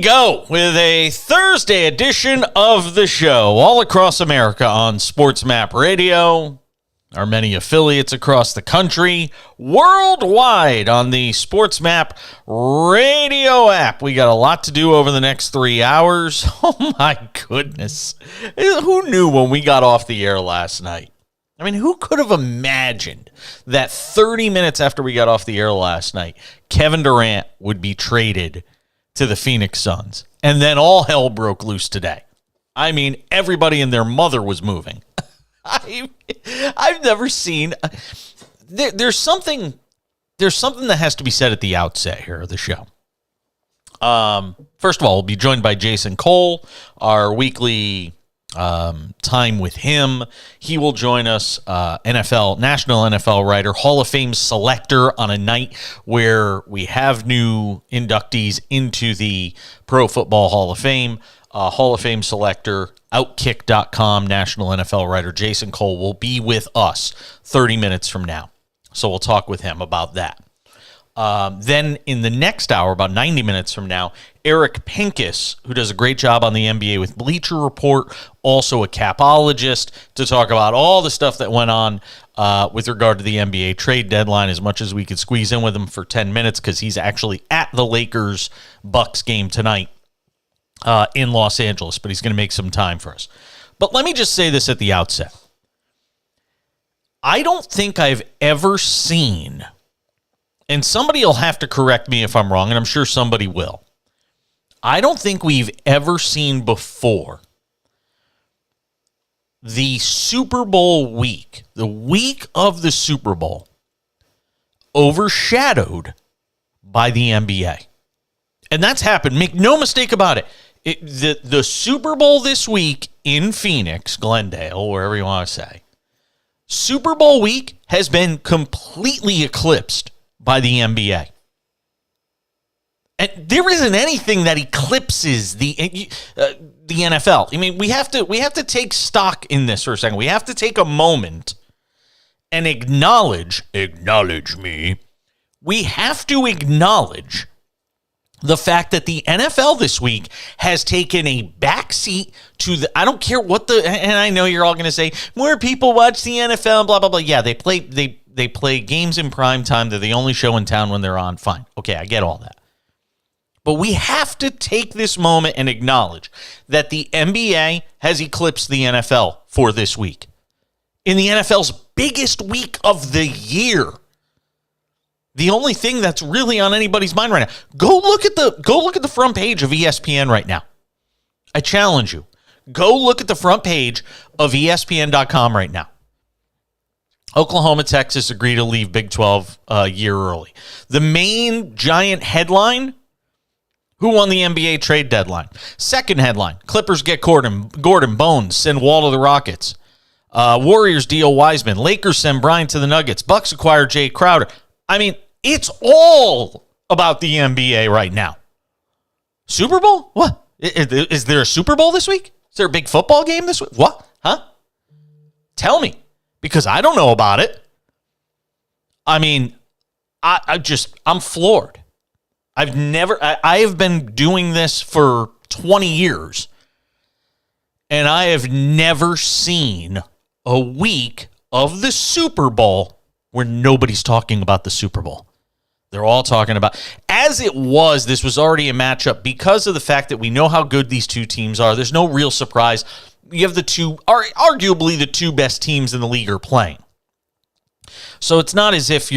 Go with a Thursday edition of the show all across America on SportsMap Radio, our many affiliates across the country, worldwide on the SportsMap Radio app. We got a lot to do over the next 3 hours. Oh my goodness. Who knew when we got off the air last night? I mean, who could have imagined that 30 minutes after we got off the air last night, Kevin Durant would be traded to the Phoenix Suns, and then all hell broke loose today. I mean, everybody and their mother was moving. I've never seen. There's something that has to be said at the outset here of the show. First of all, we'll be joined by Jason Cole, our weekly time with him. He will join us, national NFL writer, Hall of Fame selector on a night where we have new inductees into the Pro Football Hall of Fame. Hall of Fame selector, Outkick.com, national NFL writer Jason Cole will be with us 30 minutes from now. So we'll talk with him about that. Then in the next hour, about 90 minutes from now, Eric Pincus, who does a great job on the NBA with Bleacher Report, also a capologist, to talk about all the stuff that went on with regard to the NBA trade deadline, as much as we could squeeze in with him for 10 minutes, because he's actually at the Lakers-Bucks game tonight in Los Angeles, but he's going to make some time for us. But let me just say this at the outset. I don't think I've ever seen, and somebody will have to correct me if I'm wrong, and I'm sure somebody will. I don't think we've ever seen before the Super Bowl week, the week of the Super Bowl, overshadowed by the NBA. And that's happened. Make no mistake about it. The Super Bowl this week in Phoenix, Glendale, wherever you want to say, Super Bowl week has been completely eclipsed by the NBA. And there isn't anything that eclipses the NFL. I mean, we have to take stock in this for a second. We have to take a moment and acknowledge me. We have to acknowledge the fact that the NFL this week has taken a backseat to the, I don't care what and I know you're all going to say, more people watch the NFL, blah, blah, blah. Yeah, they play games in prime time. They're the only show in town when they're on. Fine. Okay, I get all that. But we have to take this moment and acknowledge that the NBA has eclipsed the NFL for this week. In the NFL's biggest week of the year. The only thing that's really on anybody's mind right now. Go look at the front page of ESPN right now. I challenge you. Go look at the front page of ESPN.com right now. Oklahoma, Texas agree to leave Big 12 a year early. The main giant headline: who won the NBA trade deadline? Second headline: Clippers get Gordon Bones, send Wall to the Rockets. Warriors deal Wiseman. Lakers send Bryant to the Nuggets. Bucks acquire Jay Crowder. I mean, it's all about the NBA right now. Super Bowl? What? Is there a Super Bowl this week? Is there a big football game this week? What? Huh? Tell me, because I don't know about it. I mean, I'm floored. I have been doing this for 20 years, and I have never seen a week of the Super Bowl where nobody's talking about the Super Bowl. They're all talking about, as it was, this was already a matchup because of the fact that we know how good these two teams are. There's no real surprise. You have arguably the two best teams in the league are playing. So it's not as if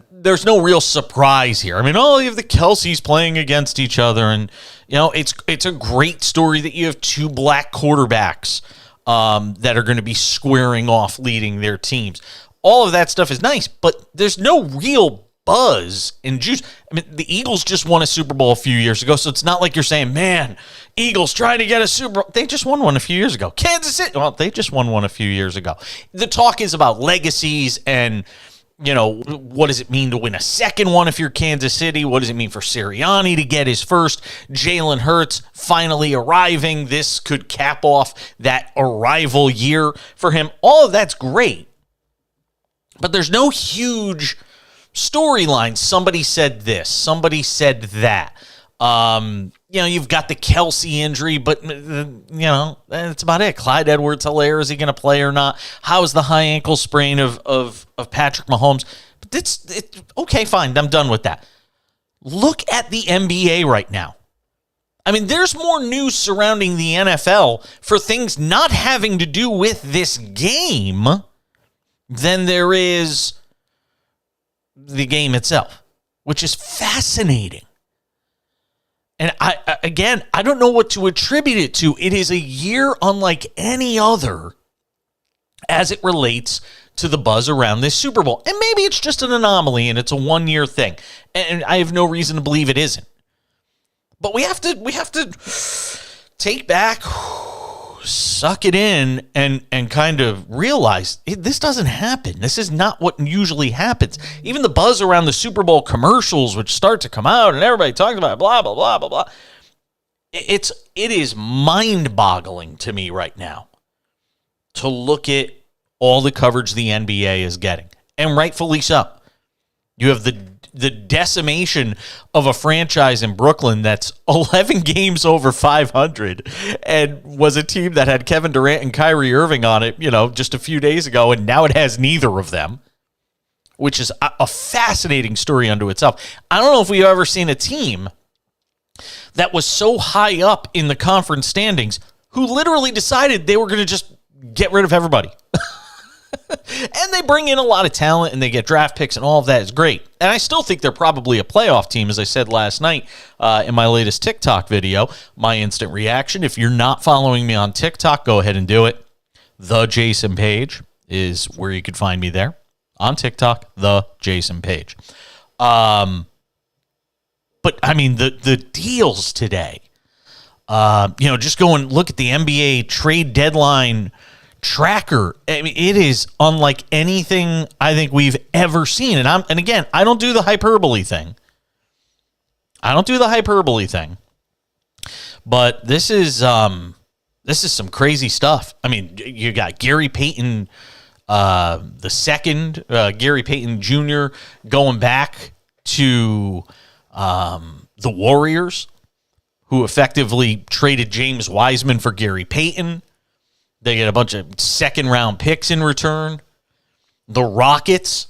there's no real surprise here. I mean, you have the Kelce's playing against each other, and it's a great story that you have two black quarterbacks that are going to be squaring off leading their teams. All of that stuff is nice, but there's no real buzz and juice. I mean, the Eagles just won a Super Bowl a few years ago, so it's not like you're saying, man, Eagles trying to get a Super Bowl. They just won one a few years ago. Kansas City, well, they just won one a few years ago. The talk is about legacies and, what does it mean to win a second one if you're Kansas City? What does it mean for Sirianni to get his first? Jalen Hurts finally arriving. This could cap off that arrival year for him. All of that's great. But there's no huge storyline. Somebody said this. Somebody said that. You've got the Kelsey injury, but, that's about it. Clyde Edwards-Helaire, is he going to play or not? How's the high ankle sprain of Patrick Mahomes? But it's okay, fine. I'm done with that. Look at the NBA right now. I mean, there's more news surrounding the NFL for things not having to do with this game than there is the game itself, which is fascinating. And I don't know what to attribute it to. It is a year unlike any other as it relates to the buzz around this Super Bowl. And maybe it's just an anomaly and it's a one-year thing. And I have no reason to believe it isn't. But we have to take back, suck it in, and kind of realize this doesn't happen. This is not what usually happens. Even the buzz around the Super Bowl commercials, which start to come out, and everybody talks about it, blah, blah, blah, blah, blah. It is mind-boggling to me right now to look at all the coverage the NBA is getting, and rightfully so. You have the decimation of a franchise in Brooklyn that's 11 games over 500 and was a team that had Kevin Durant and Kyrie Irving on it, just a few days ago, and now it has neither of them, which is a fascinating story unto itself. I don't know if we've ever seen a team that was so high up in the conference standings who literally decided they were going to just get rid of everybody. And they bring in a lot of talent and they get draft picks and all of that is great. And I still think they're probably a playoff team, as I said last night in my latest TikTok video, my instant reaction. If you're not following me on TikTok, go ahead and do it. The Jason Page is where you could find me there on TikTok, The Jason Page. But I mean, the deals today, just go and look at the NBA trade deadline tracker. I mean, it is unlike anything I think we've ever seen. And again, I don't do the hyperbole thing. But this is some crazy stuff. I mean, you got Gary Payton the second, Gary Payton Jr. going back to the Warriors, who effectively traded James Wiseman for Gary Payton. They get a bunch of second-round picks in return. The Rockets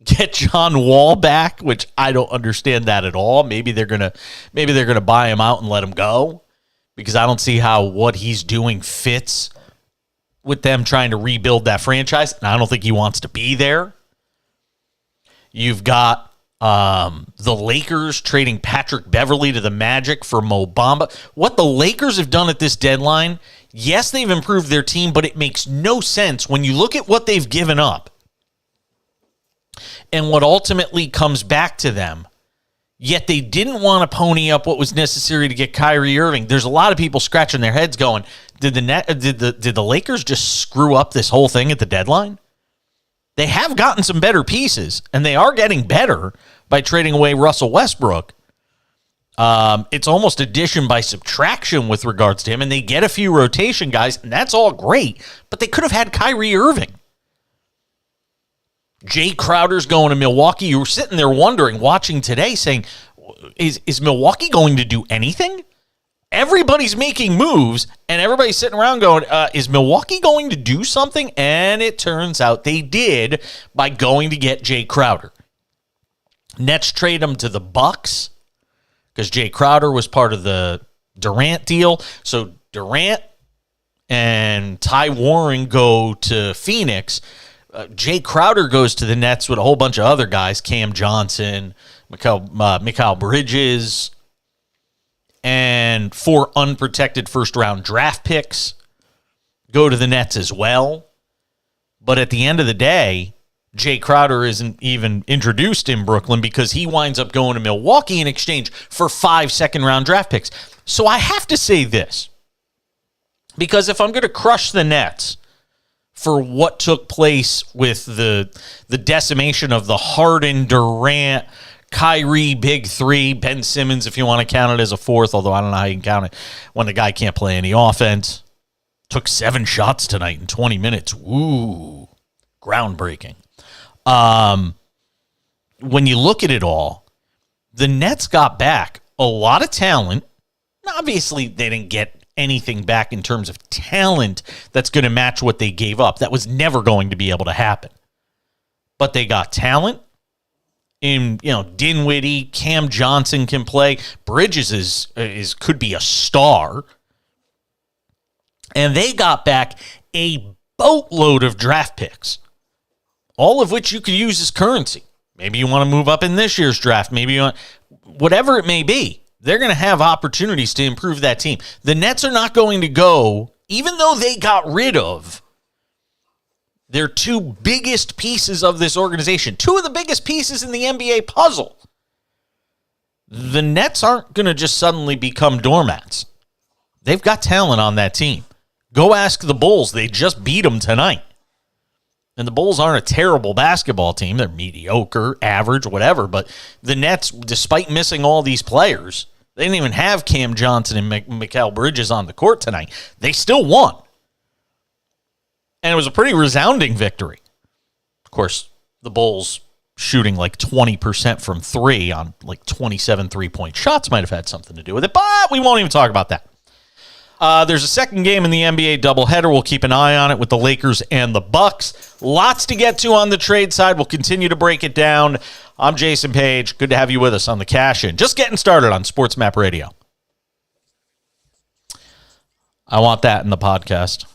get John Wall back, which I don't understand that at all. Maybe they're gonna buy him out and let him go, because I don't see how what he's doing fits with them trying to rebuild that franchise, and I don't think he wants to be there. You've got the Lakers trading Patrick Beverley to the Magic for Mo Bamba. What the Lakers have done at this deadline, yes, they've improved their team, but it makes no sense when you look at what they've given up and what ultimately comes back to them. Yet they didn't want to pony up what was necessary to get Kyrie Irving. There's a lot of people scratching their heads going, did the Lakers just screw up this whole thing at the deadline? They have gotten some better pieces, and they are getting better by trading away Russell Westbrook. It's almost addition by subtraction with regards to him, and they get a few rotation guys, and that's all great, but they could have had Kyrie Irving. Jay Crowder's going to Milwaukee. You were sitting there wondering, watching today, saying, is Milwaukee going to do anything? Everybody's making moves, and everybody's sitting around going, is Milwaukee going to do something? And it turns out they did by going to get Jay Crowder. Nets trade him to the Bucks because Jay Crowder was part of the Durant deal. So Durant and Ty Warren go to Phoenix. Jay Crowder goes to the Nets with a whole bunch of other guys, Cam Johnson, Mikal Bridges, and 4 unprotected first-round draft picks go to the Nets as well. But at the end of the day, Jay Crowder isn't even introduced in Brooklyn because he winds up going to Milwaukee in exchange for 5 second-round draft picks. So I have to say this, because if I'm going to crush the Nets for what took place with the decimation of the Harden, Durant, Kyrie, big three, Ben Simmons, if you want to count it as a fourth, although I don't know how you can count it when the guy can't play any offense. Took 7 shots tonight in 20 minutes. Ooh, groundbreaking. When you look at it all, the Nets got back a lot of talent. Obviously, they didn't get anything back in terms of talent that's going to match what they gave up. That was never going to be able to happen. But they got talent. In Dinwiddie, Cam Johnson can play. Bridges could be a star. And they got back a boatload of draft picks, all of which you could use as currency. Maybe you want to move up in this year's draft. Maybe you want, whatever it may be, they're going to have opportunities to improve that team. The Nets are not going to go, even though they got rid of their two biggest pieces of this organization, two of the biggest pieces in the NBA puzzle. The Nets aren't going to just suddenly become doormats. They've got talent on that team. Go ask the Bulls. They just beat them tonight. And the Bulls aren't a terrible basketball team. They're mediocre, average, whatever. But the Nets, despite missing all these players, they didn't even have Cam Johnson and Mikal Bridges on the court tonight. They still won. And it was a pretty resounding victory. Of course, the Bulls shooting like 20% from three on like 27 three-point shots might have had something to do with it, but we won't even talk about that. There's a second game in the NBA doubleheader. We'll keep an eye on it with the Lakers and the Bucks. Lots to get to on the trade side. We'll continue to break it down. I'm Jason Page. Good to have you with us on the Cash In. Just getting started on SportsMap Radio. I want that in the podcast.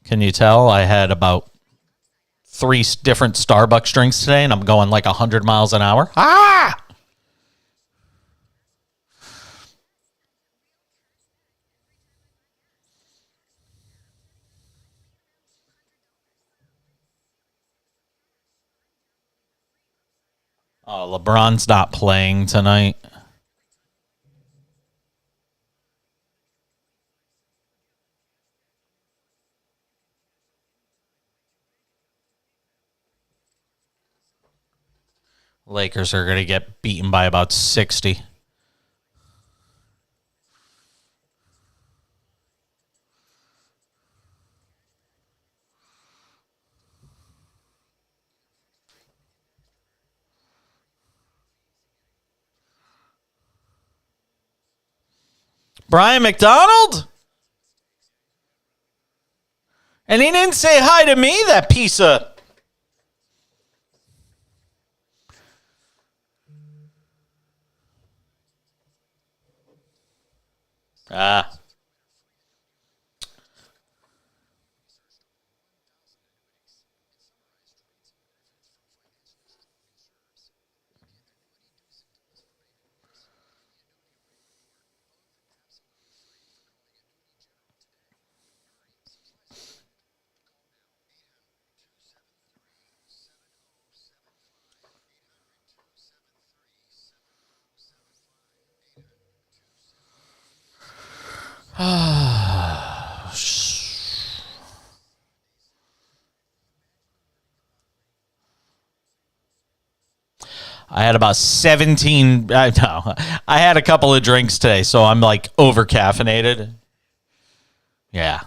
Can you tell I had about 3 different Starbucks drinks today and I'm going like 100 miles an hour? LeBron's not playing tonight. Lakers are going to get beaten by about 60. Brian McDonald? And he didn't say hi to me, that piece of... I had about 17. I had a couple of drinks today, so I'm like over caffeinated. Yeah.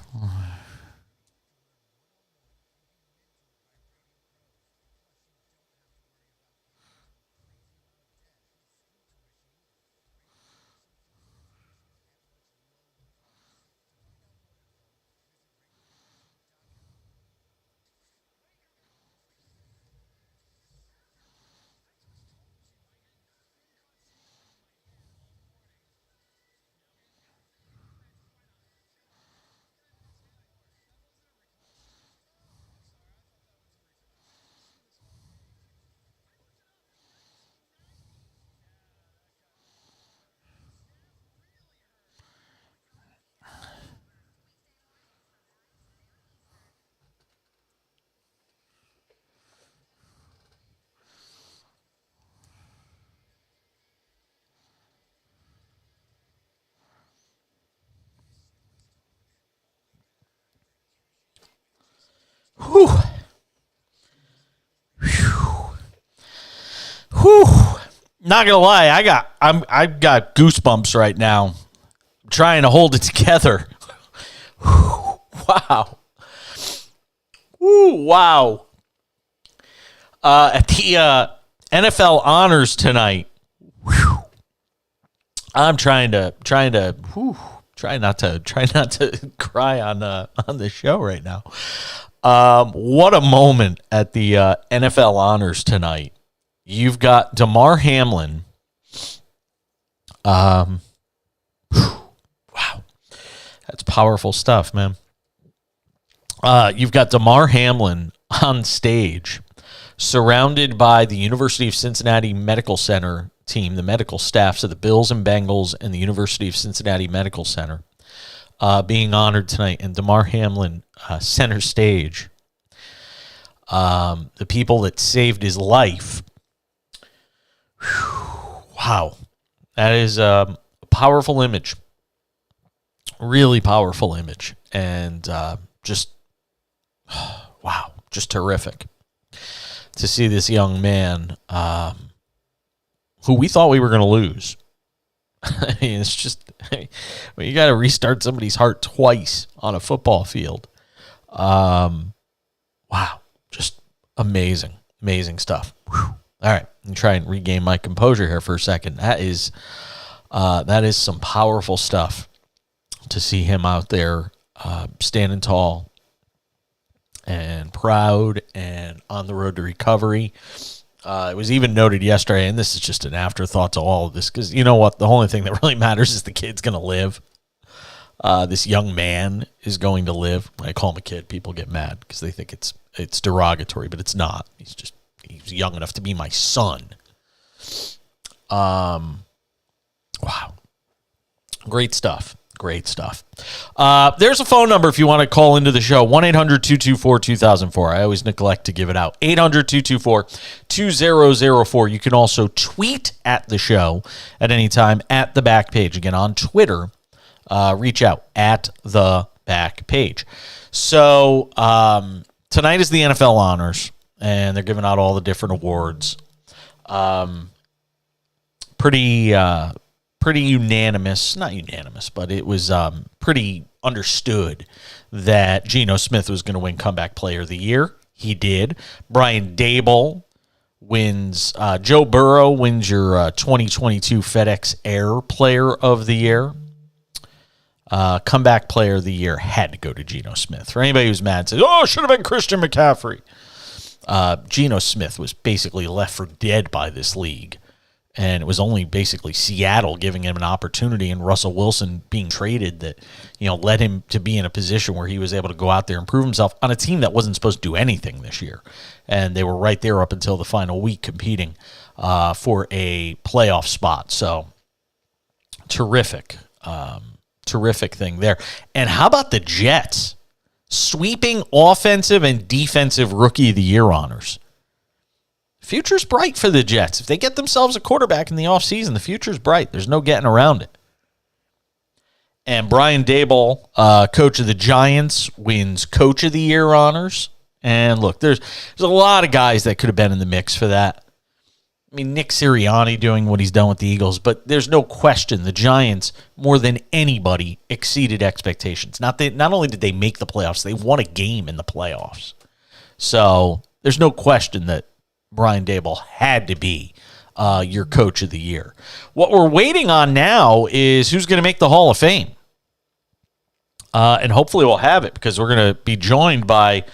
Whew. Not gonna lie, I've got goosebumps right now. I'm trying to hold it together. Wow. Woo, wow. At the NFL honors tonight, whew, I'm trying not to cry on the show right now. What a moment at the NFL honors tonight. You've got Damar Hamlin. Wow, that's powerful stuff, man. You've got Damar Hamlin on stage, surrounded by the University of Cincinnati Medical Center team, the medical staffs of the Bills and Bengals and the University of Cincinnati Medical Center, being honored tonight, and Damar Hamlin center stage. The people that saved his life. Whew, wow. That is a powerful image. Really powerful image. And just, wow, just terrific to see this young man who we thought we were going to lose. I mean, it's just, you got to restart somebody's heart twice on a football field. Wow, just amazing stuff. Whew. All right, I'm trying to regain my composure here for a second. That is some powerful stuff to see him out there standing tall and proud and on the road to recovery. It was even noted yesterday, and this is just an afterthought to all of this, because you know what? The only thing that really matters is the kid's going to live. This young man is going to live. When I call him a kid, people get mad because they think it's derogatory, but it's not. He's young enough to be my son. Wow. Great stuff. There's a phone number if you want to call into the show, 1-800-224-2004. I always neglect to give it out. 800-224-2004. You can also tweet at the show at any time at the back page. Again, on Twitter, reach out at the back page. So tonight is the NFL honors, and they're giving out all the different awards. Pretty unanimous, not unanimous, but it was pretty understood that Geno Smith was going to win Comeback Player of the Year. He did. Brian Daboll wins. Joe Burrow wins your 2022 FedEx Air Player of the Year. Comeback Player of the Year had to go to Geno Smith. For anybody who's mad, says, "Oh, it should have been Christian McCaffrey." Geno Smith was basically left for dead by this league. And it was only basically Seattle giving him an opportunity and Russell Wilson being traded that, led him to be in a position where he was able to go out there and prove himself on a team that wasn't supposed to do anything this year. And they were right there up until the final week competing for a playoff spot. So terrific thing there. And how about the Jets sweeping offensive and defensive Rookie of the Year honors? Future's bright for the Jets. If they get themselves a quarterback in the offseason, the future's bright. There's no getting around it. And Brian Daboll, coach of the Giants, wins Coach of the Year honors. And look, there's a lot of guys that could have been in the mix for that. I mean, Nick Sirianni doing what he's done with the Eagles, but there's no question the Giants, more than anybody, exceeded expectations. Not only did they make the playoffs, they won a game in the playoffs. So there's no question that Brian Daboll had to be your Coach of the Year. What we're waiting on now is who's going to make the Hall of Fame. And hopefully we'll have it, because we're going to be joined by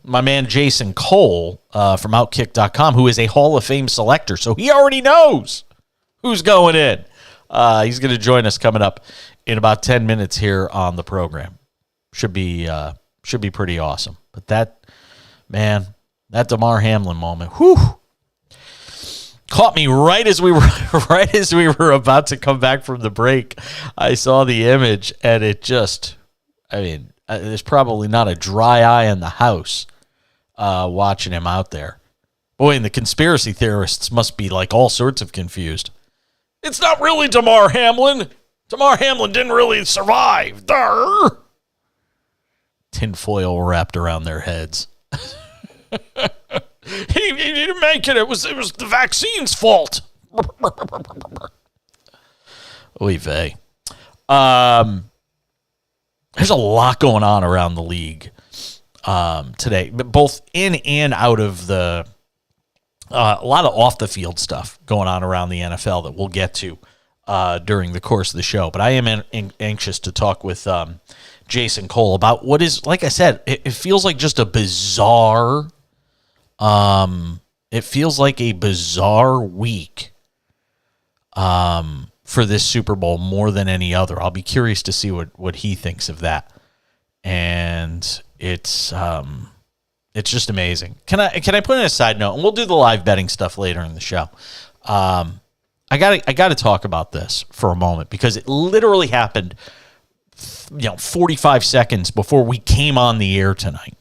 my man Jason Cole from Outkick.com, who is a Hall of Fame selector. So he already knows who's going in. He's going to join us coming up in about 10 minutes here on the program. Should be pretty awesome. But that Damar Hamlin moment, caught me right as we were about to come back from the break. I saw the image, and it just, there's probably not a dry eye in the house watching him out there. Boy, and the conspiracy theorists must be like all sorts of confused. It's not really Damar Hamlin. Damar Hamlin didn't really survive. Durr. Tinfoil wrapped around their heads. He didn't make it. It was the vaccine's fault. Oy vey. There's a lot going on around the league. today, but both in and out of the a lot of off the field stuff going on around the NFL that we'll get to during the course of the show. But I am anxious to talk with Jason Cole about what is, like I said, it feels like just a bizarre. It feels like a bizarre week for this Super Bowl more than any other. I'll be curious to see what he thinks of that. And it's just amazing. Can I put in a side note, and we'll do the live betting stuff later in the show. I got to talk about this for a moment because it literally happened 45 seconds before we came on the air tonight.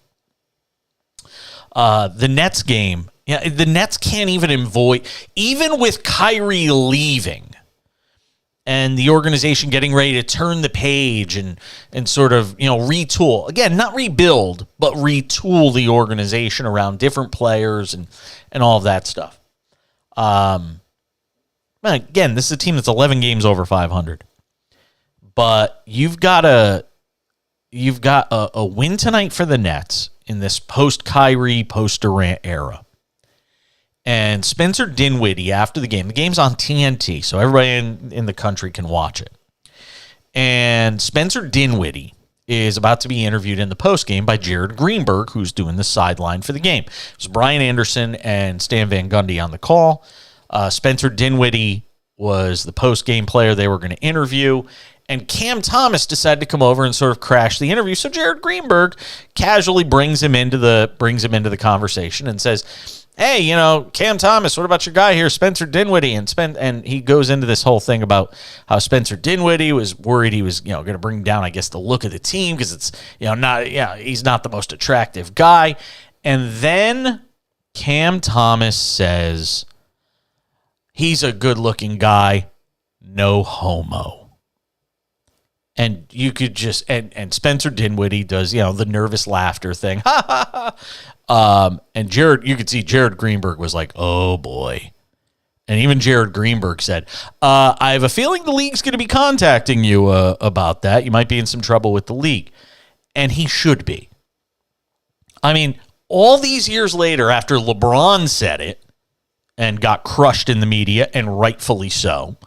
The Nets game, the Nets can't even avoid, even with Kyrie leaving and the organization getting ready to turn the page and sort of, retool. Again, not rebuild, but retool the organization around different players and all of that stuff. Again, this is a team that's 11 games over 500. But you've got a win tonight for the Nets in this post-Kyrie, post-Durant era. And Spencer Dinwiddie, after the game's on TNT, so everybody in the country can watch it. And Spencer Dinwiddie is about to be interviewed in the postgame by Jared Greenberg, who's doing the sideline for the game. It was Brian Anderson and Stan Van Gundy on the call. Spencer Dinwiddie was the postgame player they were going to interview. And Cam Thomas decided to come over and sort of crash the interview. So Jared Greenberg casually brings him into the conversation and says, "Hey, Cam Thomas, what about your guy here, Spencer Dinwiddie?" And he goes into this whole thing about how Spencer Dinwiddie was worried he was, going to bring down, I guess, the look of the team because it's, he's not the most attractive guy. And then Cam Thomas says, "He's a good-looking guy, no homo." And you could just, and Spencer Dinwiddie does, the nervous laughter thing. And you could see Jared Greenberg was like, "Oh boy." And even Jared Greenberg said, "I have a feeling the league's going to be contacting you about that. You might be in some trouble with the league." And he should be. I mean, all these years later, after LeBron said it and got crushed in the media, and rightfully so,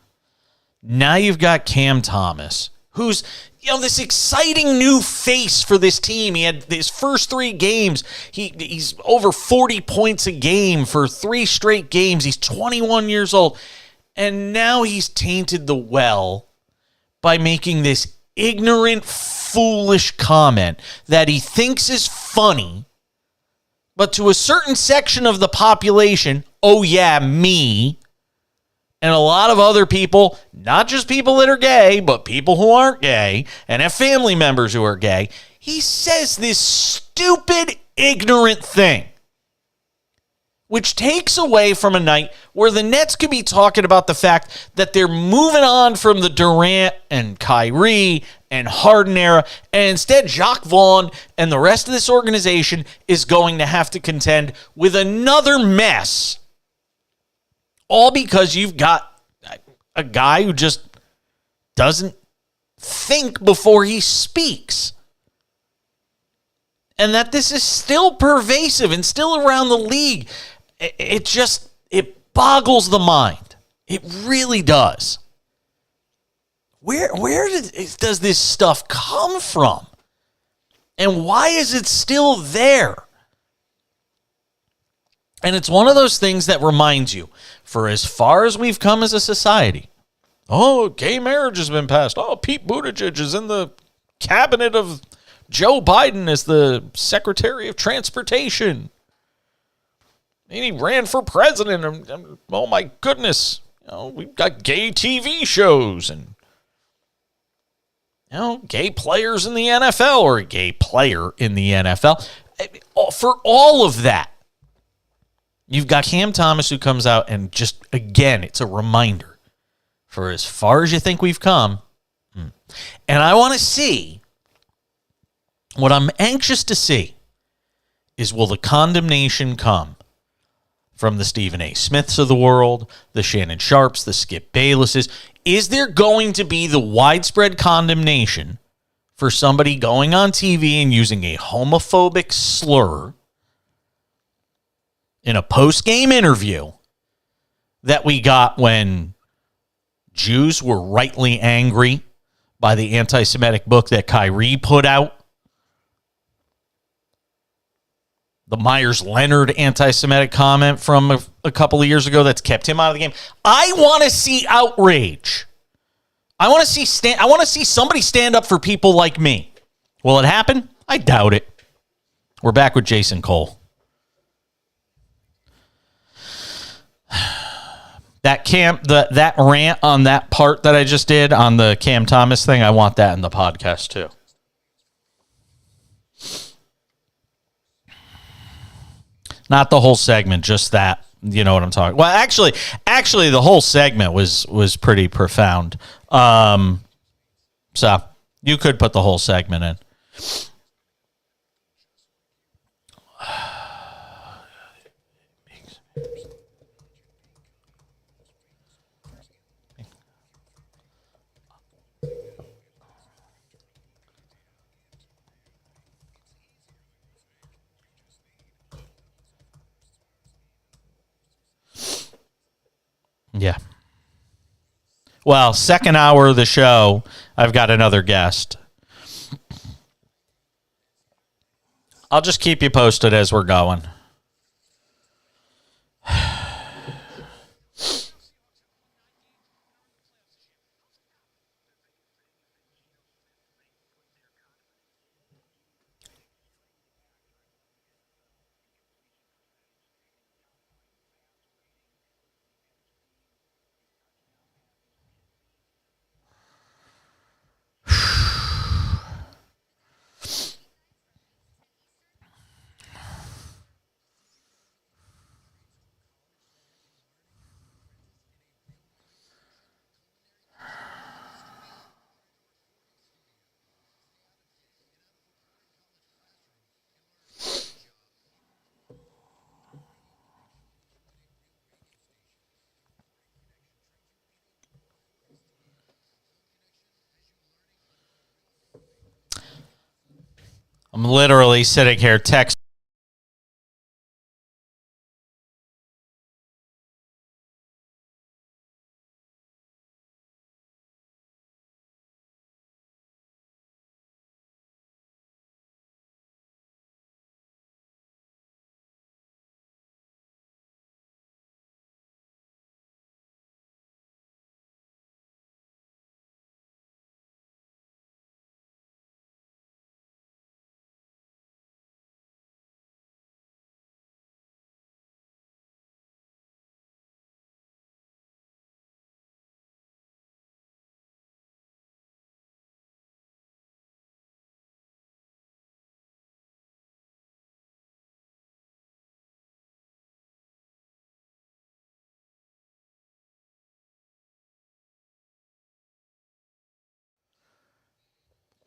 now you've got Cam Thomas, who's, this exciting new face for this team. He had his first 3 games. He's over 40 points a game for 3 straight games. He's 21 years old. And now he's tainted the well by making this ignorant, foolish comment that he thinks is funny, but to a certain section of the population, oh yeah, me, and a lot of other people, not just people that are gay, but people who aren't gay and have family members who are gay, he says this stupid, ignorant thing, which takes away from a night where the Nets could be talking about the fact that they're moving on from the Durant and Kyrie and Harden era, and instead Jacques Vaughn and the rest of this organization is going to have to contend with another mess. All because you've got a guy who just doesn't think before he speaks. And that this is still pervasive and still around the league. It boggles the mind. It really does. Where does this stuff come from? And why is it still there? And it's one of those things that reminds you, for as far as we've come as a society, gay marriage has been passed. Pete Buttigieg is in the cabinet of Joe Biden as the Secretary of Transportation. And he ran for president. And oh, my goodness. We've got gay TV shows and, gay players in the NFL or a gay player in the NFL. For all of that, you've got Cam Thomas who comes out and just, again, it's a reminder for as far as you think we've come. And I want to see, what I'm anxious to see is, will the condemnation come from the Stephen A. Smiths of the world, the Shannon Sharps, the Skip Baylesses? Is there going to be the widespread condemnation for somebody going on TV and using a homophobic slur in a post-game interview that we got when Jews were rightly angry by the anti-Semitic book that Kyrie put out. The Myers-Leonard anti-Semitic comment from a couple of years ago that's kept him out of the game. I want to see outrage. I want to see somebody stand up for people like me. Will it happen? I doubt it. We're back with Jason Cole. That rant on that part that I just did on the Cam Thomas thing, I want that in the podcast too. Not the whole segment, just that. You know what I'm talking. Well, actually, the whole segment was pretty profound. So you could put the whole segment in. Yeah. Well, second hour of the show, I've got another guest. I'll just keep you posted as we're going. I'm literally sitting here texting.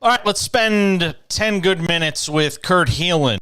All right, let's spend 10 good minutes with Kurt Heelan.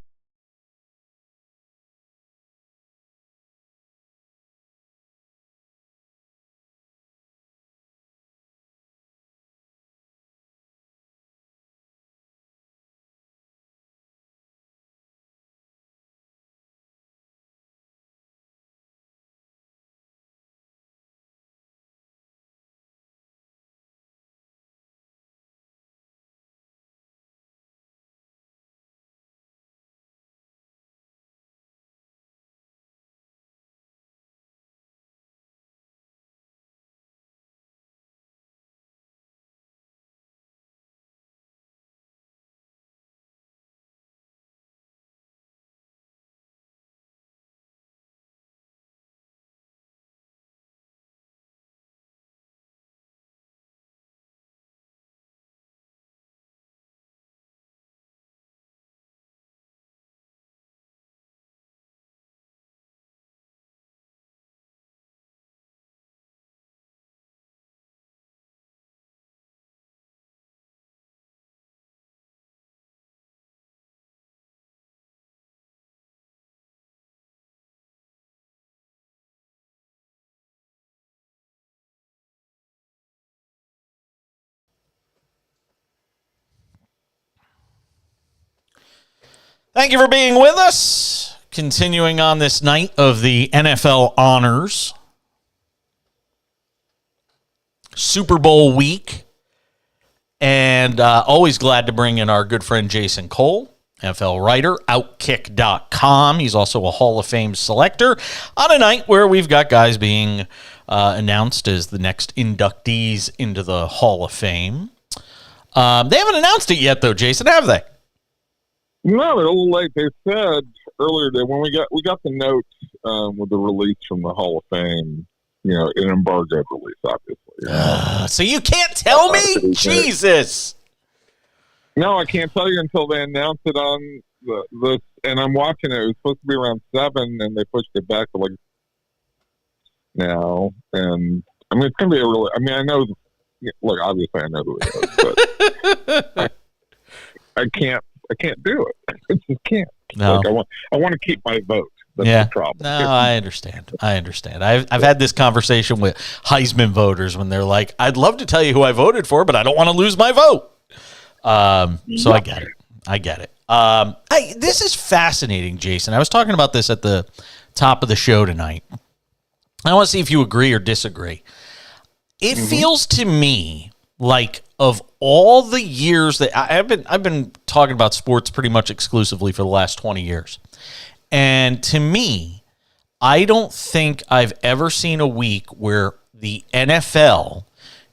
Thank you for being with us. Continuing on this night of the NFL honors. Super Bowl week. And always glad to bring in our good friend Jason Cole, NFL writer, Outkick.com. He's also a Hall of Fame selector on a night where we've got guys being announced as the next inductees into the Hall of Fame. They haven't announced it yet, though, Jason, have they? No, they're a little late. They said earlier that when we got the note with the release from the Hall of Fame, an embargoed release, obviously. So you can't tell me? Jesus. No, I can't tell you until they announce it on the and I'm watching it. It was supposed to be around 7, and they pushed it back to now. And I mean, it's going to be I know. Look, obviously, I know who it is, but I can't do it. I just can't. No. I want to keep my vote. That's the problem. No, I understand. I've had this conversation with Heisman voters when they're like, "I'd love to tell you who I voted for, but I don't want to lose my vote." So I get it. This is fascinating, Jason. I was talking about this at the top of the show tonight. I want to see if you agree or disagree. It feels to me like of all the years that I've been talking about sports pretty much exclusively for the last 20 years. And to me, I don't think I've ever seen a week where the NFL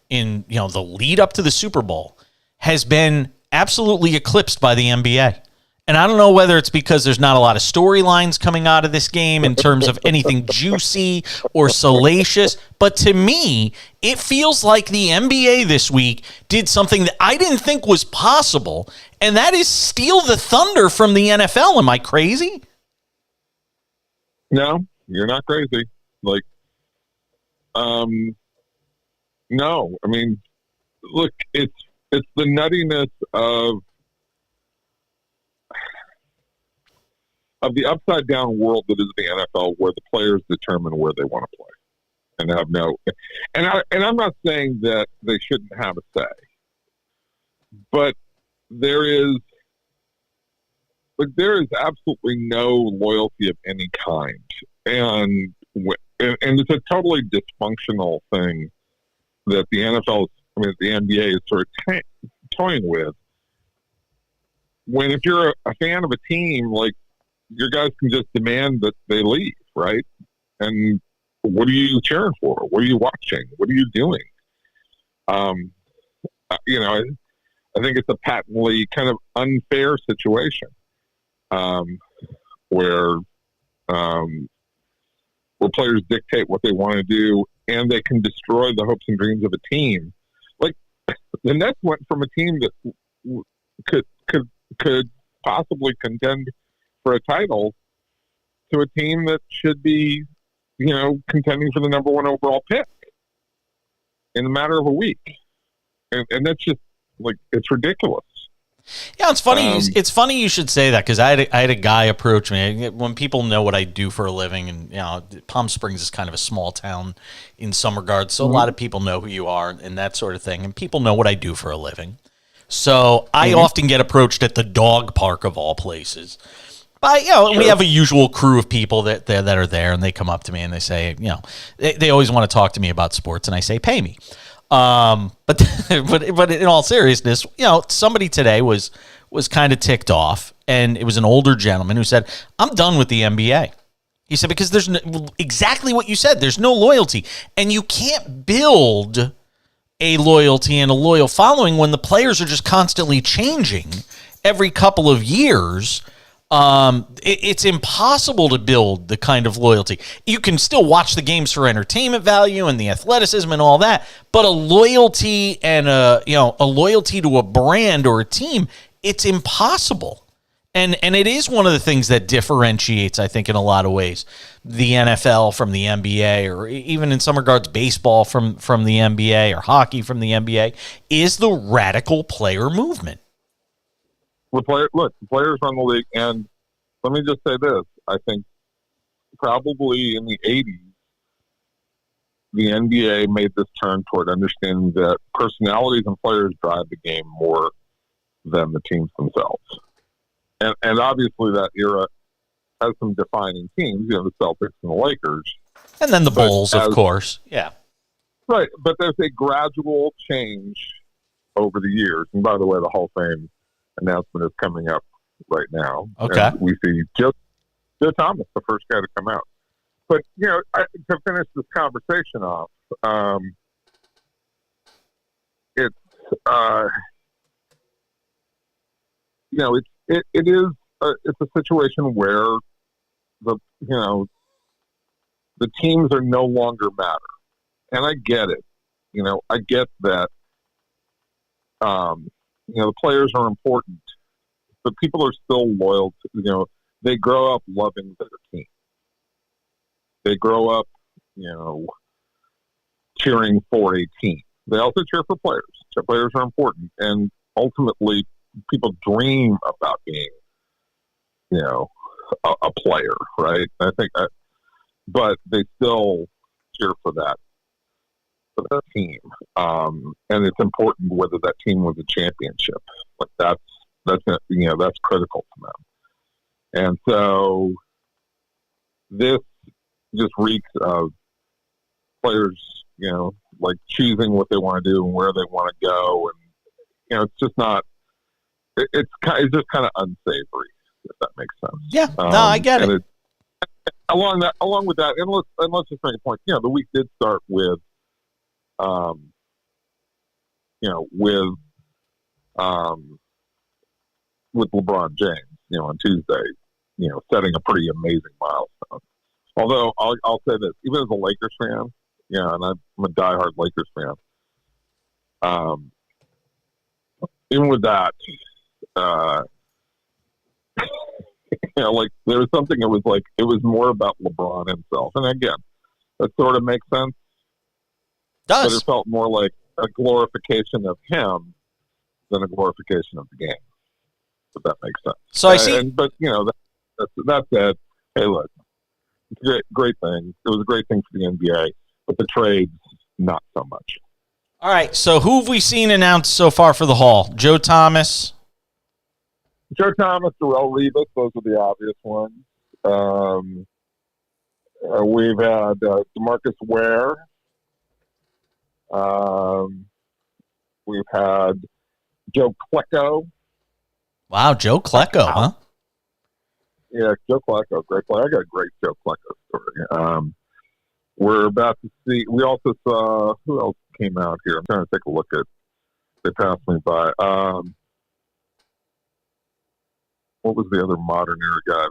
in, the lead up to the Super Bowl has been absolutely eclipsed by the NBA. And I don't know whether it's because there's not a lot of storylines coming out of this game in terms of anything juicy or salacious. But to me, it feels like the NBA this week did something that I didn't think was possible, and that is steal the thunder from the NFL. Am I crazy? No, you're not crazy. No. I mean, look, it's the nuttiness of the upside down world that is the NFL, where the players determine where they want to play and have and I'm not saying that they shouldn't have a say, but there is absolutely no loyalty of any kind. And it's a totally dysfunctional thing that the the NBA is sort of toying with. When if you're a fan of a team, your guys can just demand that they leave, right? And what are you cheering for? What are you watching? What are you doing? I think it's a patently kind of unfair situation where players dictate what they want to do, and they can destroy the hopes and dreams of a team. Like the Nets went from a team that could possibly contend for a title to a team that should be, contending for the number 1 overall pick in a matter of a week. And that's just it's ridiculous. Yeah, it's funny. It's funny you should say that, because I had a guy approach me. When people know what I do for a living, and Palm Springs is kind of a small town in some regards, so a lot of people know who you are and that sort of thing, and people know what I do for a living. So I often get approached at the dog park of all places. But, we have a usual crew of people that are there, and they come up to me and they say, they always want to talk to me about sports, and I say, pay me. But in all seriousness, somebody today was kind of ticked off, and it was an older gentleman who said, I'm done with the NBA. He said, because there's exactly what you said. There's no loyalty, and you can't build a loyalty and a loyal following when the players are just constantly changing every couple of years. It's impossible to build the kind of loyalty. You can still watch the games for entertainment value and the athleticism and all that, but a loyalty and a loyalty to a brand or a team, it's impossible. And it is one of the things that differentiates, I think, in a lot of ways, the NFL from the NBA, or even in some regards, baseball from the NBA, or hockey from the NBA, is the radical player movement. The players run the league, and let me just say this. I think probably in the 80s, the NBA made this turn toward understanding that personalities and players drive the game more than the teams themselves. and obviously that era has some defining teams, the Celtics and the Lakers. And then the Bulls, of course. Yeah. Right, but there's a gradual change over the years. And by the way, the Hall of Fame announcement is coming up right now. Okay. And we see Joe Thomas, the first guy to come out. But, to finish this conversation off, it's a situation where the teams are no longer matter. And I get it. I get that, the players are important, but people are still loyal to, they grow up loving their team. They grow up, cheering for a team. They also cheer for players. So players are important. And ultimately, people dream about being, a player, right? I think, but they still cheer for that team. And it's important whether that team wins a championship. Like that's critical to them. And so this just reeks of players, like choosing what they want to do and where they want to go. And, it's just not, it's just kind of unsavory, if that makes sense. Yeah, no, I get it. Along with that, and let's just make a point. The week did start with, with LeBron James, on Tuesday, setting a pretty amazing milestone. Although I'll say this, even as a Lakers fan, and I'm a diehard Lakers fan. Even with that, like there was something. It was more about LeBron himself, and again, that sort of makes sense. But it felt more like a glorification of him than a glorification of the game. If that makes sense. So I see. But that said, hey, look, it's a great thing. It was a great thing for the NBA, but the trades, not so much. All right. So who have we seen announced so far for the Hall? Joe Thomas. Darrell Revis, those are the obvious ones. We've had DeMarcus Ware. We've had Joe Klecko. Wow, Joe Klecko, huh? Yeah, Joe Klecko, great player. I got a great Joe Klecko story. We're about to see. We also saw who else came out here. I'm trying to take a look at. They passed me by. What was the other modern era guy?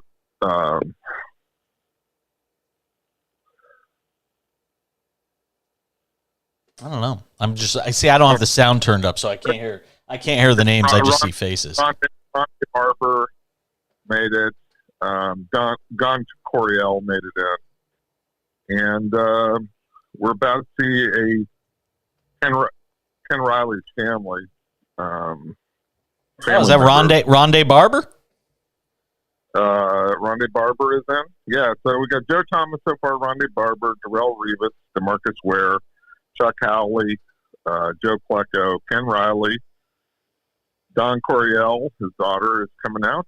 I don't know. I don't have the sound turned up, so I can't hear the names. I just see faces. Ron Barber made it. Don Coryell made it in. And we're about to see a Ken Riley's family. Is that Rondé Barber? Rondé Barber is in. Yeah, so we got Joe Thomas so far, Rondé Barber, Darrell Revis, DeMarcus Ware, Chuck Howley, Joe Klecko, Ken Riley, Don Coryell, his daughter is coming out.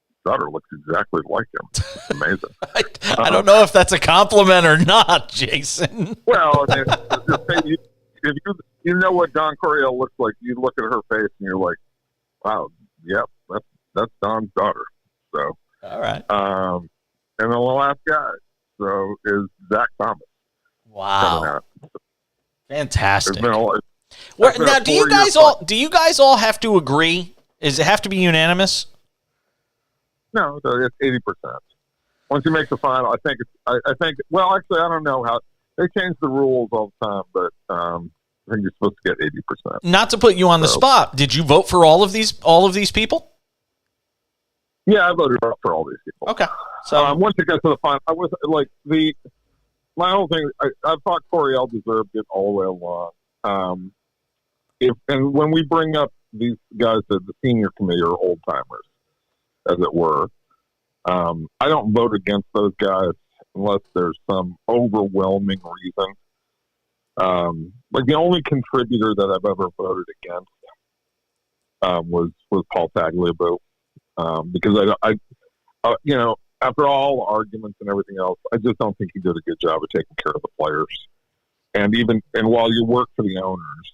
His daughter looks exactly like him. It's amazing. I don't know if that's a compliment or not, Jason. Well, I mean, if you know what Don Coryell looks like, you look at her face and you're like, wow, yep, that's Don's daughter. So, all right. And then the last guy is Zach Thomas. Wow. Fantastic. Now, do you guys all have to agree? Does it have to be unanimous? No, it's 80%. Once you make the final, I think. Well, actually, I don't know how they change the rules all the time, but I think you're supposed to get 80%. Not to put you on the spot, did you vote for all of these people? Yeah, I voted for all these people. Okay. So once it got to the final, I was like my whole thing. I thought Coryell deserved it all the way along. And when we bring up these guys that the senior committee are old timers, as it were, I don't vote against those guys unless there's some overwhelming reason. Like the only contributor that I've ever voted against was Paul Tagliabue. because after all arguments and everything else, I just don't think he did a good job of taking care of the players. And while you work for the owners,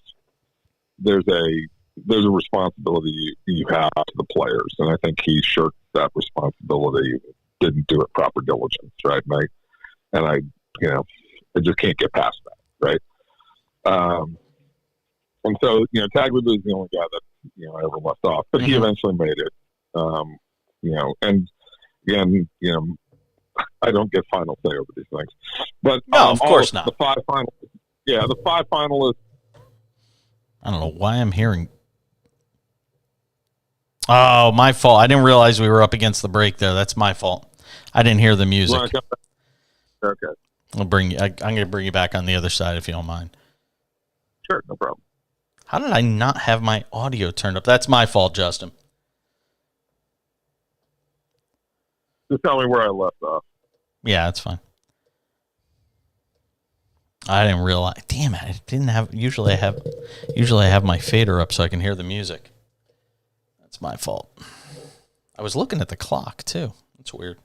there's a responsibility you have to the players, and I think he shirked that responsibility, didn't do it proper diligence, right? And I just can't get past that, right? And so, Tagliabue is the only guy that I ever left off, but he eventually made it. And again, I don't get final say over these things, but no, of course not. The five finalists. I don't know why I'm hearing. Oh, my fault. I didn't realize we were up against the break there. That's my fault. I didn't hear the music. Okay. I'm going to bring you back on the other side if you don't mind. Sure, no problem. How did I not have my audio turned up? That's my fault, Justin. Just tell me where I left off. Yeah, that's fine. I didn't realize. Damn it! I didn't have. Usually I have my fader up so I can hear the music. That's my fault. I was looking at the clock too. That's weird.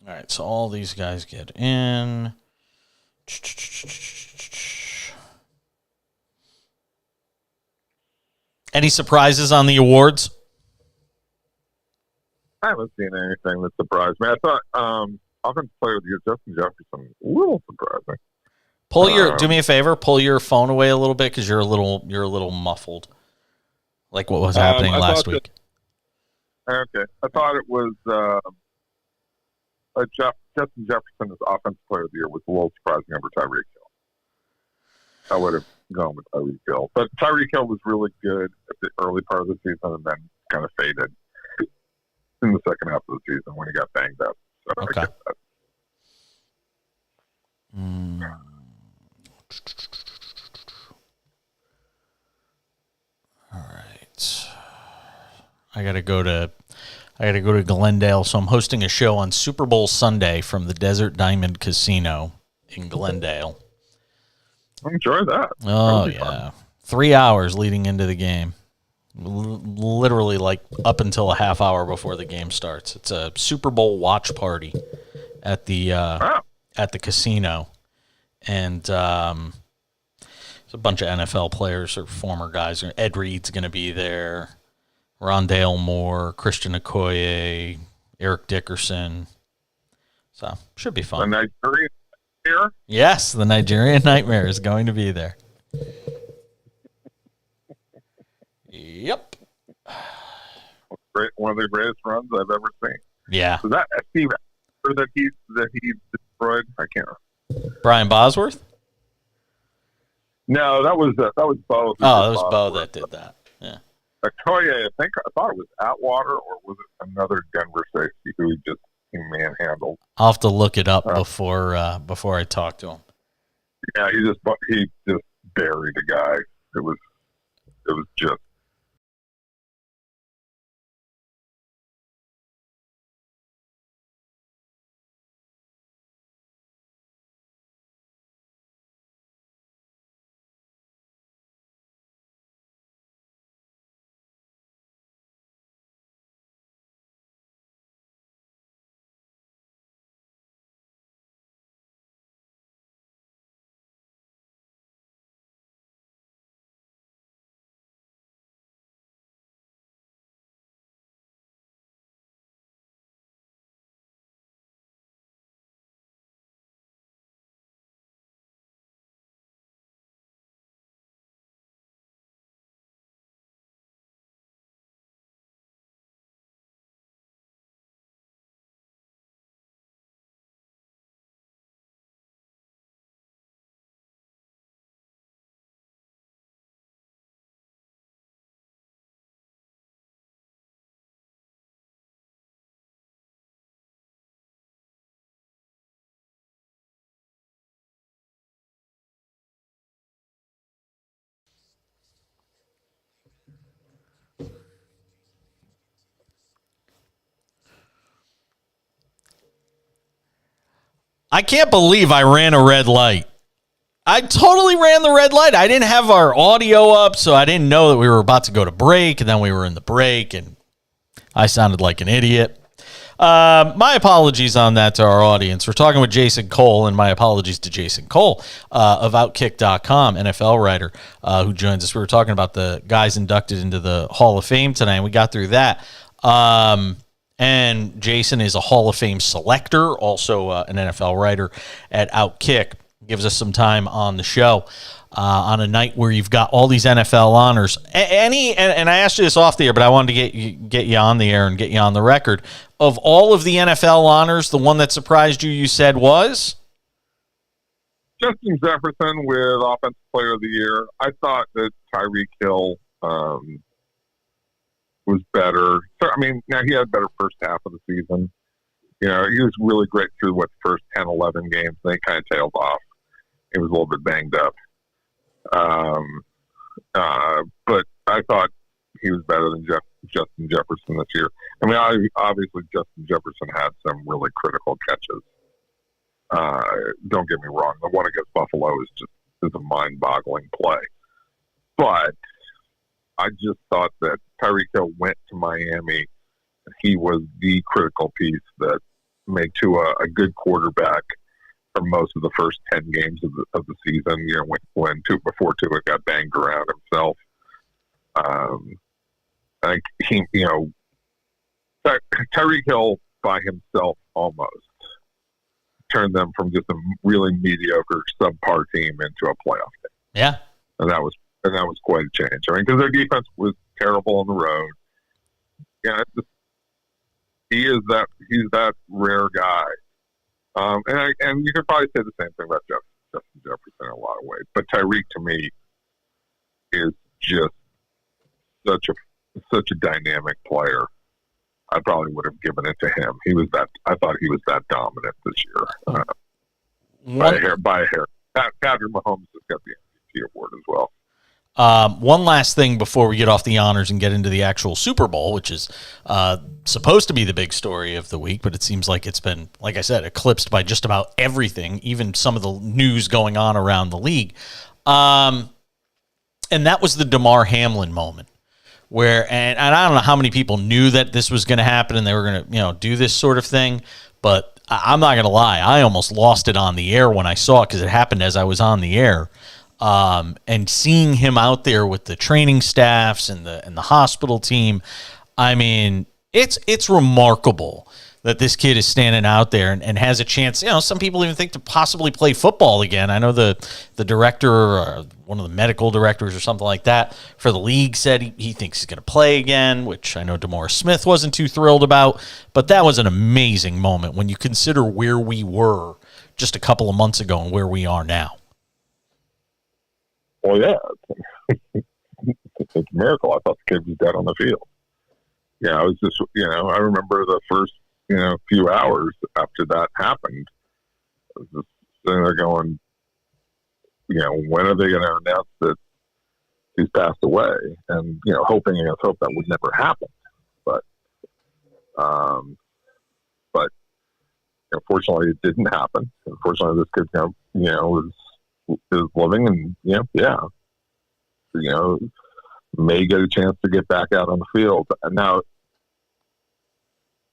All right, so all these guys get in. Any surprises on the awards? I haven't seen anything that surprised me. I thought offensive player of the year, Justin Jefferson, a little surprising. Do me a favor, pull your phone away a little bit because you're a little muffled, like what was happening last week. Okay, I thought it was Justin Jefferson as offensive player of the year was a little surprising over Tyreek Hill. I would have gone with Tyreek Hill, but Tyreek Hill was really good at the early part of the season and then kind of faded in the second half of the season when he got banged up. So okay. I get that. All right. I gotta go to Glendale, so I'm hosting a show on Super Bowl Sunday from the Desert Diamond Casino in Glendale. Enjoy that. Oh yeah, fun. 3 hours leading into the game. Literally like up until a half hour before the game starts. It's a Super Bowl watch party at the casino, and it's a bunch of NFL players or former guys. Ed Reed's going to be there, Rondale Moore, Christian Okoye, Eric Dickerson. So should be fun. The Nigerian Nightmare? Yes, the Nigerian Nightmare is going to be there. Yep. One of the greatest runs I've ever seen. Yeah. Was that Steve that he destroyed? I can't remember. Brian Bosworth? No, that was Bo. Oh, that was Bo that did that. Yeah. Okoye, I thought it was Atwater, or was it another Denver safety who he just manhandled? I'll have to look it up before I talk to him. Yeah, he just buried a guy. It was just. I can't believe I ran a red light. I totally ran the red light. I didn't have our audio up, so I didn't know that we were about to go to break, and then we were in the break, and I sounded like an idiot. My apologies on that to our audience. We're talking with Jason Cole, and my apologies to Jason Cole of Outkick.com, NFL writer, who joins us. We were talking about the guys inducted into the Hall of Fame tonight, and we got through that. And Jason is a Hall of Fame selector, also an NFL writer at Outkick. Gives us some time on the show on a night where you've got all these NFL honors. And I asked you this off the air, but I wanted to get you on the air and get you on the record. Of all of the NFL honors, the one that surprised you, you said was? Justin Jefferson with Offensive Player of the Year. I thought that Tyreek Hill was better. So, I mean, now he had a better first half of the season. You know, he was really great through the first 10, 11 games. Then he kind of tailed off. He was a little bit banged up. But I thought he was better than Justin Jefferson this year. I mean, obviously Justin Jefferson had some really critical catches. Don't get me wrong. The one against Buffalo is a mind-boggling play. But I just thought that Tyreek Hill went to Miami. He was the critical piece that made Tua a good quarterback for most of the first 10 games of the season, you know, before Tua got banged around himself. I think Tyreek Hill by himself almost turned them from just a really mediocre subpar team into a playoff team. Yeah. And that was quite a change. I mean, because their defense was terrible on the road. Yeah, he's that rare guy. And you could probably say the same thing about Justin Jefferson in a lot of ways. But Tyreek, to me, is just such a dynamic player. I probably would have given it to him. I thought he was that dominant this year. By a hair. Patrick Mahomes has got the MVP award as well. One last thing before we get off the honors and get into the actual Super Bowl, which is supposed to be the big story of the week, but it seems like it's been, like I said, eclipsed by just about everything, even some of the news going on around the league. And that was the Damar Hamlin moment where, and I don't know how many people knew that this was going to happen and they were going to, do this sort of thing, but I'm not going to lie. I almost lost it on the air when I saw it because it happened as I was on the air. And seeing him out there with the training staffs and the hospital team, I mean, it's remarkable that this kid is standing out there and has a chance. Some people even think to possibly play football again. I know the director, or one of the medical directors or something like that for the league said he thinks he's going to play again, which I know DeMaurice Smith wasn't too thrilled about. But that was an amazing moment when you consider where we were just a couple of months ago and where we are now. Well, yeah, it's a miracle. I thought the kid was dead on the field. Yeah, I was just, I remember the first, few hours after that happened. I was just sitting there going, when are they going to announce that he's passed away? And, hoping against hope that would never happen. But unfortunately, it didn't happen. Unfortunately, this kid, is living and may get a chance to get back out on the field. And now,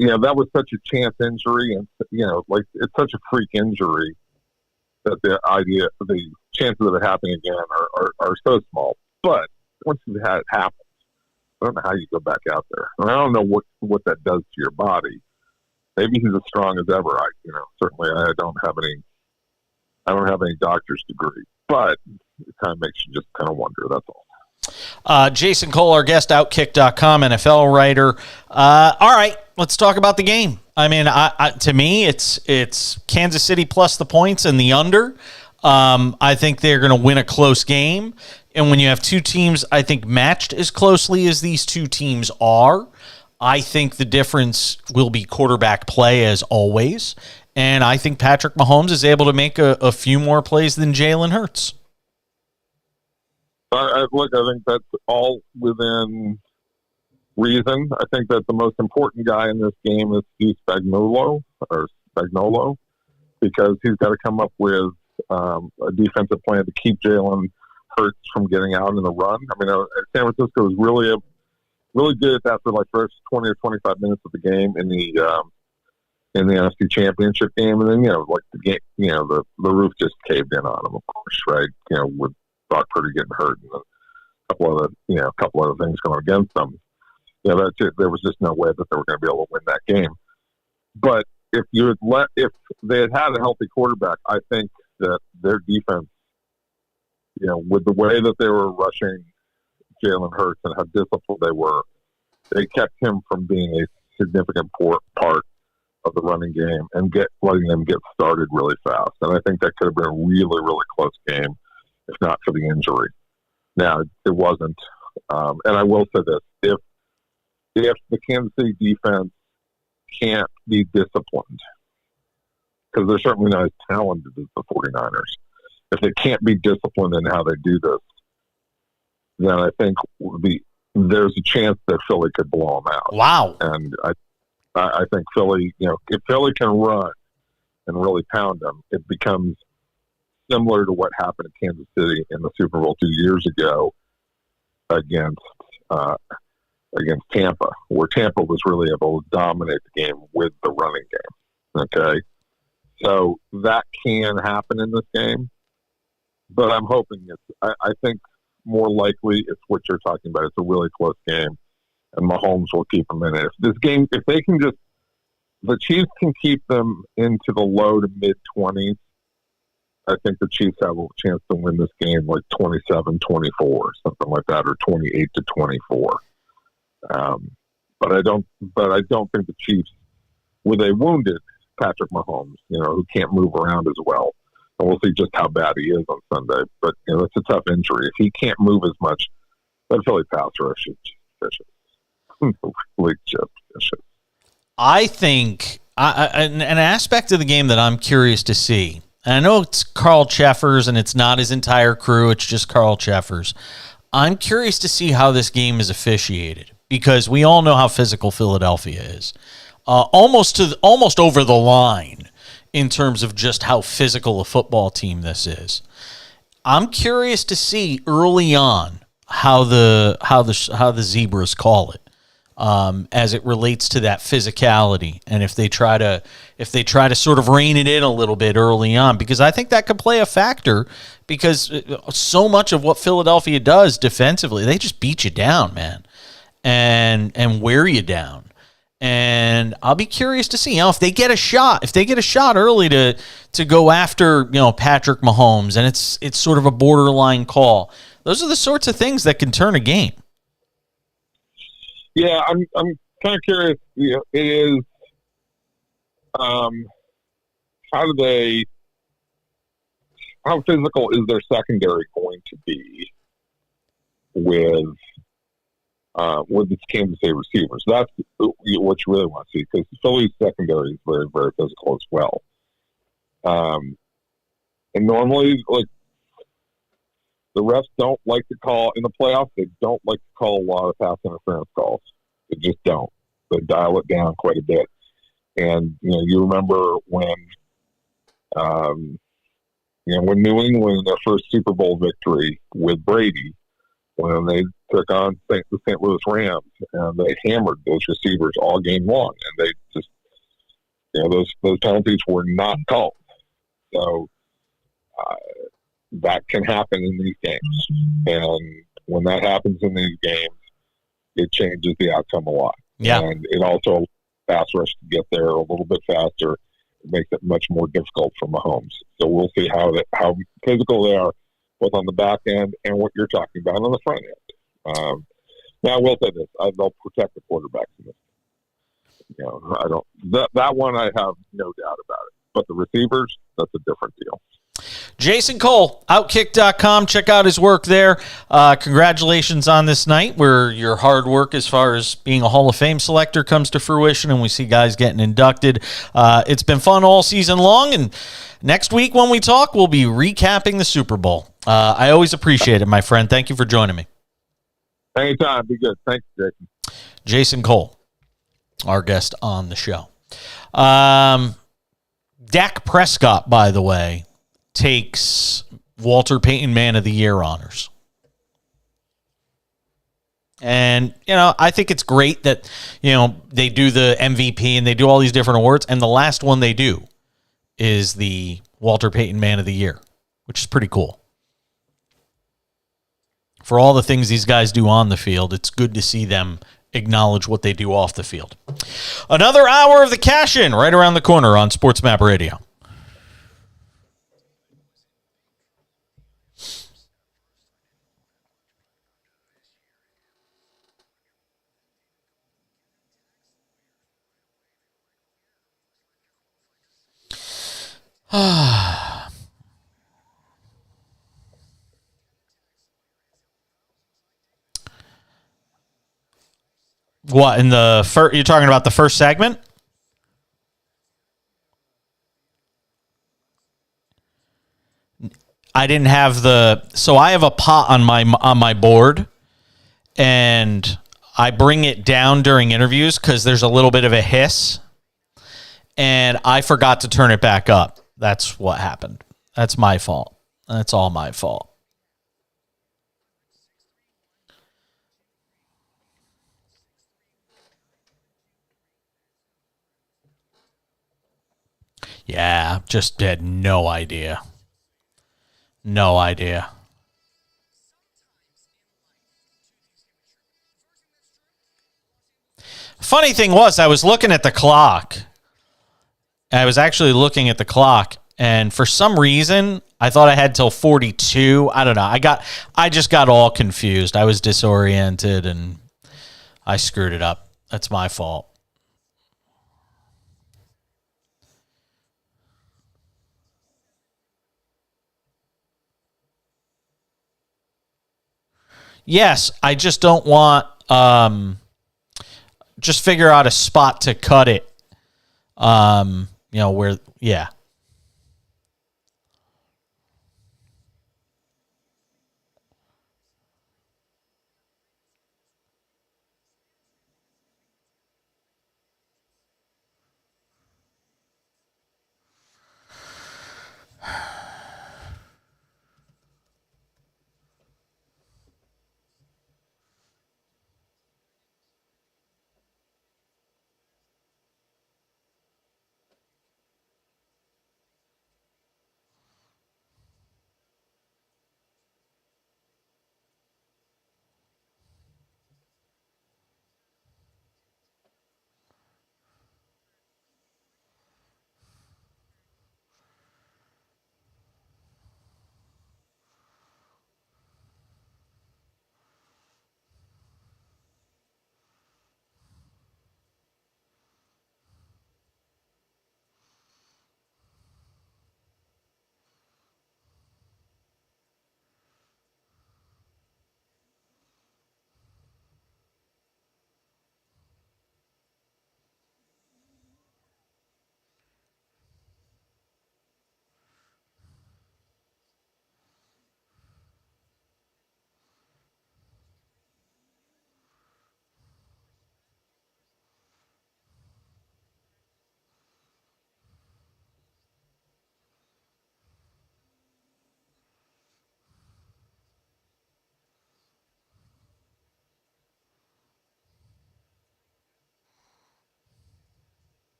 that was such a chance injury and, it's such a freak injury that the chances of it happening again are so small. But once you've had it happen, I don't know how you go back out there. And I don't know what that does to your body. Maybe he's as strong as ever. Certainly I don't have any doctor's degree, but it kind of makes you just kind of wonder. That's all. Jason Cole, our guest, Outkick.com, NFL writer. All right, let's talk about the game. I mean, to me, it's Kansas City plus the points and the under. I think they're going to win a close game. And when you have two teams, I think, matched as closely as these two teams are, I think the difference will be quarterback play as always. And I think Patrick Mahomes is able to make a few more plays than Jalen Hurts. I think that's all within reason. I think that the most important guy in this game is Steve Spagnuolo, because he's got to come up with a defensive plan to keep Jalen Hurts from getting out in the run. I mean, San Francisco was really good at that for like first 20 or 25 minutes of the game in the NFC Championship game, and then like the game, the roof just caved in on them, of course, right? With Brock Purdy getting hurt and a couple other things going against them. There was just no way that they were going to be able to win that game. But if they had a healthy quarterback, I think that their defense, with the way that they were rushing Jalen Hurts and how disciplined they were, they kept him from being a significant part of the running game and letting them get started really fast. And I think that could have been a really, really close game if not for the injury. Now, it wasn't. And I will say this, if the Kansas City defense can't be disciplined, because they're certainly not as talented as the 49ers, if they can't be disciplined in how they do this, then I think there's a chance that Philly could blow them out. Wow. And I think Philly, if Philly can run and really pound them, it becomes similar to what happened in Kansas City in the Super Bowl 2 years ago against Tampa, where Tampa was really able to dominate the game with the running game. Okay. So that can happen in this game, but I'm hoping I think more likely it's what you're talking about. It's a really close game, and Mahomes will keep them in it. If they can the Chiefs can keep them into the low to mid 20s, I think the Chiefs have a chance to win this game like 27-24 or something like that, or 28-24. But I don't think the Chiefs, with a wounded Patrick Mahomes, who can't move around as well, and we'll see just how bad he is on Sunday. But it's a tough injury. If he can't move as much, that Philly pass rush is vicious. Really just vicious. I think an aspect of the game that I'm curious to see, and I know it's Carl Cheffers and it's not his entire crew, it's just Carl Cheffers. I'm curious to see how this game is officiated, because we all know how physical Philadelphia is. Almost over the line in terms of just how physical a football team this is. I'm curious to see early on how the Zebras call it, as it relates to that physicality, and if they try to sort of rein it in a little bit early on, because I think that could play a factor, because so much of what Philadelphia does defensively, they just beat you down, man, and wear you down. And I'll be curious to see, if they get a shot early to go after, Patrick Mahomes, and it's sort of a borderline call. Those are the sorts of things that can turn a game. Yeah, I'm kind of curious. It is, how physical is their secondary going to be with this Kansas City receivers? That's what you really want to see, because Philly's secondary is very, very physical as well. And normally, like, the refs don't like to call in the playoffs. They don't like to call a lot of pass interference calls. They just don't. They dial it down quite a bit. And you remember when New England in their first Super Bowl victory with Brady, when they took on the St. Louis Rams, and they hammered those receivers all game long, and they just those penalties were not called. So that can happen in these games. And when that happens in these games, it changes the outcome a lot. Yeah. And it also pass rush to get there a little bit faster. It makes it much more difficult for Mahomes. So we'll see how physical they are, both on the back end and what you're talking about on the front end. Now, I will say this: they'll protect the quarterbacks in this. That one I have no doubt about it. But the receivers, that's a different deal. Jason Cole, Outkick.com. Check out his work there. Congratulations on this night, where your hard work as far as being a Hall of Fame selector comes to fruition, and we see guys getting inducted. It's been fun all season long, and next week when we talk, we'll be recapping the Super Bowl. I always appreciate it, my friend. Thank you for joining me. Anytime. Be good. Thanks, Jason. Jason Cole, our guest on the show. Dak Prescott, by the way, takes Walter Payton Man of the Year honors. And, I think it's great that, they do the MVP and they do all these different awards. And the last one they do is the Walter Payton Man of the Year, which is pretty cool. For all the things these guys do on the field, it's good to see them acknowledge what they do off the field. Another hour of the cash-in right around the corner on SportsMap Radio. What, in the first, you're talking about the first segment? I didn't have so I have a pot on my board, and I bring it down during interviews because there's a little bit of a hiss, and I forgot to turn it back up. That's what happened. That's my fault. That's all my fault. Yeah, just had no idea. No idea. Funny thing was, I was looking at the clock. I was actually looking at the clock, and for some reason, I thought I had till 42. I don't know. I just got all confused. I was disoriented, and I screwed it up. That's my fault. Yes, I just don't want just figure out a spot to cut it. Where, yeah.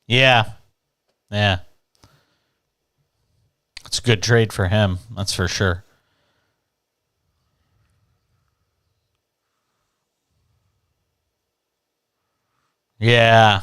Yeah. Yeah. It's a good trade for him. That's for sure. Yeah.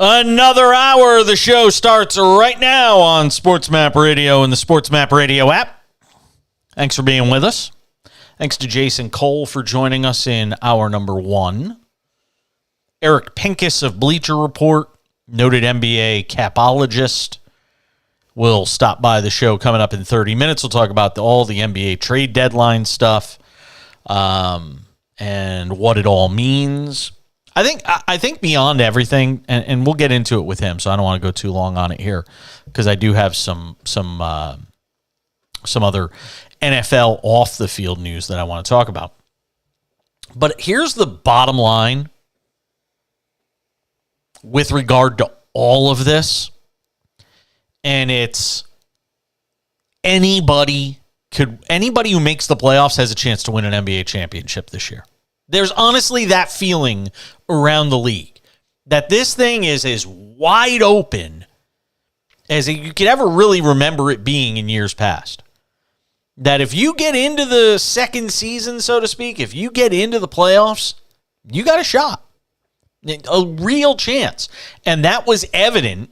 Another hour of the show starts right now on SportsMap Radio and the SportsMap Radio app. Thanks for being with us. Thanks to Jason Cole for joining us in hour number 1. Eric Pincus of Bleacher Report, noted NBA capologist, will stop by the show coming up in 30 minutes. We'll talk about all the NBA trade deadline stuff and what it all means. I think beyond everything, and we'll get into it with him, so I don't want to go too long on it here because I do have some other NFL off the field news that I want to talk about. But here's the bottom line with regard to all of this, and it's anybody who makes the playoffs has a chance to win an NBA championship this year. There's honestly that feeling around the league that this thing is as wide open as you could ever really remember it being in years past. That if you get into the second season, so to speak, if you get into the playoffs, you got a shot, a real chance. And that was evident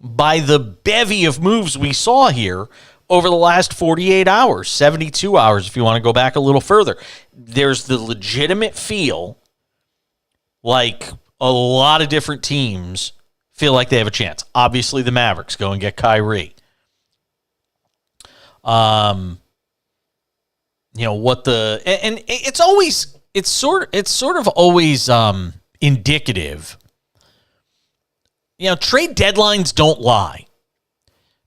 by the bevy of moves we saw here over the last 48 hours, 72 hours, if you want to go back a little further. There's the legitimate feel like a lot of different teams feel like they have a chance. Obviously, the Mavericks go and get Kyrie. It's sort of always indicative. Trade deadlines don't lie.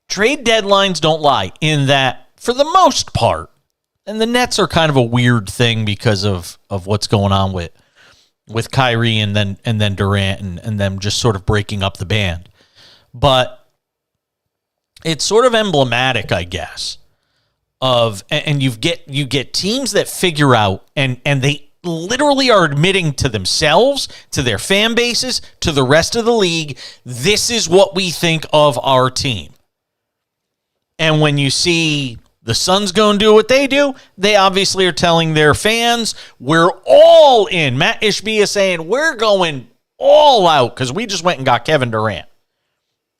Trade deadlines don't lie in that, for the most part, and the Nets are kind of a weird thing because of what's going on with Kyrie and then Durant and them just sort of breaking up the band. But it's sort of emblematic, I guess, and you get teams that figure out and they literally are admitting to themselves, to their fan bases, to the rest of the league, this is what we think of our team. And when you see the Suns go and do what they do, they obviously are telling their fans, we're all in. Matt Ishbia is saying, we're going all out because we just went and got Kevin Durant.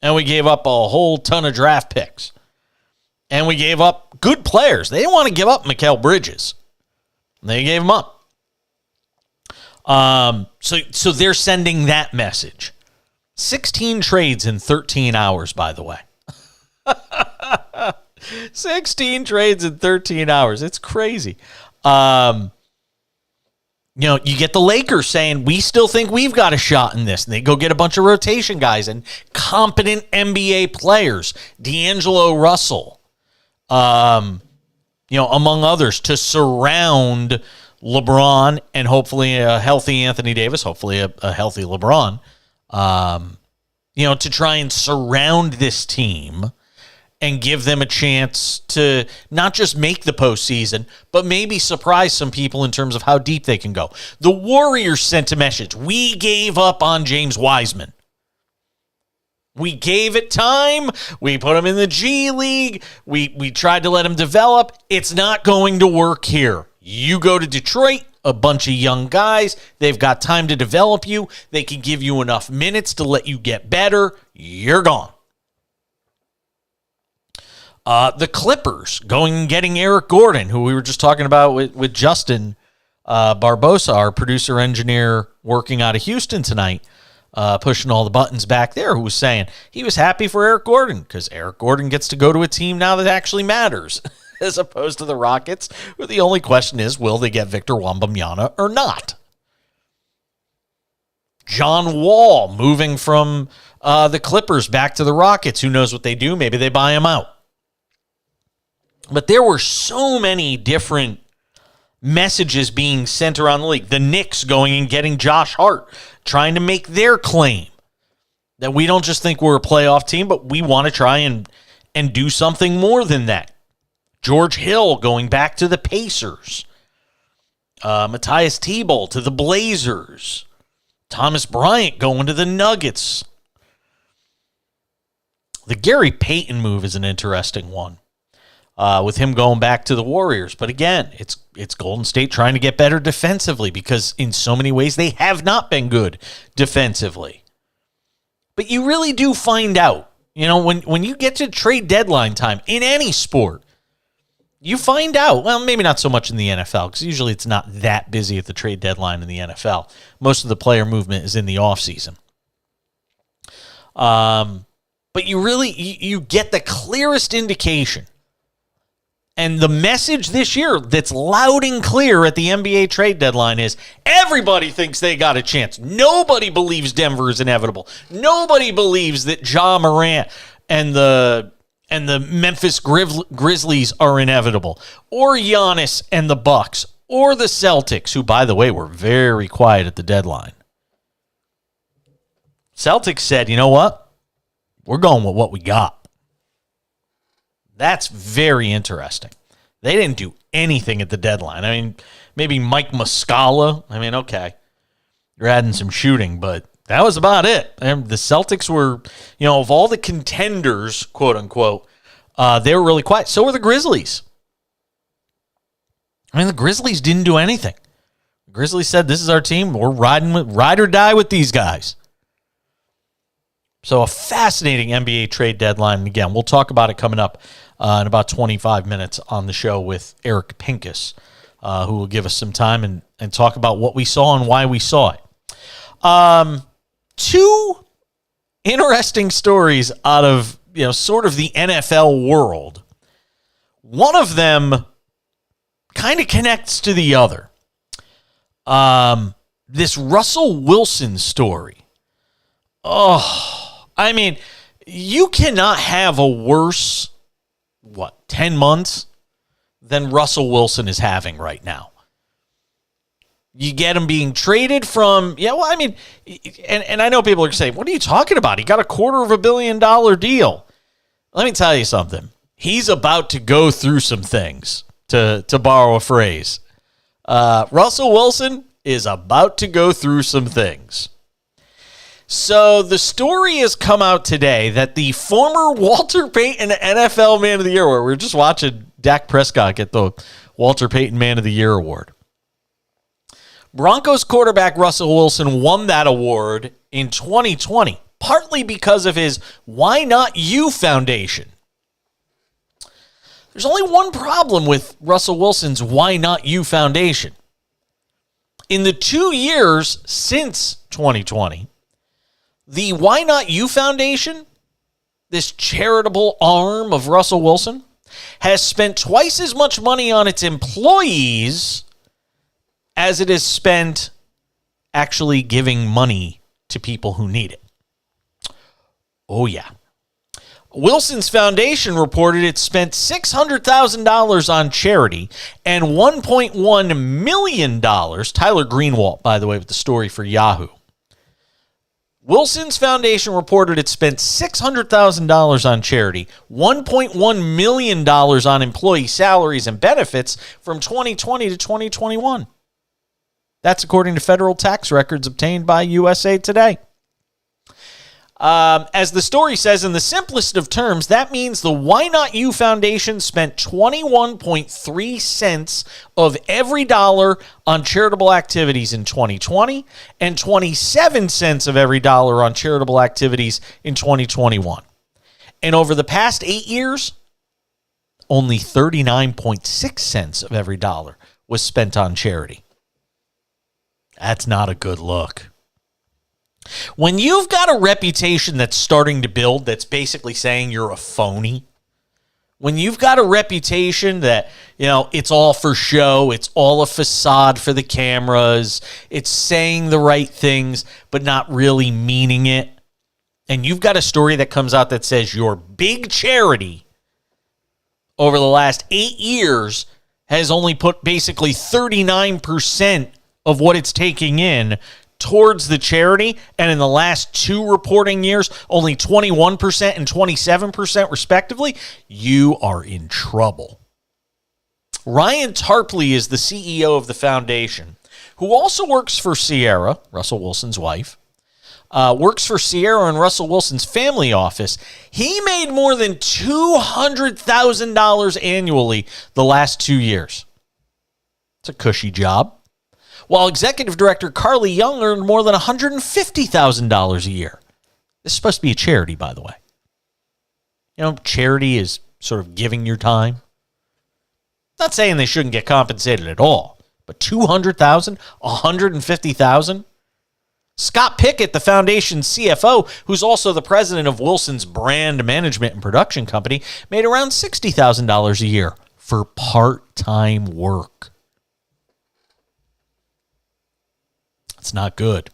And we gave up a whole ton of draft picks. And we gave up good players. They didn't want to give up Mikal Bridges. They gave him up. So they're sending that message. 16 trades in 13 hours, by the way. 16 trades in 13 hours. It's crazy. You get the Lakers saying, we still think we've got a shot in this. And they go get a bunch of rotation guys and competent NBA players. D'Angelo Russell, among others, to surround LeBron and hopefully a healthy Anthony Davis, hopefully a healthy LeBron, to try and surround this team and give them a chance to not just make the postseason, but maybe surprise some people in terms of how deep they can go. The Warriors sent a message. We gave up on James Wiseman. We gave it time. We put him in the G League. We tried to let him develop. It's not going to work here. You go to Detroit, a bunch of young guys. They've got time to develop you. They can give you enough minutes to let you get better. You're gone. The Clippers going and getting Eric Gordon, who we were just talking about with Justin Barbosa, our producer engineer working out of Houston tonight, pushing all the buttons back there, who was saying he was happy for Eric Gordon because Eric Gordon gets to go to a team now that actually matters, as opposed to the Rockets, where the only question is, will they get Victor Wembanyama or not? John Wall moving from the Clippers back to the Rockets. Who knows what they do? Maybe they buy him out. But there were so many different messages being sent around the league. The Knicks going and getting Josh Hart, trying to make their claim that we don't just think we're a playoff team, but we want to try and do something more than that. George Hill going back to the Pacers. Matthias Tebow to the Blazers. Thomas Bryant going to the Nuggets. The Gary Payton move is an interesting one. With him going back to the Warriors. But again, it's Golden State trying to get better defensively because in so many ways they have not been good defensively. But you really do find out. When you get to trade deadline time in any sport, you find out. Well, maybe not so much in the NFL, because usually it's not that busy at the trade deadline in the NFL. Most of the player movement is in the offseason. But you get the clearest indication. And the message this year that's loud and clear at the NBA trade deadline is everybody thinks they got a chance. Nobody believes Denver is inevitable. Nobody believes that Ja Morant and the Memphis Grizzlies are inevitable, or Giannis and the Bucks, or the Celtics, who, by the way, were very quiet at the deadline. Celtics said, you know what? We're going with what we got. That's very interesting. They didn't do anything at the deadline. I mean, maybe Mike Muscala. I mean, okay, you're adding some shooting, but that was about it. And the Celtics were, of all the contenders, quote unquote, they were really quiet. So were the Grizzlies. I mean, the Grizzlies didn't do anything. The Grizzlies said, this is our team. We're ride or die with these guys. So a fascinating NBA trade deadline. And again, we'll talk about it coming up in about 25 minutes on the show with Eric Pincus, who will give us some time and talk about what we saw and why we saw it. Two interesting stories out of, sort of the NFL world. One of them kind of connects to the other. This Russell Wilson story. Oh, I mean, you cannot have a worse, 10 months than Russell Wilson is having right now. You get him being traded from, and I know people are saying, what are you talking about? He got a $250 million deal. Let me tell you something. He's about to go through some things, to borrow a phrase. Russell Wilson is about to go through some things. So the story has come out today that the former Walter Payton NFL Man of the Year Award, we were just watching Dak Prescott get the Walter Payton Man of the Year Award. Broncos quarterback Russell Wilson won that award in 2020, partly because of his Why Not You Foundation. There's only one problem with Russell Wilson's Why Not You Foundation. In the 2 years since 2020, the Why Not You Foundation, this charitable arm of Russell Wilson, has spent twice as much money on its employees as it has spent actually giving money to people who need it. Oh, yeah. Wilson's foundation reported it spent $600,000 on charity and $1.1 million. Tyler Greenwalt, by the way, with the story for Yahoo. Wilson's foundation reported it spent $600,000 on charity, $1.1 million on employee salaries and benefits from 2020 to 2021. That's according to federal tax records obtained by USA Today. As the story says, in the simplest of terms, that means the Why Not You Foundation spent 21.3 cents of every dollar on charitable activities in 2020 and 27 cents of every dollar on charitable activities in 2021. And over the past 8 years, only 39.6 cents of every dollar was spent on charity. That's not a good look. When you've got a reputation that's starting to build, that's basically saying you're a phony, when you've got a reputation that, it's all for show, it's all a facade for the cameras, it's saying the right things, but not really meaning it, and you've got a story that comes out that says your big charity over the last 8 years has only put basically 39% of what it's taking in towards the charity, and in the last 2 reporting years, only 21% and 27% respectively, you are in trouble. Ryan Tarpley is the CEO of the foundation, who also works for Sierra, Russell Wilson's wife, works for Sierra and Russell Wilson's family office. He made more than $200,000 annually the last 2 years. It's a cushy job. While executive director Carly Young earned more than $150,000 a year. This is supposed to be a charity, by the way. You know, charity is sort of giving your time. Not saying they shouldn't get compensated at all, but $200,000, $150,000. Scott Pickett, the foundation's CFO, who's also the president of Wilson's brand management and production company, made around $60,000 a year for part-time work. That's not good.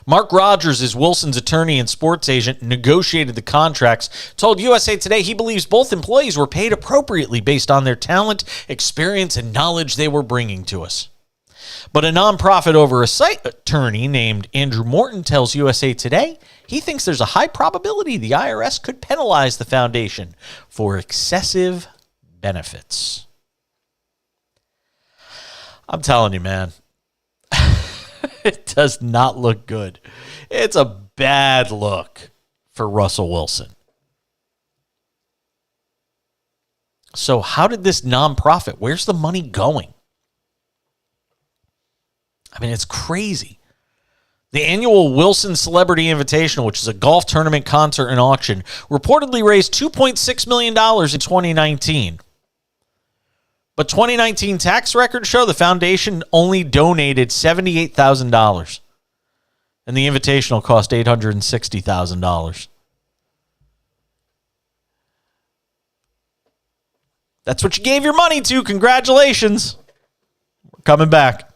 Mark Rogers is Wilson's attorney and sports agent, negotiated the contracts, told USA Today he believes both employees were paid appropriately based on their talent, experience, and knowledge they were bringing to us. But a nonprofit oversight attorney named Andrew Morton tells USA Today he thinks there's a high probability the IRS could penalize the foundation for excessive benefits. I'm telling you, man. It does not look good. It's a bad look for Russell Wilson. So how did this nonprofit, where's the money going? I mean, it's crazy. The annual Wilson Celebrity Invitational, which is a golf tournament, concert, and auction, reportedly raised $2.6 million in 2019. But 2019 tax records show the foundation only donated $78,000. And the invitational cost $860,000. That's what you gave your money to. Congratulations. We're coming back.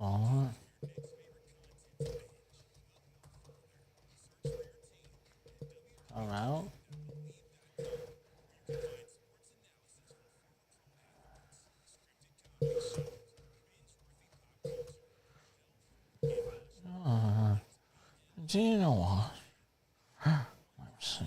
All right. Do you know what? Let's see.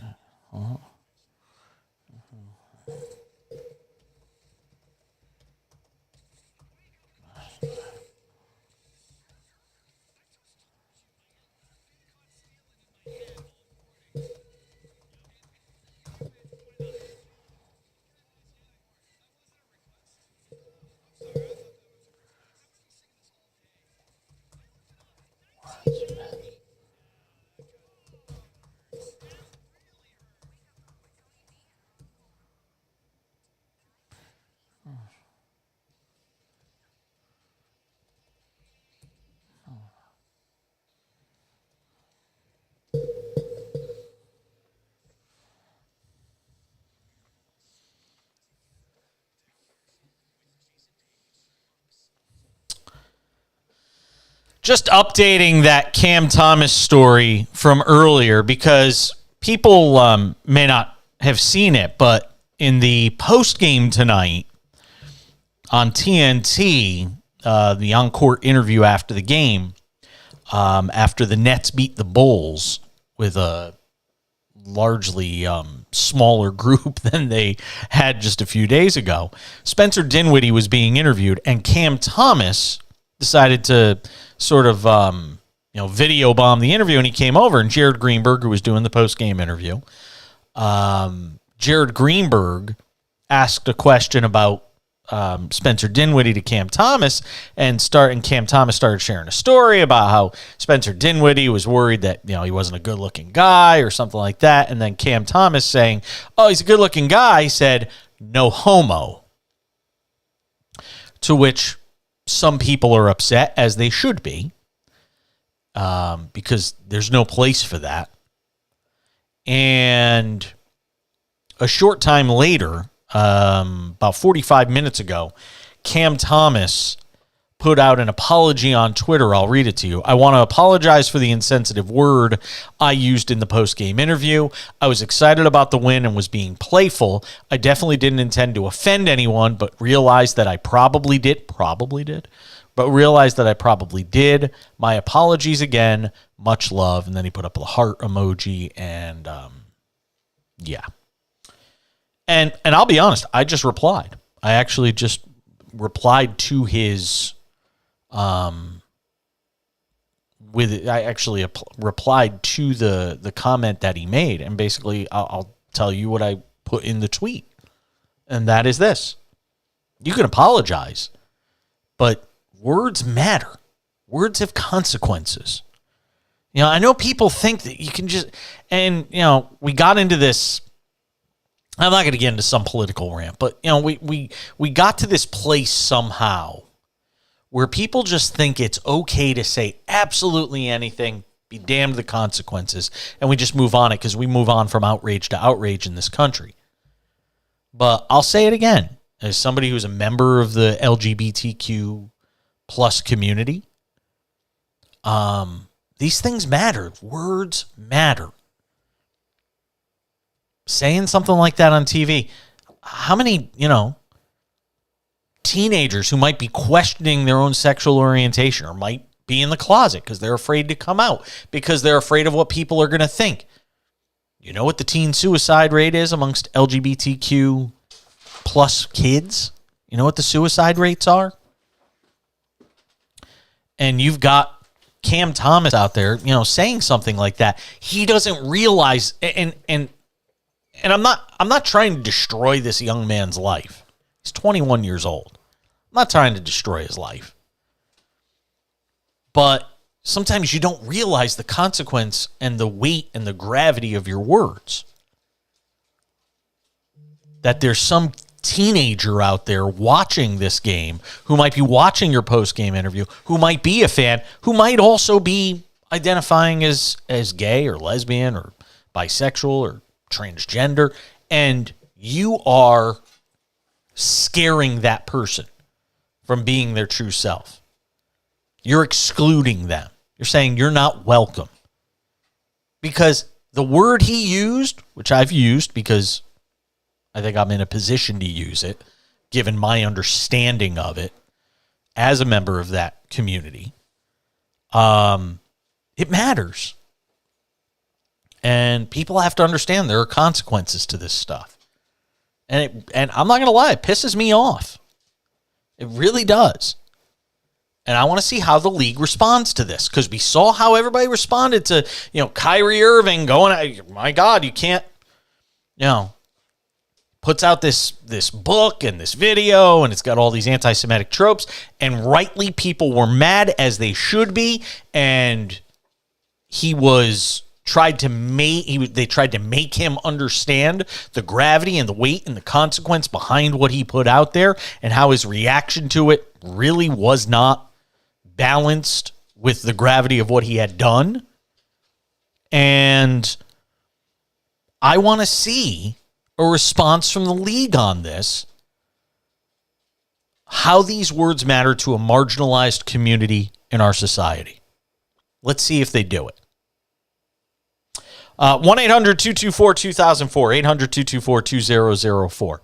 Just updating that Cam Thomas story from earlier because people may not have seen it, but in the post-game tonight on TNT, the on-court interview after the game, after the Nets beat the Bulls with a largely smaller group than they had just a few days ago, Spencer Dinwiddie was being interviewed, and Cam Thomas decided to sort of video bomb the interview, and he came over, and Jared Greenberg, who was doing the post-game interview, Jared Greenberg asked a question about Spencer Dinwiddie to Cam Thomas, and Cam Thomas started sharing a story about how Spencer Dinwiddie was worried that he wasn't a good-looking guy or something like that, and then Cam Thomas saying, "Oh, he's a good-looking guy," said, "No homo," to which some people are upset, as they should be, because there's no place for that. And a short time later, about 45 minutes ago, Cam Thomas put out an apology on Twitter. I'll read it to you. "I want to apologize for the insensitive word I used in the post-game interview. I was excited about the win and was being playful. I definitely didn't intend to offend anyone, but realized that I probably did. My apologies again. Much love." And then he put up a heart emoji, and yeah. And I'll be honest, I just replied. I actually just replied to his replied to the comment that he made, and basically I'll tell you what I put in the tweet, and that is this: you can apologize, but words matter. Words have consequences. I know people think that you can just, and we got into this. I'm not going to get into some political rant, but we got to this place somehow where people just think it's okay to say absolutely anything, be damned the consequences, and we just move on it because we move on from outrage to outrage in this country. But I'll say it again, as somebody who's a member of the LGBTQ plus community, these things matter. Words matter. Saying something like that on TV, how many, teenagers who might be questioning their own sexual orientation or might be in the closet because they're afraid to come out, because they're afraid of what people are going to think. You know what the teen suicide rate is amongst LGBTQ plus kids? You know what the suicide rates are? And you've got Cam Thomas out there, saying something like that. He doesn't realize, and I'm not trying to destroy this young man's life. He's 21 years old. I'm not trying to destroy his life. But sometimes you don't realize the consequence and the weight and the gravity of your words. That there's some teenager out there watching this game who might be watching your post-game interview, who might be a fan, who might also be identifying as gay or lesbian or bisexual or transgender, and you are scaring that person from being their true self. You're excluding them. You're saying you're not welcome. Because the word he used, which I've used because I think I'm in a position to use it, given my understanding of it as a member of that community, it matters. And people have to understand there are consequences to this stuff. And I'm not going to lie, it pisses me off. It really does. And I want to see how the league responds to this, because we saw how everybody responded to, Kyrie Irving going, my God, you can't, puts out this book and this video, and it's got all these anti-Semitic tropes, and rightly people were mad, as they should be, and they tried to make him understand the gravity and the weight and the consequence behind what he put out there, and how his reaction to it really was not balanced with the gravity of what he had done. And I want to see a response from the league on this, how these words matter to a marginalized community in our society. Let's see if they do it. 1-800-224-2004, 800-224-2004.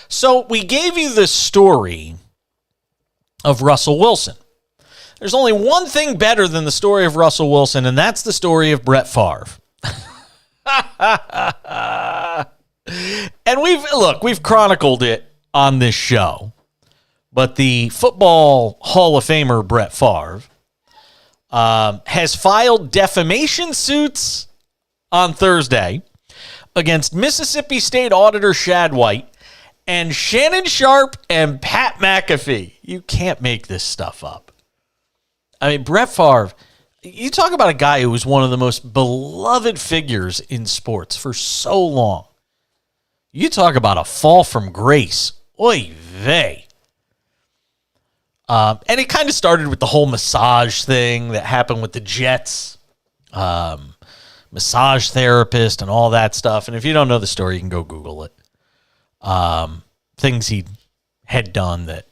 So we gave you the story of Russell Wilson. There's only one thing better than the story of Russell Wilson, and that's the story of Brett Favre. And we've chronicled it on this show, but the Football Hall of Famer Brett Favre has filed defamation suits on Thursday against Mississippi State Auditor Shad White and Shannon Sharpe and Pat McAfee. You can't make this stuff up. I mean, Brett Favre, you talk about a guy who was one of the most beloved figures in sports for so long. You talk about a fall from grace. Oy vey. And it kind of started with the whole massage thing that happened with the Jets. Massage therapist and all that stuff. And if you don't know the story, you can go Google it. Things he had done that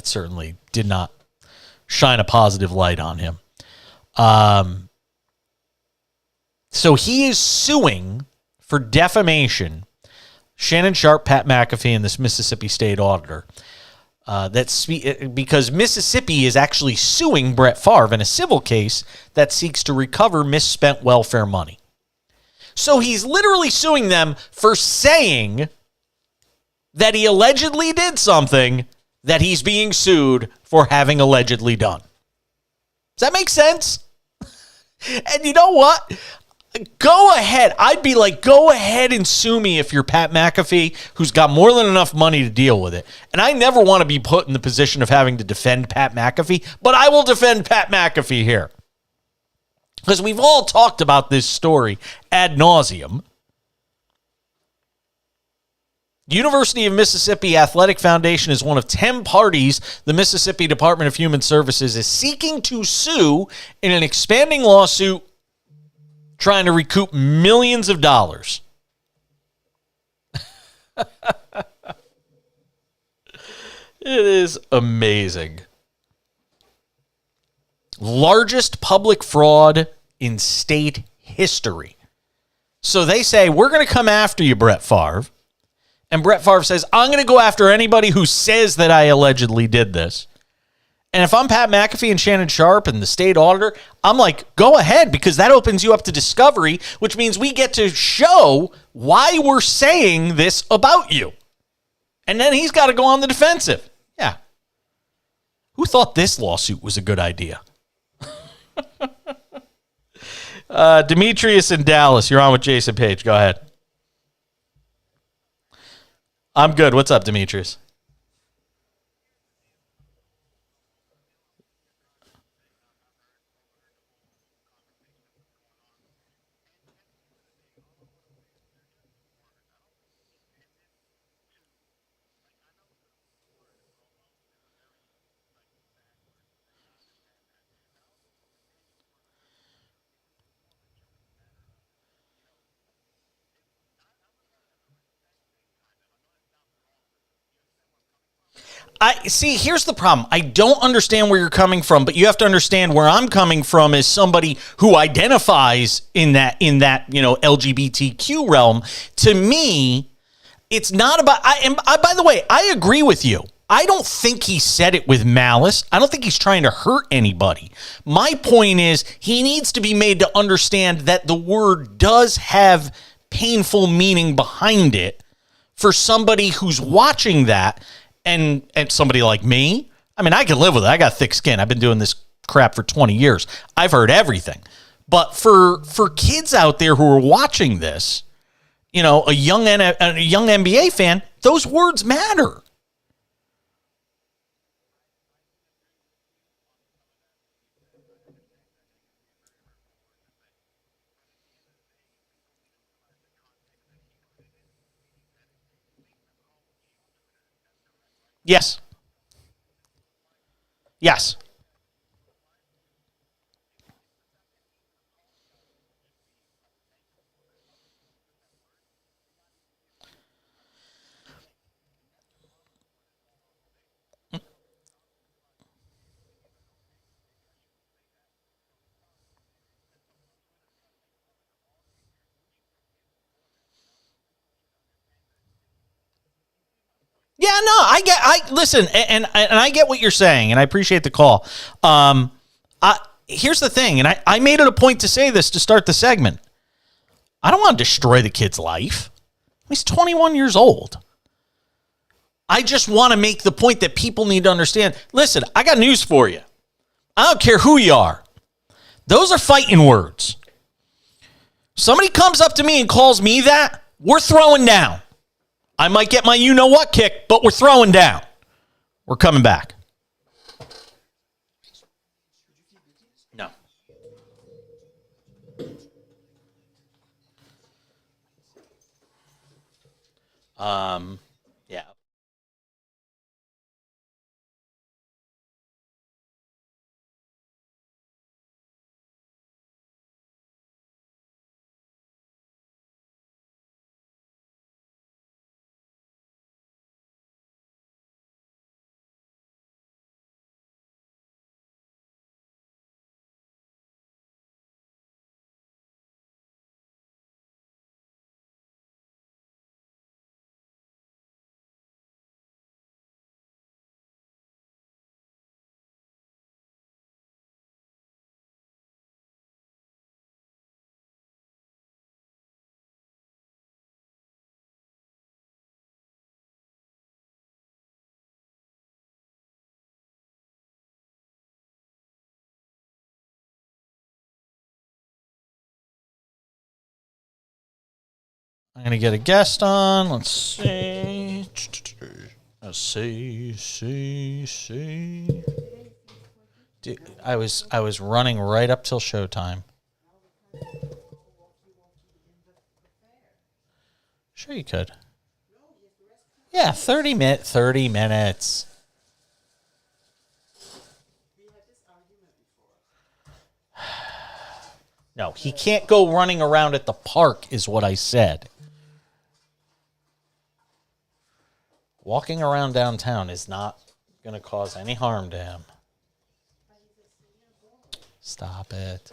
certainly did not shine a positive light on him. So he is suing for defamation Shannon Sharpe, Pat McAfee, and this Mississippi State auditor. Because Mississippi is actually suing Brett Favre in a civil case that seeks to recover misspent welfare money. So he's literally suing them for saying that he allegedly did something that he's being sued for having allegedly done. Does that make sense? And you know what? Go ahead. I'd be like, go ahead and sue me if you're Pat McAfee, who's got more than enough money to deal with it. And I never want to be put in the position of having to defend Pat McAfee, but I will defend Pat McAfee here. Because we've all talked about this story ad nauseum. University of Mississippi Athletic Foundation is one of 10 parties the Mississippi Department of Human Services is seeking to sue in an expanding lawsuit trying to recoup millions of dollars. It is amazing. Largest public fraud in state history. So they say, we're going to come after you, Brett Favre. And Brett Favre says, I'm going to go after anybody who says that I allegedly did this. And if I'm Pat McAfee and Shannon Sharpe and the state auditor, I'm like, go ahead, because that opens you up to discovery, which means we get to show why we're saying this about you. And then he's got to go on the defensive. Yeah. Who thought this lawsuit was a good idea? Demetrius in Dallas, you're on with Jason Page. Go ahead. I'm good. What's up, Demetrius? Here's the problem. I don't understand where you're coming from, but you have to understand where I'm coming from as somebody who identifies in that LGBTQ realm. To me, it's not about. By the way, I agree with you. I don't think he said it with malice. I don't think he's trying to hurt anybody. My point is, he needs to be made to understand that the word does have painful meaning behind it for somebody who's watching that. And somebody like me, I mean, I can live with it. I got thick skin. I've been doing this crap for 20 years. I've heard everything. But for kids out there who are watching this, a young NBA fan, those words matter. Yes. Yes. Yeah, no, listen, and I get what you're saying, and I appreciate the call. Here's the thing, and I made it a point to say this to start the segment. I don't want to destroy the kid's life. He's 21 years old. I just want to make the point that people need to understand. Listen, I got news for you. I don't care who you are. Those are fighting words. Somebody comes up to me and calls me that, we're throwing down. I might get my you-know-what kick, but we're throwing down. We're coming back. No. Yeah. I'm going to get a guest on. Let's see. Dude, I was running right up till showtime. Sure you could. Yeah, 30 minutes. No, he can't go running around at the park is what I said. Walking around downtown is not going to cause any harm to him. Stop it.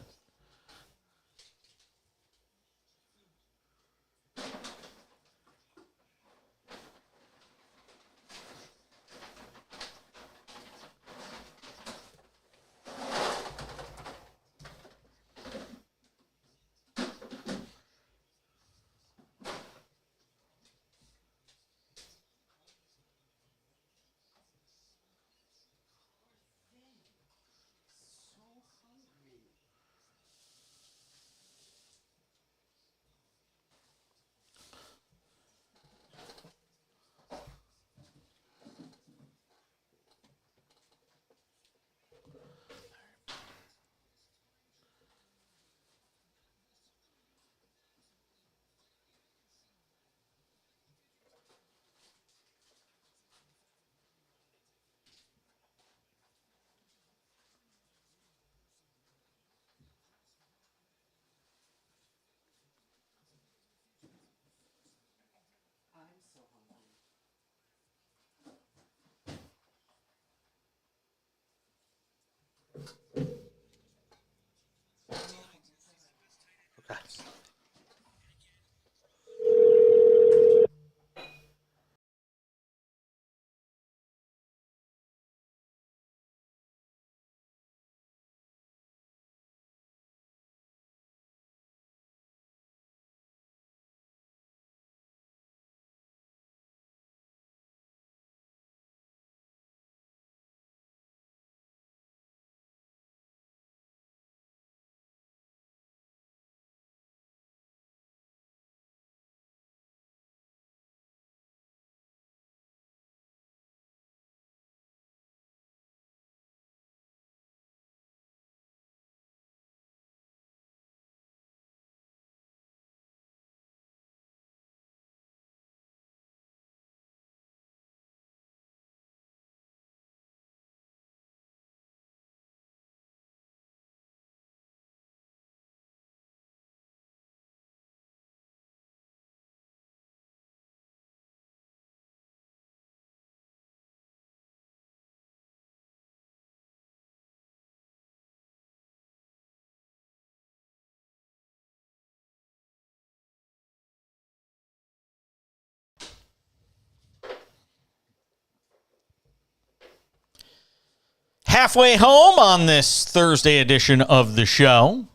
halfway home on this Thursday edition of the show.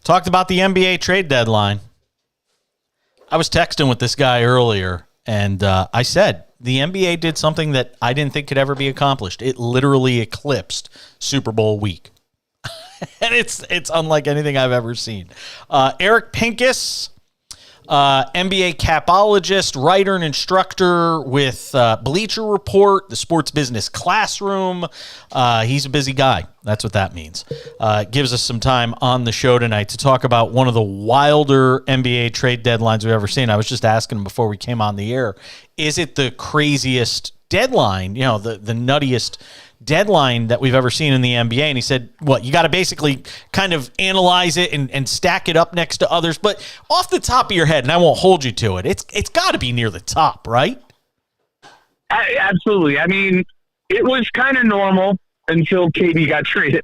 Talked about the NBA trade deadline. I was texting with this guy earlier, and I said the NBA did something that I didn't think could ever be accomplished. It literally eclipsed Super Bowl week. And it's unlike anything I've ever seen. Eric Pincus, NBA capologist, writer, and instructor with Bleacher Report, the Sports Business Classroom. He's a busy guy. That's what that means. Gives us some time on the show tonight to talk about one of the wilder NBA trade deadlines we've ever seen. I was just asking him before we came on the air, is it the craziest deadline, the nuttiest deadline that we've ever seen in the NBA? And he said, you got to basically kind of analyze it and stack it up next to others. But off the top of your head, and I won't hold you to it, it's got to be near the top, right? Absolutely. I mean, it was kind of normal until KD got traded.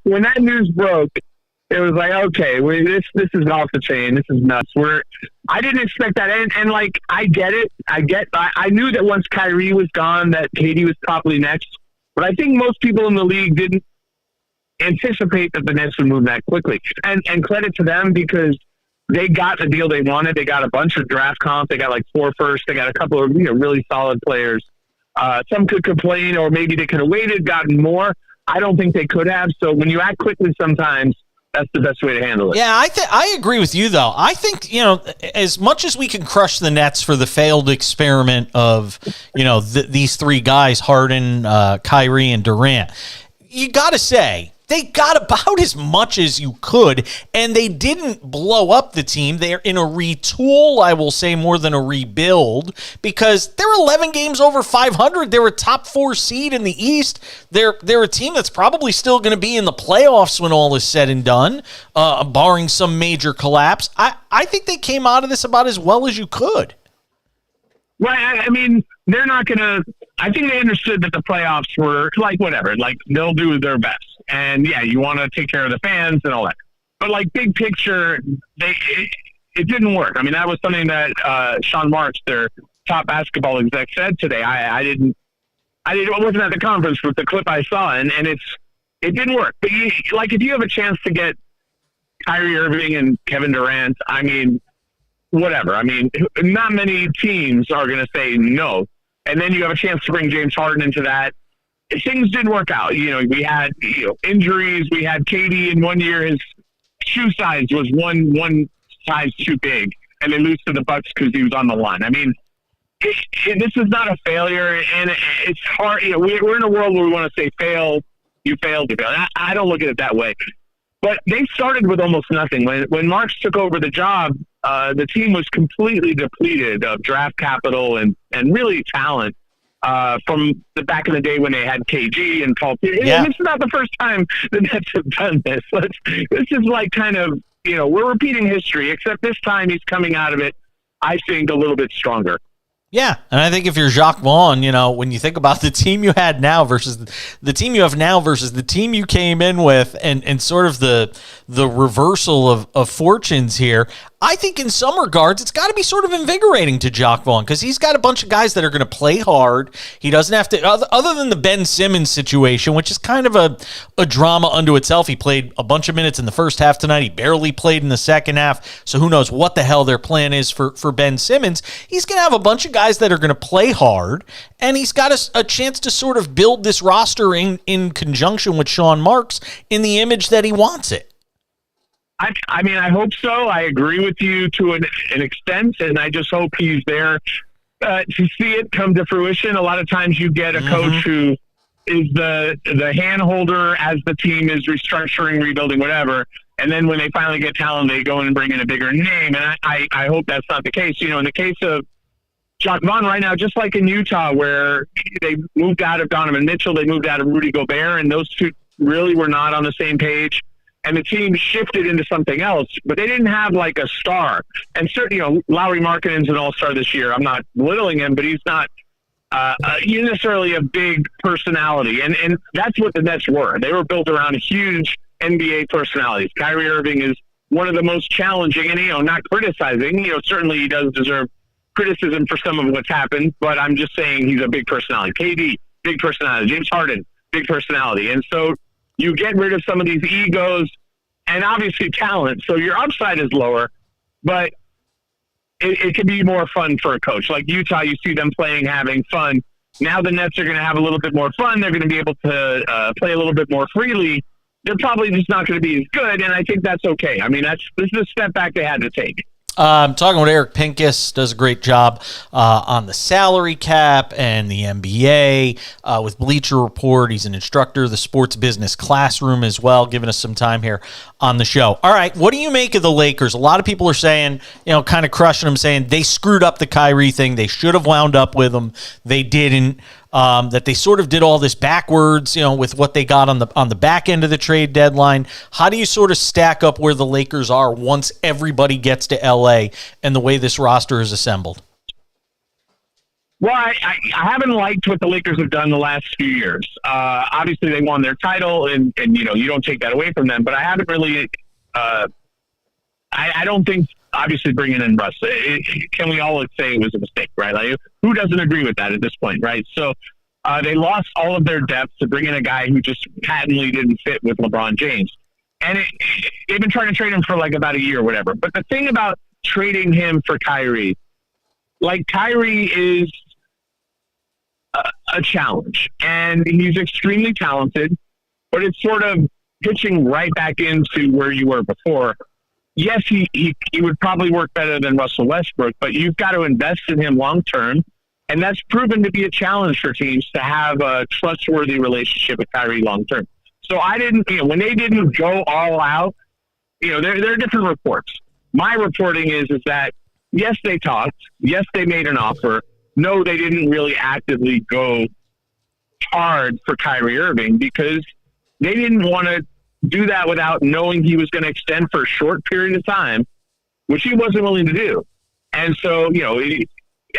When that news broke, it was like, okay, this is off the chain. This is nuts. I didn't expect that. And like, I get it. I knew that once Kyrie was gone, that KD was probably next. But I think most people in the league didn't anticipate that the Nets would move that quickly. And credit to them, because they got the deal they wanted. They got a bunch of draft comps. They got like 4 firsts. They got a couple of really solid players. Some could complain, or maybe they could have waited, gotten more. I don't think they could have. So when you act quickly sometimes, that's the best way to handle it. Yeah, I agree with you, though. I think, as much as we can crush the Nets for the failed experiment of, these 3 guys, Harden, Kyrie, and Durant, you got to say, they got about as much as you could, and they didn't blow up the team. They're in a retool, I will say, more than a rebuild, because they're 11 games over 500. They're a top 4 seed in the East. They're a team that's probably still going to be in the playoffs when all is said and done, barring some major collapse. I think they came out of this about as well as you could. Right. I mean, they're not going to – I think they understood that the playoffs were like whatever. Like, they'll do their best. And, yeah, you want to take care of the fans and all that. But, like, big picture, it didn't work. I mean, that was something that Sean Marks, their top basketball exec, said today. I wasn't at the conference, but the clip I saw, and it didn't work. But, if you have a chance to get Kyrie Irving and Kevin Durant, I mean, whatever. I mean, not many teams are going to say no. And then you have a chance to bring James Harden into that. Things didn't work out. We had injuries. We had KD in one year. His shoe size was one size too big, and they lose to the Bucks because he was on the line. I mean, this is not a failure, and it's hard. We're in a world where we want to say fail. You failed. You failed. I don't look at it that way. But they started with almost nothing. When Marks took over the job, the team was completely depleted of draft capital and really talent. From the back in the day when they had KG and Paul Pierce. Yeah. This is not the first time the Nets have done this. This is like kind of, we're repeating history, except this time he's coming out of it, I think, a little bit stronger. Yeah, and I think if you're Jacques Vaughn, when you think about the team you had now versus the team you have now versus the team you came in with, and sort of the reversal of fortunes here, I think in some regards it's got to be sort of invigorating to Jacques Vaughn, because he's got a bunch of guys that are going to play hard. He doesn't have to, other than the Ben Simmons situation, which is kind of a drama unto itself. He played a bunch of minutes in the first half tonight. He barely played in the second half, so who knows what the hell their plan is for Ben Simmons. He's going to have a bunch of guys that are going to play hard, and he's got a chance to sort of build this roster in conjunction with Sean Marks in the image that he wants it. I mean, I hope so. I agree with you to an extent, and I just hope he's there to see it come to fruition. A lot of times you get a coach who is the hand holder as the team is restructuring, rebuilding, whatever, and then when they finally get talent, they go in and bring in a bigger name, and I hope that's not the case. In the case of Jacques Vaughn right now, just like in Utah, where they moved out of Donovan Mitchell, they moved out of Rudy Gobert, and those two really were not on the same page. And the team shifted into something else, but they didn't have like a star. And certainly, Lauri Markkanen's an all-star this year. I'm not belittling him, but he's not necessarily a big personality. And that's what the Nets were. They were built around huge NBA personalities. Kyrie Irving is one of the most challenging, and, not criticizing. Certainly he does deserve criticism for some of what's happened, but I'm just saying he's a big personality. KD, big personality. James Harden, big personality. And so you get rid of some of these egos and obviously talent. So your upside is lower, but it can be more fun for a coach. Like Utah, you see them playing, having fun. Now the Nets are going to have a little bit more fun. They're going to be able to play a little bit more freely. They're probably just not going to be as good, and I think that's okay. I mean, this is a step back they had to take. I'm talking with Eric Pincus, does a great job on the salary cap and the NBA with Bleacher Report. He's an instructor of the Sports Business Classroom as well, giving us some time here on the show. All right, what do you make of the Lakers? A lot of people are saying, kind of crushing them, saying they screwed up the Kyrie thing. They should have wound up with him. They didn't. That they sort of did all this backwards, with what they got on the back end of the trade deadline. How do you sort of stack up where the Lakers are once everybody gets to LA and the way this roster is assembled? Well, I haven't liked what the Lakers have done the last few years. Obviously, they won their title, and you don't take that away from them. But I haven't really. I don't think. Obviously, bringing in Russ, can we all say it was a mistake, right? Like, who doesn't agree with that at this point, right? So they lost all of their depth to bring in a guy who just patently didn't fit with LeBron James. And they've been trying to trade him for like about a year or whatever. But the thing about trading him for Kyrie, like Kyrie is a challenge. And he's extremely talented, but it's sort of pitching right back into where you were before. Yes, he would probably work better than Russell Westbrook, but you've got to invest in him long term, and that's proven to be a challenge for teams to have a trustworthy relationship with Kyrie long term. So I didn't, when they didn't go all out, there are different reports. My reporting is that yes, they talked, yes, they made an offer. No, they didn't really actively go hard for Kyrie Irving because they didn't want to do that without knowing he was going to extend for a short period of time, which he wasn't willing to do. And so,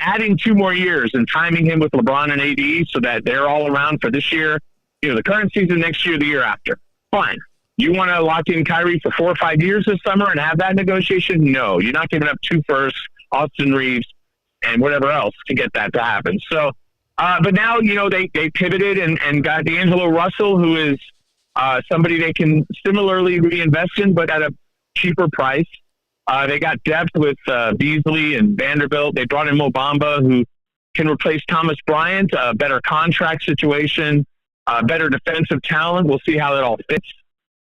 adding 2 more years and timing him with LeBron and AD so that they're all around for this year, the current season, next year, the year after. Fine. You want to lock in Kyrie for 4 or 5 years this summer and have that negotiation? No, you're not giving up 2 firsts, Austin Reeves, and whatever else to get that to happen. So, but now, they pivoted and got D'Angelo Russell, who is somebody they can similarly reinvest in, but at a cheaper price. They got depth with Beasley and Vanderbilt. They brought in Mo Bamba, who can replace Thomas Bryant, a better contract situation, better defensive talent. We'll see how that all fits.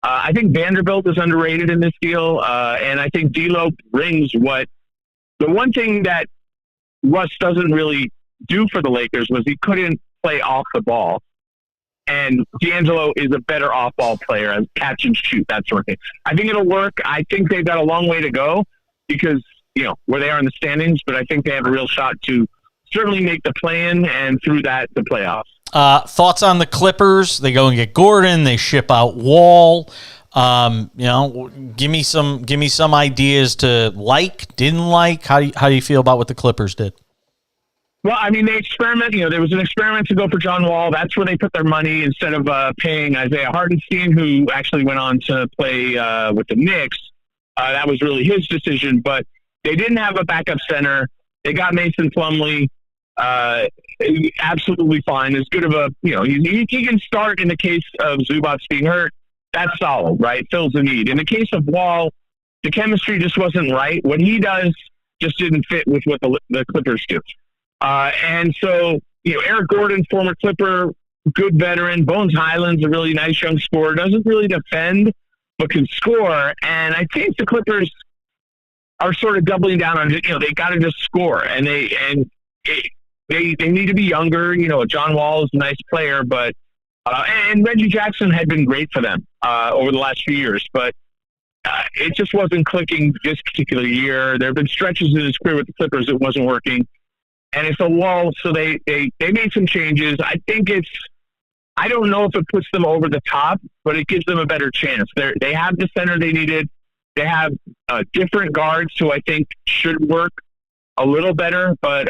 I think Vanderbilt is underrated in this deal, and I think D'Lo brings the one thing that Russ doesn't really do for the Lakers was he couldn't play off the ball. And D'Angelo is a better off-ball player as catch and shoot, that sort of thing. I think it'll work. I think they've got a long way to go because, where they are in the standings, but I think they have a real shot to certainly make the play-in and through that, the playoffs. Thoughts on the Clippers? They go and get Gordon. They ship out Wall. Give me some ideas to didn't like. How do you feel about what the Clippers did? Well, I mean, they experiment. There was an experiment to go for John Wall. That's where they put their money instead of paying Isaiah Hartenstein, who actually went on to play with the Knicks. That was really his decision. But they didn't have a backup center. They got Mason Plumlee. Absolutely fine. As good of a, he can start in the case of Zubats being hurt. That's solid, right? Fills the need. In the case of Wall, the chemistry just wasn't right. What he does just didn't fit with what the Clippers do. And so, Eric Gordon, former Clipper, good veteran. Bones Highland's a really nice young scorer. Doesn't really defend, but can score. And I think the Clippers are sort of doubling down on, they got to just score. And they need to be younger. John Wall is a nice player, but and Reggie Jackson had been great for them over the last few years. But it just wasn't clicking this particular year. There have been stretches in his career with the Clippers that wasn't working. And it's a lull, so they made some changes. I think I don't know if it puts them over the top, but it gives them a better chance. They have the center they needed. They have different guards who I think should work a little better. But,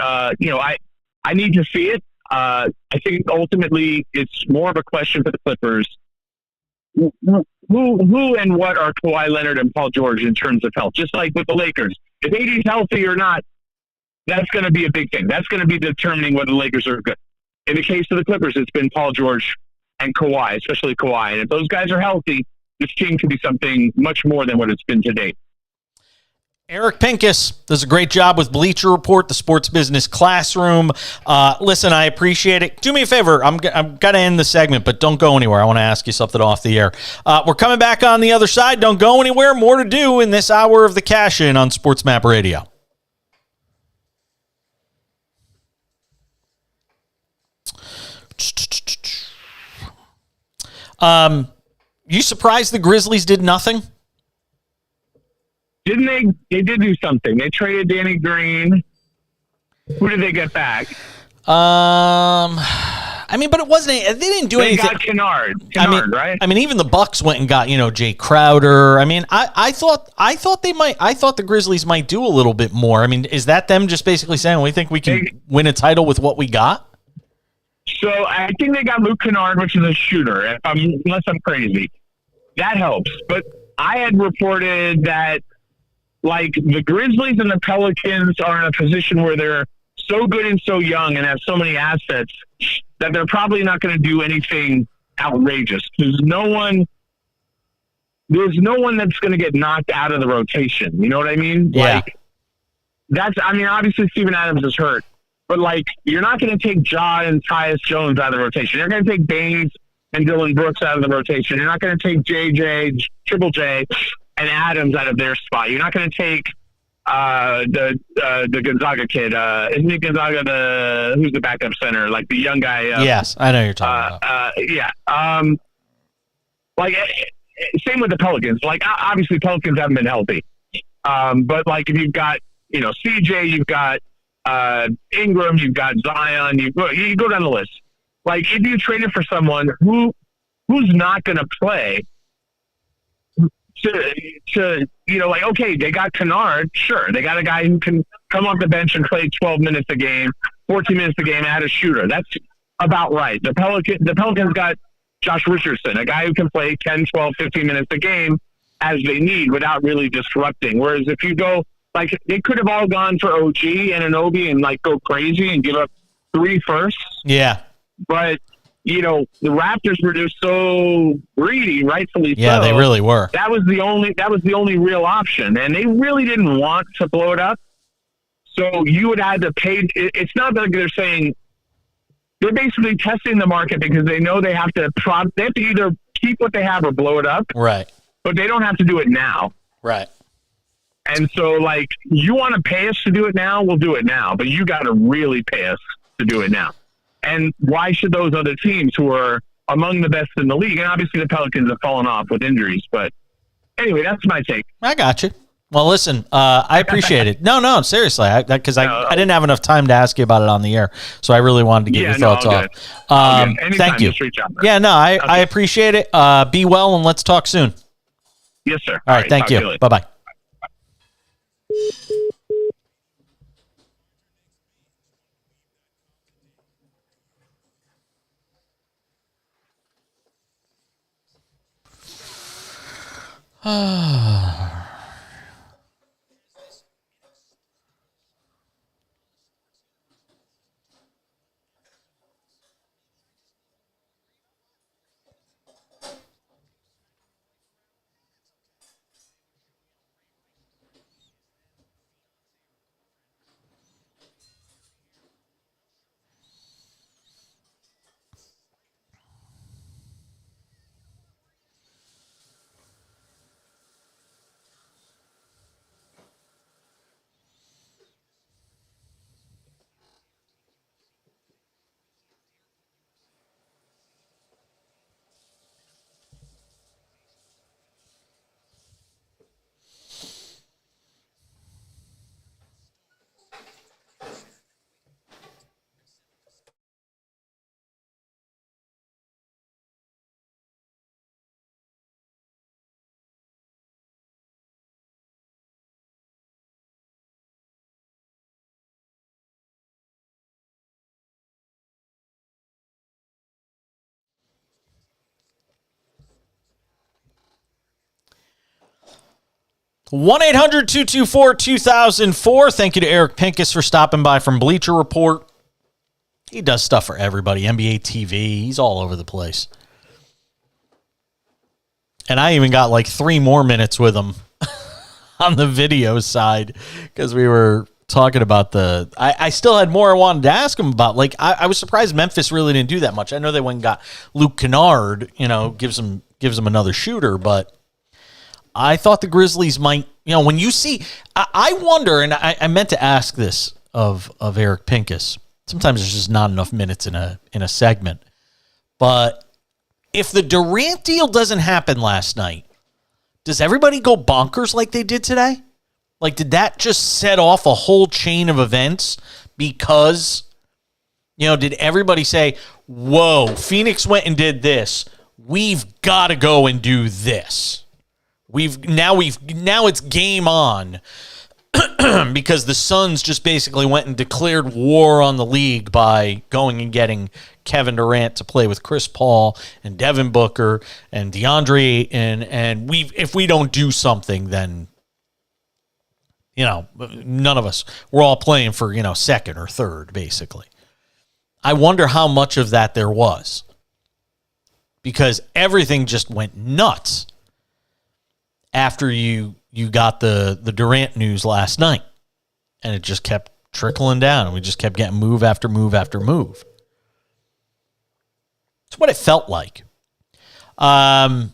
I need to see it. I think ultimately it's more of a question for the Clippers. Who and what are Kawhi Leonard and Paul George in terms of health? Just like with the Lakers. If AD's healthy or not, that's going to be a big thing. That's going to be determining whether the Lakers are good. In the case of the Clippers, it's been Paul George and Kawhi, especially Kawhi. And if those guys are healthy, this team could be something much more than what it's been to date. Eric Pincus does a great job with Bleacher Report, the sports business classroom. Listen, I appreciate it. Do me a favor. I'm going to end the segment, but don't go anywhere. I want to ask you something off the air. We're coming back on the other side. Don't go anywhere. More to do in this hour of the Cash In on SportsMap Radio. You surprised the Grizzlies did nothing? Didn't they? They did do something. They traded Danny Green. Who did they get back? I mean, but it wasn't. They didn't do anything. They got Kennard, right? I mean, even the Bucks went and got Jay Crowder. I mean, I thought the Grizzlies might do a little bit more. I mean, is that them just basically saying we think we can win a title with what we got? So I think they got Luke Kennard, which is a shooter. Unless I'm crazy, that helps. But I had reported that, like, the Grizzlies and the Pelicans are in a position where they're so good and so young and have so many assets that they're probably not going to do anything outrageous. There's no one that's going to get knocked out of the rotation. You know what I mean? Yeah. Obviously Steven Adams is hurt, but, like, you're not going to take Ja and Tyus Jones out of the rotation. You're going to take Baines and Dylan Brooks out of the rotation. You're not going to take JJ, Triple J, and Adams out of their spot. You're not going to take the Gonzaga kid. Isn't he Gonzaga who's the backup center? Like the young guy. Yes, I know you're talking about. Yeah. Same with the Pelicans. Like, obviously Pelicans haven't been healthy. But, like, if you've got, CJ, you've got Ingram, you've got Zion, you go down the list. Like, if you traded for someone who's not going to play, okay, they got Kennard, sure. They got a guy who can come off the bench and play 12 minutes a game, 14 minutes a game, add a shooter. That's about right. The Pelicans got Josh Richardson, a guy who can play 10, 12, 15 minutes a game as they need without really disrupting. Whereas if you go, like, they could have all gone for OG and Anunoby and, like, go crazy and give up 3 firsts. Yeah. But, the Raptors were just so greedy, rightfully so. Yeah, they really were. That was the only real option, and they really didn't want to blow it up. So you would have to pay. It's not that they're saying they're basically testing the market because they know they have to. They have to either keep what they have or blow it up. Right. But they don't have to do it now. Right. And so, like, you want to pay us to do it now, we'll do it now. But you got to really pay us to do it now. And why should those other teams who are among the best in the league, and obviously the Pelicans have fallen off with injuries, but anyway, that's my take. I got you. Well, listen, I appreciate it. No, seriously, because I didn't have enough time to ask you about it on the air, so I really wanted to get your thoughts off. Thank you. Just reach out. Yeah, no, I appreciate it. Be well, and let's talk soon. Yes, sir. All right, thank you. Bye-bye. One 1-800-224-2004. Thank you to Eric Pincus for stopping by from Bleacher Report. He does stuff for everybody. NBA TV. He's all over the place. And I even got like 3 more minutes with him on the video side because we were talking about I still had more I wanted to ask him about. Like, I was surprised Memphis really didn't do that much. I know they went and got Luke Kennard, gives him another shooter, but I thought the Grizzlies might, when you see, I wonder, and I meant to ask this of Eric Pincus. Sometimes there's just not enough minutes in a segment. But if the Durant deal doesn't happen last night, does everybody go bonkers like they did today? Like, did that just set off a whole chain of events because, did everybody say, whoa, Phoenix went and did this. We've got to go and do this. Now it's game on because the Suns just basically went and declared war on the league by going and getting Kevin Durant to play with Chris Paul and Devin Booker and DeAndre, and if we don't do something, then none of us, we're all playing for second or third, basically. I wonder how much of that there was because everything just went nuts after you got the Durant news last night, and it just kept trickling down, and we just kept getting move after move after move. It's what it felt like. And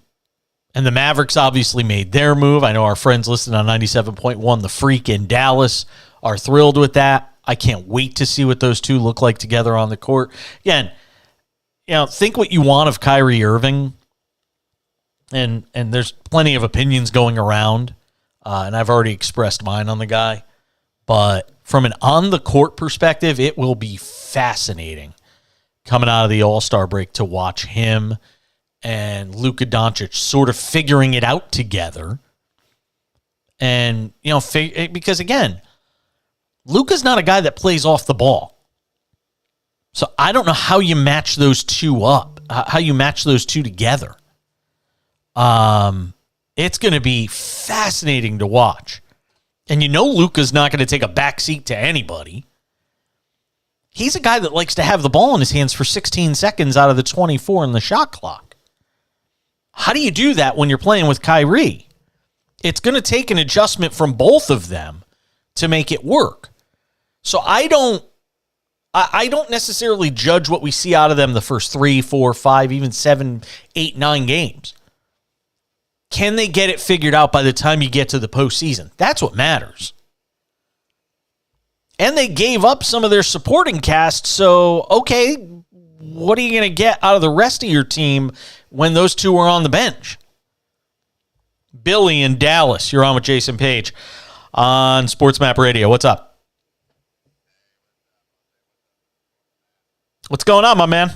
the Mavericks obviously made their move. I know our friends listening on 97.1, The Freak in Dallas, are thrilled with that. I can't wait to see what those two look like together on the court. Again, think what you want of Kyrie Irving. And there's plenty of opinions going around, and I've already expressed mine on the guy. But from an on-the-court perspective, it will be fascinating coming out of the All-Star break to watch him and Luka Doncic sort of figuring it out together. And, because, again, Luka's not a guy that plays off the ball. So I don't know how you match those two up, how you match those two together. It's going to be fascinating to watch. And Luka's not going to take a backseat to anybody. He's a guy that likes to have the ball in his hands for 16 seconds out of the 24 in the shot clock. How do you do that when you're playing with Kyrie? It's going to take an adjustment from both of them to make it work. So I don't necessarily judge what we see out of them the first 3, 4, 5, even 7, 8, 9 games. Can they get it figured out by the time you get to the postseason? That's what matters. And they gave up some of their supporting cast, so, okay, what are you going to get out of the rest of your team when those two are on the bench? Billy in Dallas, you're on with Jason Page on SportsMap Radio. What's up? What's going on, my man?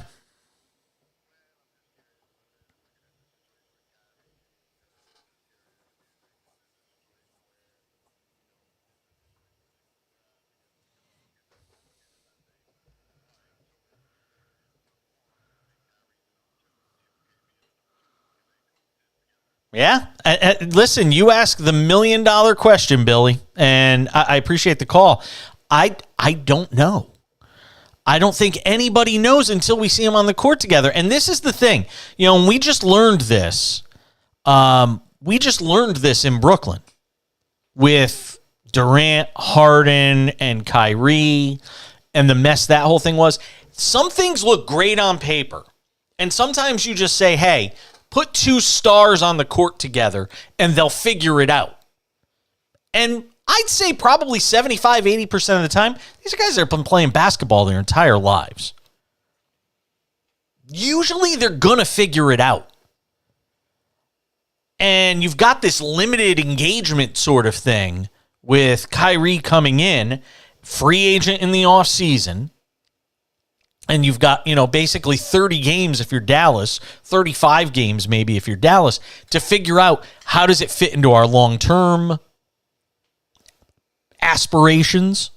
Yeah. Listen, you ask the $1 million question, Billy, and I appreciate the call. I don't know. I don't think anybody knows until we see them on the court together. And this is the thing. And we just learned this. We just learned this in Brooklyn with Durant, Harden, and Kyrie, and the mess that whole thing was. Some things look great on paper. And sometimes you just say, hey, put two stars on the court together, and they'll figure it out. And I'd say probably 75, 80% of the time, these are guys that have been playing basketball their entire lives. Usually they're going to figure it out. And you've got this limited engagement sort of thing with Kyrie coming in, free agent in the offseason. And you've got, basically 30 games if you're Dallas, 35 games maybe if you're Dallas, to figure out how does it fit into our long-term aspirations.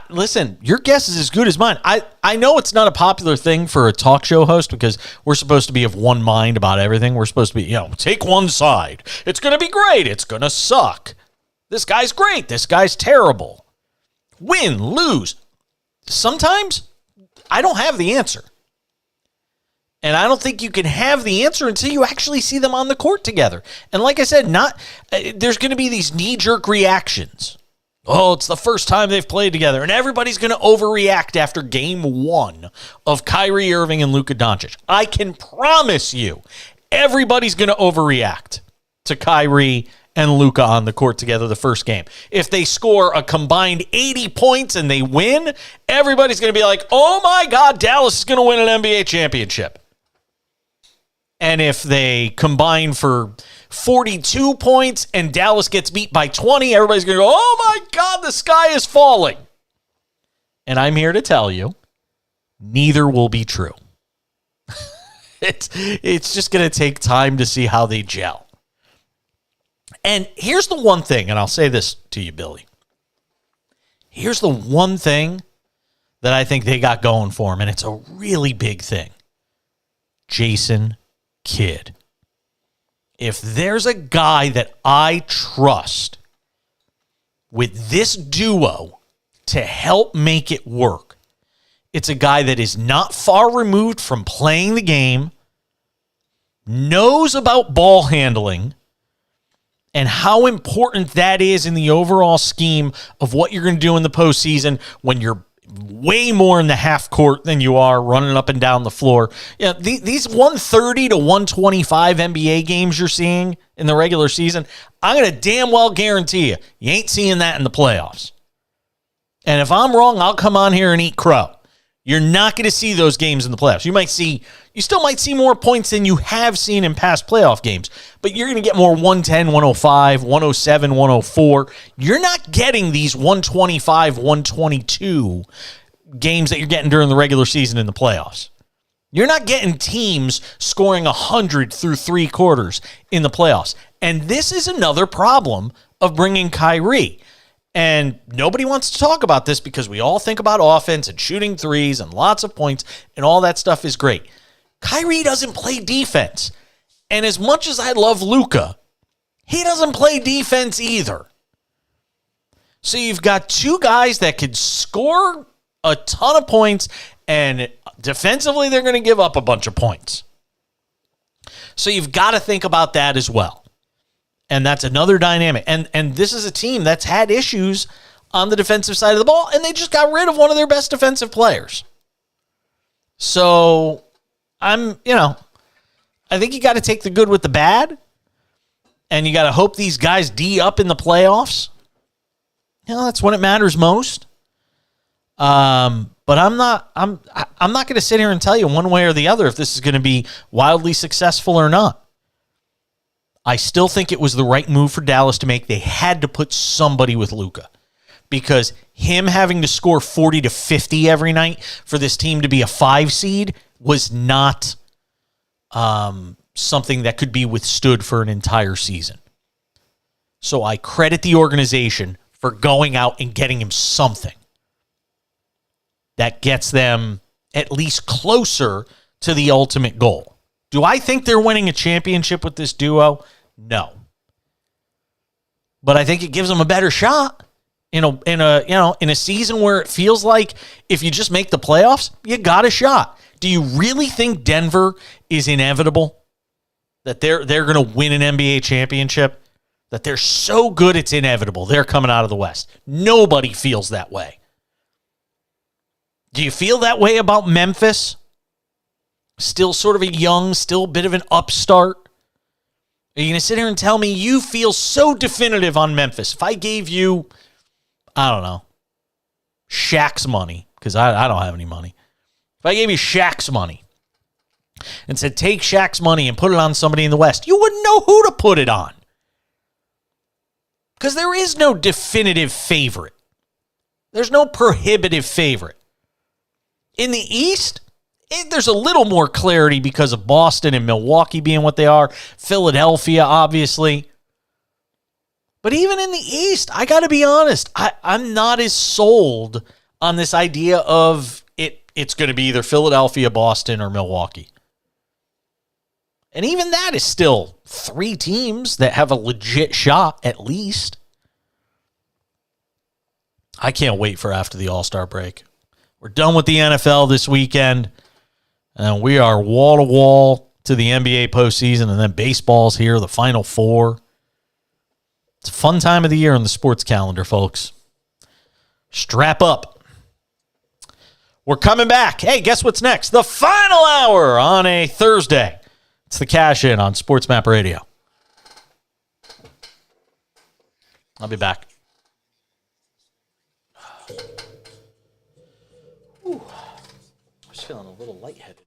Listen, your guess is as good as mine. I know it's not a popular thing for a talk show host because we're supposed to be of one mind about everything. We're supposed to be, take one side. It's going to be great. It's going to suck. This guy's great. This guy's terrible. Win, lose. Sometimes I don't have the answer. And I don't think you can have the answer until you actually see them on the court together. And like I said, there's going to be these knee-jerk reactions. Oh, it's the first time they've played together. And everybody's going to overreact after game 1 of Kyrie Irving and Luka Doncic. I can promise you, everybody's going to overreact to Kyrie and Luka on the court together the first game. If they score a combined 80 points and they win, everybody's going to be like, oh my God, Dallas is going to win an NBA championship. And if they combine for 42 points and Dallas gets beat by 20, everybody's going to go, oh my God, the sky is falling. And I'm here to tell you, neither will be true. It's just going to take time to see how they gel. And here's the one thing, and I'll say this to you, Billy. Here's the one thing that I think they got going for them, and it's a really big thing. Jason Kidd. If there's a guy that I trust with this duo to help make it work, it's a guy that is not far removed from playing the game, knows about ball handling, and how important that is in the overall scheme of what you're going to do in the postseason when you're way more in the half court than you are running up and down the floor. Yeah, these 130 to 125 NBA games you're seeing in the regular season, I'm going to damn well guarantee you ain't seeing that in the playoffs. And if I'm wrong, I'll come on here and eat crow. You're not going to see those games in the playoffs. You still might see more points than you have seen in past playoff games, but you're going to get more 110, 105, 107, 104. You're not getting these 125, 122 games that you're getting during the regular season in the playoffs. You're not getting teams scoring 100 through 3 quarters in the playoffs. And this is another problem of bringing Kyrie. And nobody wants to talk about this because we all think about offense and shooting threes and lots of points, and all that stuff is great. Kyrie doesn't play defense. And as much as I love Luka, he doesn't play defense either. So you've got two guys that could score a ton of points, and defensively they're going to give up a bunch of points. So you've got to think about that as well. And that's another dynamic. And this is a team that's had issues on the defensive side of the ball, and they just got rid of one of their best defensive players. So I think you got to take the good with the bad, and you got to hope these guys D up in the playoffs. That's when it matters most. But I'm not going to sit here and tell you one way or the other if this is going to be wildly successful or not. I still think it was the right move for Dallas to make. They had to put somebody with Luka because him having to score 40 to 50 every night for this team to be a 5 seed was not something that could be withstood for an entire season. So I credit the organization for going out and getting him something that gets them at least closer to the ultimate goal. Do I think they're winning a championship with this duo? No. But I think it gives them a better shot in a season where it feels like if you just make the playoffs, you got a shot. Do you really think Denver is inevitable? That they're going to win an NBA championship? That they're so good it's inevitable. They're coming out of the West. Nobody feels that way. Do you feel that way about Memphis? Still sort of still a bit of an upstart. Are you going to sit here and tell me you feel so definitive on Memphis? If I gave you, I don't know, Shaq's money, because I don't have any money. If I gave you Shaq's money and said, take Shaq's money and put it on somebody in the West, you wouldn't know who to put it on. Because there is no definitive favorite. There's no prohibitive favorite. In the East, there's a little more clarity because of Boston and Milwaukee being what they are. Philadelphia, obviously. But even in the East, I got to be honest, I'm not as sold on this idea of it's going to be either Philadelphia, Boston, or Milwaukee. And even that is still 3 teams that have a legit shot, at least. I can't wait for after the All-Star break. We're done with the NFL this weekend. And we are wall to wall to the NBA postseason, and then baseball's here, the Final Four. It's a fun time of the year on the sports calendar, folks. Strap up. We're coming back. Hey, guess what's next? The final hour on a Thursday. It's the Cash In on SportsMap Radio. I'll be back. Ooh, I was feeling a little lightheaded.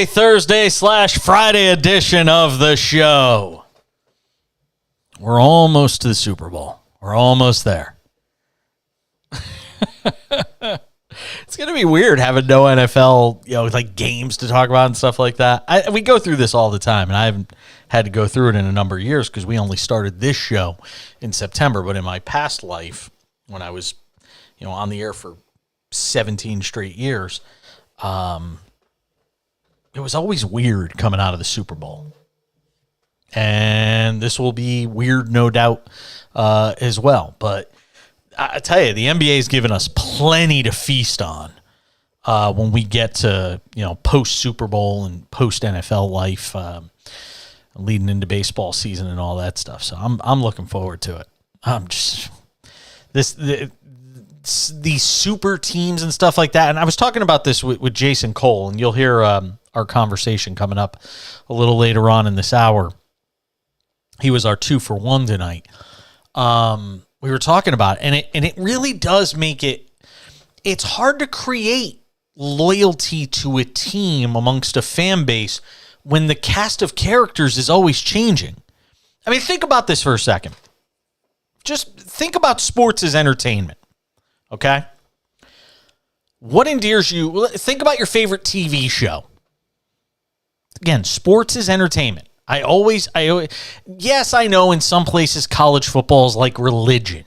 Wednesday, Thursday / Friday edition of the show. We're almost to the Super Bowl. We're almost there. It's going to be weird having no NFL, like games to talk about and stuff like that. We go through this all the time, and I haven't had to go through it in a number of years because we only started this show in September. But in my past life, when I was, on the air for 17 straight years, it was always weird coming out of the Super Bowl. And this will be weird, no doubt, as well. But I tell you, the NBA has given us plenty to feast on when we get to, post Super Bowl and post NFL life, leading into baseball season and all that stuff. So I'm looking forward to it. I'm just these super teams and stuff like that. And I was talking about this with Jason Cole, and you'll hear our conversation coming up a little later on in this hour. He was our 2-for-1 tonight. We were talking about it, and it really does make it's hard to create loyalty to a team amongst a fan base when the cast of characters is always changing. I mean, think about this for a second. Just think about sports as entertainment, okay? What endears you? Think about your favorite TV show. Again, sports is entertainment. I always, yes, I know in some places college football is like religion.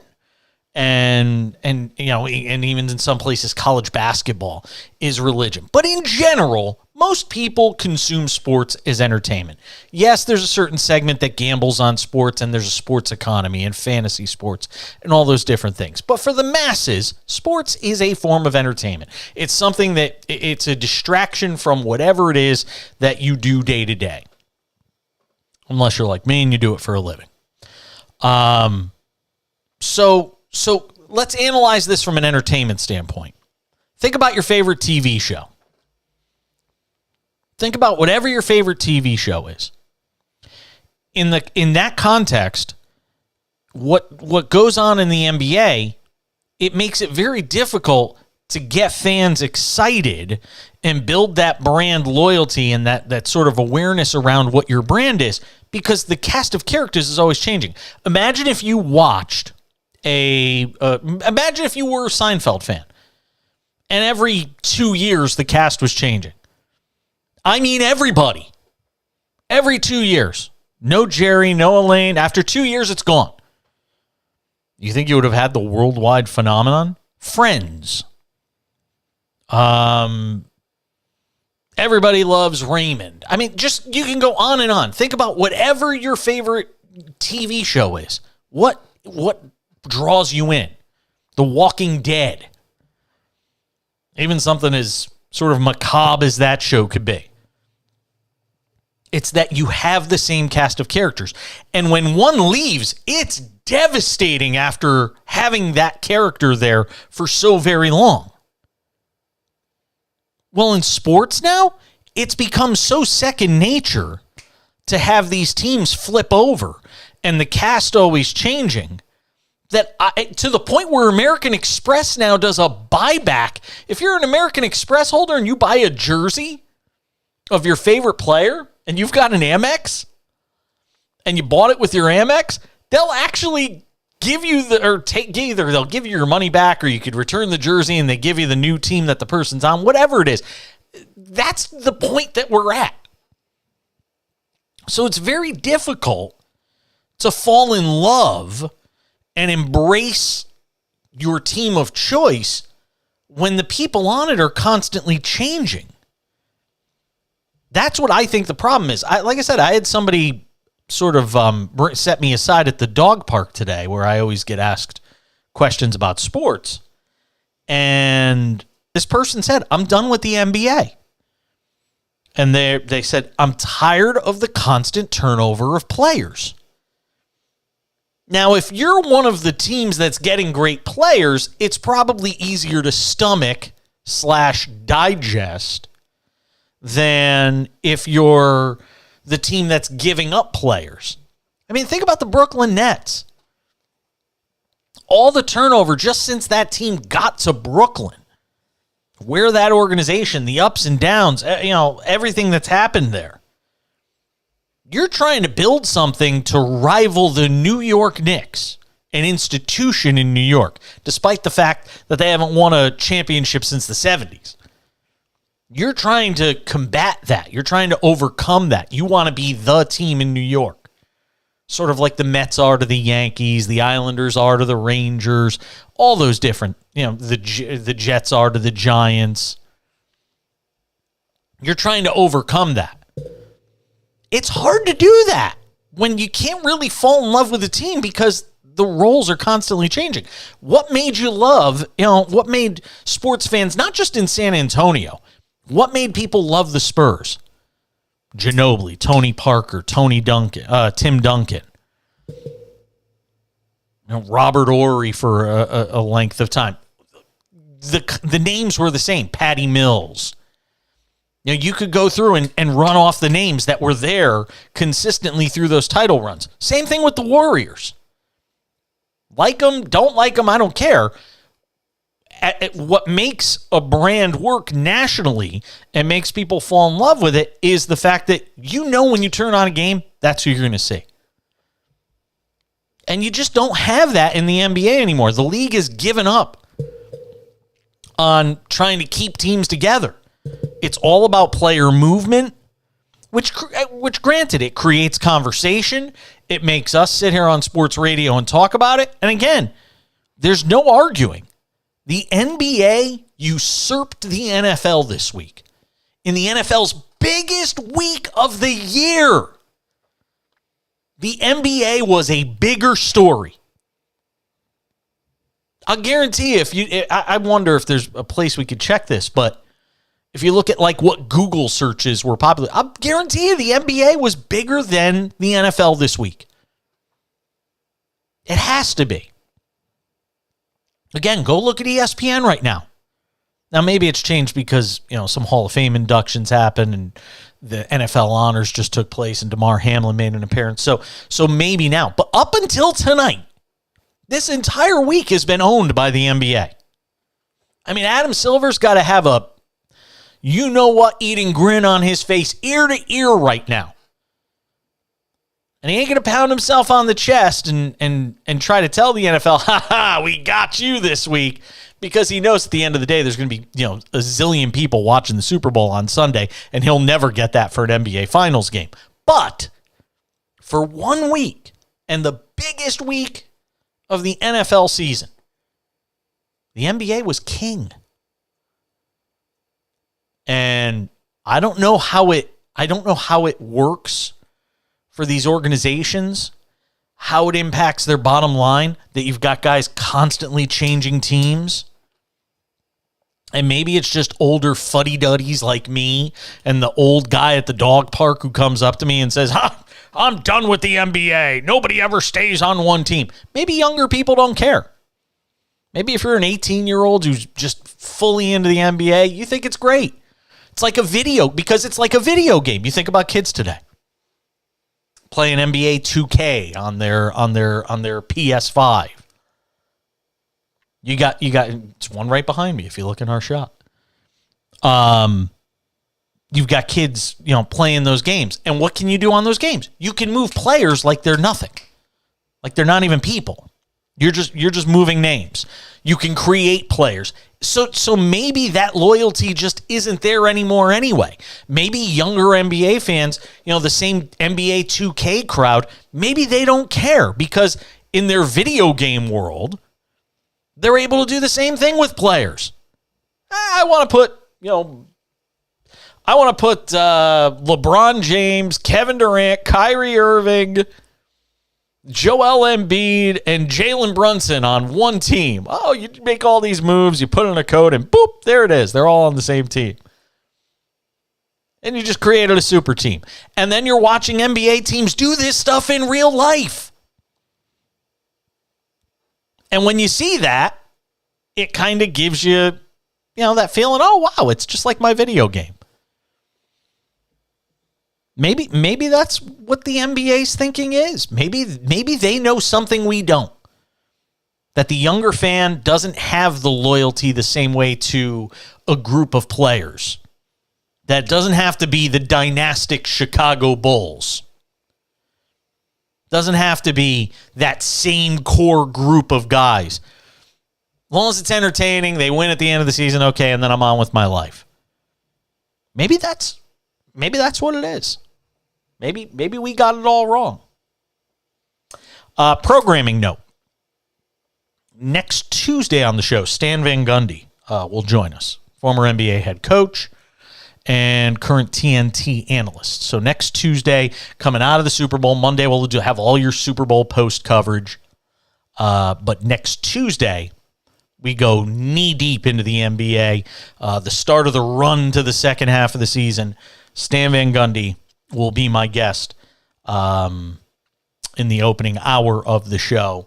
And even in some places college basketball is religion. But in general, most people consume sports as entertainment. Yes, there's a certain segment that gambles on sports, and there's a sports economy and fantasy sports and all those different things. But for the masses, sports is a form of entertainment. It's something that it's a distraction from whatever it is that you do day to day. Unless you're like me and you do it for a living. So let's analyze this from an entertainment standpoint. Think about your favorite TV show. Think about whatever your favorite TV show is. In that context, what goes on in the NBA, it makes it very difficult to get fans excited and build that brand loyalty and that sort of awareness around what your brand is, because the cast of characters is always changing. Imagine if you watched imagine if you were a Seinfeld fan and every 2 years the cast was changing. I mean, everybody. Every 2 years. No Jerry, no Elaine. After 2 years, it's gone. You think you would have had the worldwide phenomenon? Friends. Everybody loves Raymond. I mean, just you can go on and on. Think about whatever your favorite TV show is. What draws you in? The Walking Dead. Even something as sort of macabre as that show could be. It's that you have the same cast of characters. And when one leaves, it's devastating after having that character there for so very long. Well, in sports now, it's become so second nature to have these teams flip over and the cast always changing that to the point where American Express now does a buyback. If you're an American Express holder and you buy a jersey of your favorite player and you've got an Amex and you bought it with your Amex, they'll actually give you either they'll give you your money back or you could return the jersey and they give you the new team that the person's on, whatever it is. That's the point that we're at. So it's very difficult to fall in love and embrace your team of choice when the people on it are constantly changing. That's what I think the problem is. Like I said, I had somebody sort of set me aside at the dog park today where I always get asked questions about sports. And this person said, I'm done with the NBA. And they said, I'm tired of the constant turnover of players. Now, if you're one of the teams that's getting great players, it's probably easier to stomach / digest than if you're the team that's giving up players. I mean, think about the Brooklyn Nets. All the turnover just since that team got to Brooklyn. We're that organization, the ups and downs, everything that's happened there. You're trying to build something to rival the New York Knicks, an institution in New York, despite the fact that they haven't won a championship since the 70s. You're trying to combat that. You're trying to overcome that. You want to be the team in New York. Sort of like the Mets are to the Yankees, the Islanders are to the Rangers, all those different, the Jets are to the Giants. You're trying to overcome that. It's hard to do that when you can't really fall in love with a team because the roles are constantly changing. What made you love, what made sports fans, not just in San Antonio, what made people love the Spurs? Ginobili, Tony Parker, Tim Duncan, Robert Ory for a length of time. The names were the same. Patty Mills. You could go through and run off the names that were there consistently through those title runs. Same thing with the Warriors. Like them, don't like them, I don't care. What makes a brand work nationally and makes people fall in love with it is the fact that when you turn on a game, that's who you're going to see. And you just don't have that in the NBA anymore. The league has given up on trying to keep teams together. It's all about player movement, which granted, it creates conversation. It makes us sit here on sports radio and talk about it. And again, there's no arguing. The NBA usurped the NFL this week in the NFL's biggest week of the year. The NBA was a bigger story. I'll guarantee I wonder if there's a place we could check this, but if you look at what Google searches were popular, I'll guarantee you the NBA was bigger than the NFL this week. It has to be. Again, go look at ESPN right now. Now, maybe it's changed because, some Hall of Fame inductions happened and the NFL honors just took place and DeMar Hamlin made an appearance. So maybe now. But up until tonight, this entire week has been owned by the NBA. I mean, Adam Silver's got to have a eating grin on his face ear to ear right now. And he ain't going to pound himself on the chest and try to tell the NFL, ha, we got you this week, because he knows at the end of the day there's going to be, a zillion people watching the Super Bowl on Sunday, and he'll never get that for an NBA Finals game. But for 1 week, and the biggest week of the NFL season, the NBA was king. And I don't know how it works for these organizations, how it impacts their bottom line, that you've got guys constantly changing teams. And maybe it's just older fuddy-duddies like me and the old guy at the dog park who comes up to me and says, I'm done with the NBA. Nobody ever stays on one team. Maybe younger people don't care. Maybe if you're an 18-year-old who's just fully into the NBA, you think it's great. It's like a video game. You think about kids today playing NBA 2K on their PS5. You got it's one right behind me if you look in our shot. You've got kids, playing those games. And what can you do on those games? You can move players like they're nothing. Like they're not even people. You're just moving names. You can create players. So maybe that loyalty just isn't there anymore anyway. Maybe younger NBA fans, the same NBA 2K crowd, maybe they don't care because in their video game world, they're able to do the same thing with players. I want to put LeBron James, Kevin Durant, Kyrie Irving, Joel Embiid, and Jalen Brunson on one team. Oh, you make all these moves, you put in a code, and boop, there it is. They're all on the same team. And you just created a super team. And then you're watching NBA teams do this stuff in real life. And when you see that, it kind of gives you, that feeling, oh, wow, it's just like my video game. Maybe that's what the NBA's thinking is. Maybe they know something we don't. That the younger fan doesn't have the loyalty the same way to a group of players. That doesn't have to be the dynastic Chicago Bulls. Doesn't have to be that same core group of guys. As long as it's entertaining, they win at the end of the season, okay, and then I'm on with my life. Maybe that's what it is. Maybe we got it all wrong. Programming note. Next Tuesday on the show, Stan Van Gundy will join us. Former NBA head coach and current TNT analyst. So next Tuesday, coming out of the Super Bowl, Monday we'll have all your Super Bowl post coverage. But next Tuesday, we go knee-deep into the NBA. The start of the run to the second half of the season. Stan Van Gundy will be my guest in the opening hour of the show.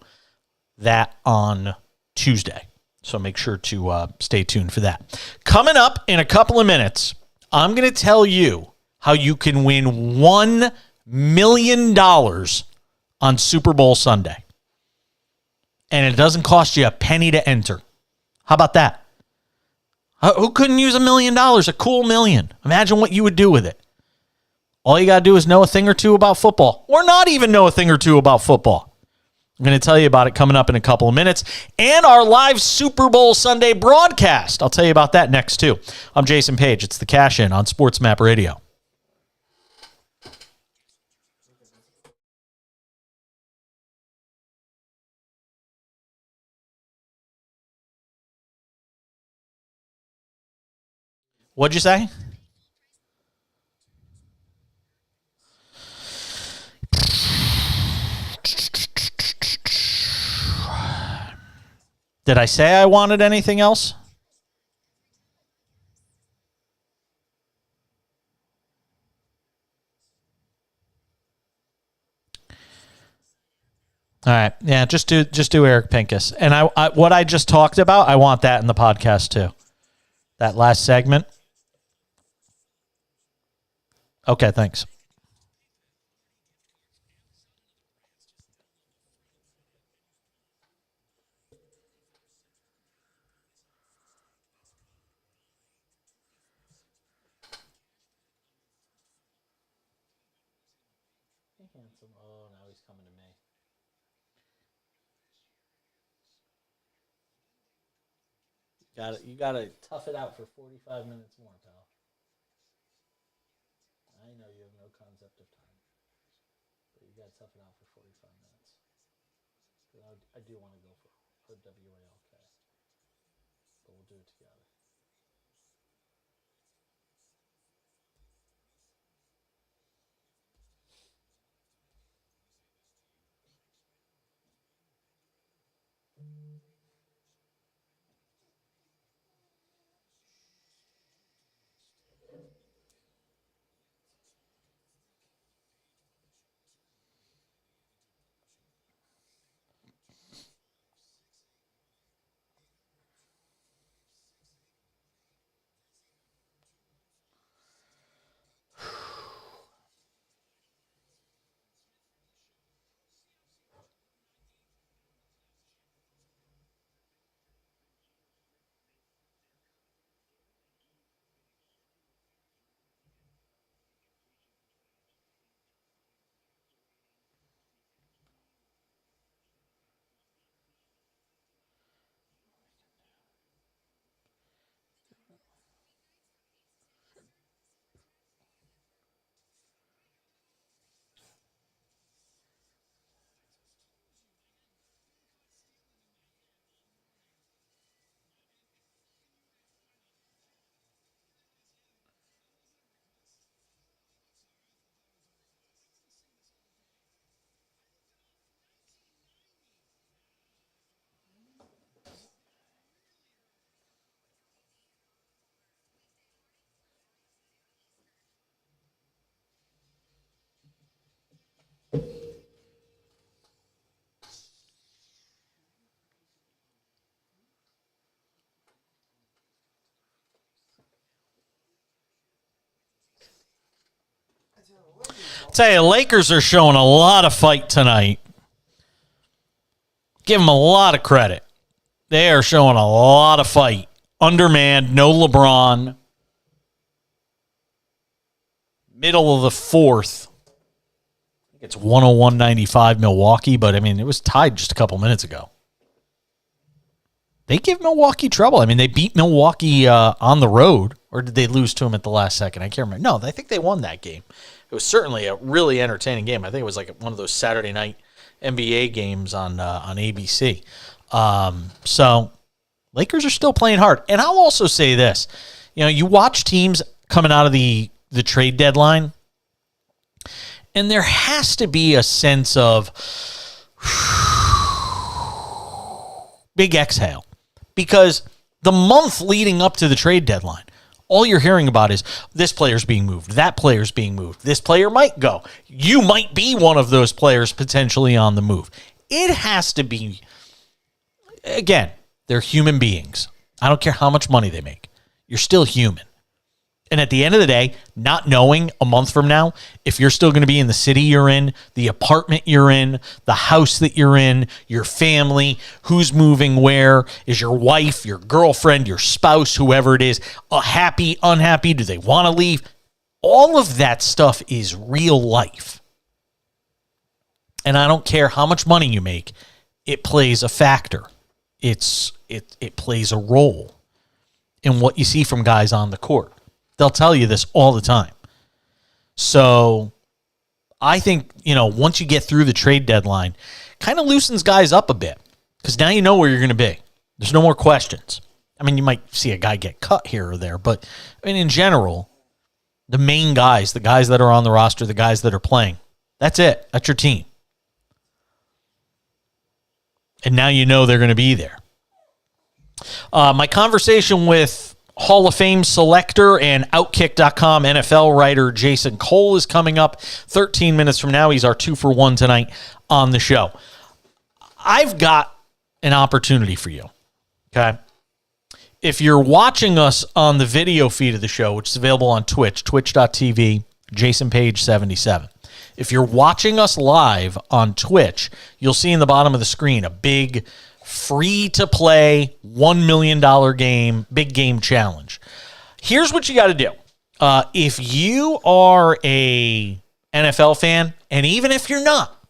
That on Tuesday. So make sure to stay tuned for that. Coming up in a couple of minutes, I'm going to tell you how you can win $1 million on Super Bowl Sunday. And it doesn't cost you a penny to enter. How about that? Who couldn't use $1 million? A cool million. Imagine what you would do with it. All you got to do is know a thing or two about football, or not even know a thing or two about football. I'm going to tell you about it coming up in a couple of minutes. And our live Super Bowl Sunday broadcast. I'll tell you about that next, too. I'm Jason Page. It's the Cash In on SportsMap Radio. What'd you say? Did I say I wanted anything else? All right. Yeah, just do Eric Pincus. And I what I just talked about, I want that in the podcast too. That last segment. Okay, thanks. Oh, now he's coming to me. You gotta tough it out for 45 minutes more, pal. I know you have no concept of time, but you gotta tough it out for 45 minutes. I do want to go for WALK, but we'll do it together. Tell you, Lakers are showing a lot of fight tonight. Give them a lot of credit. They are showing a lot of fight. Undermanned, no LeBron. Middle of the fourth. I think it's 101-95 Milwaukee, but I mean, it was tied just a couple minutes ago. They give Milwaukee trouble. I mean, they beat Milwaukee on the road, or did they lose to them at the last second? I can't remember. No, I think they won that game. It was certainly a really entertaining game. I think it was like one of those Saturday night NBA games on ABC. So Lakers are still playing hard. And I'll also say this. You know, you watch teams coming out of the trade deadline, and there has to be a sense of big exhale. Because the month leading up to the trade deadline, all you're hearing about is this player's being moved, that player's being moved, this player might go. You might be one of those players potentially on the move. It has to be, again, they're human beings. I don't care how much money they make. You're still human. And at the end of the day, not knowing a month from now if you're still going to be in the city you're in, the apartment you're in, the house that you're in, your family, who's moving where, is your wife, your girlfriend, your spouse, whoever it is, happy, unhappy, do they want to leave? All of that stuff is real life. And I don't care how much money you make, it plays a factor. It plays a role in what you see from guys on the court. They'll tell you this all the time. So I think, once you get through the trade deadline, kind of loosens guys up a bit because now you know where you're going to be. There's no more questions. I mean, you might see a guy get cut here or there, but I mean, in general, the main guys, the guys that are on the roster, the guys that are playing, that's it. That's your team. And now you know they're going to be there. My conversation with Hall of Fame selector and Outkick.com NFL writer Jason Cole is coming up 13 minutes from now. He's our 2-for-1 tonight on the show. I've got an opportunity for you, okay? If you're watching us on the video feed of the show, which is available on Twitch, twitch.tv, JasonPage77. If you're watching us live on Twitch, you'll see in the bottom of the screen a big free-to-play $1 million game, big game challenge. Here's what you got to do. If you are a NFL fan, and even if you're not,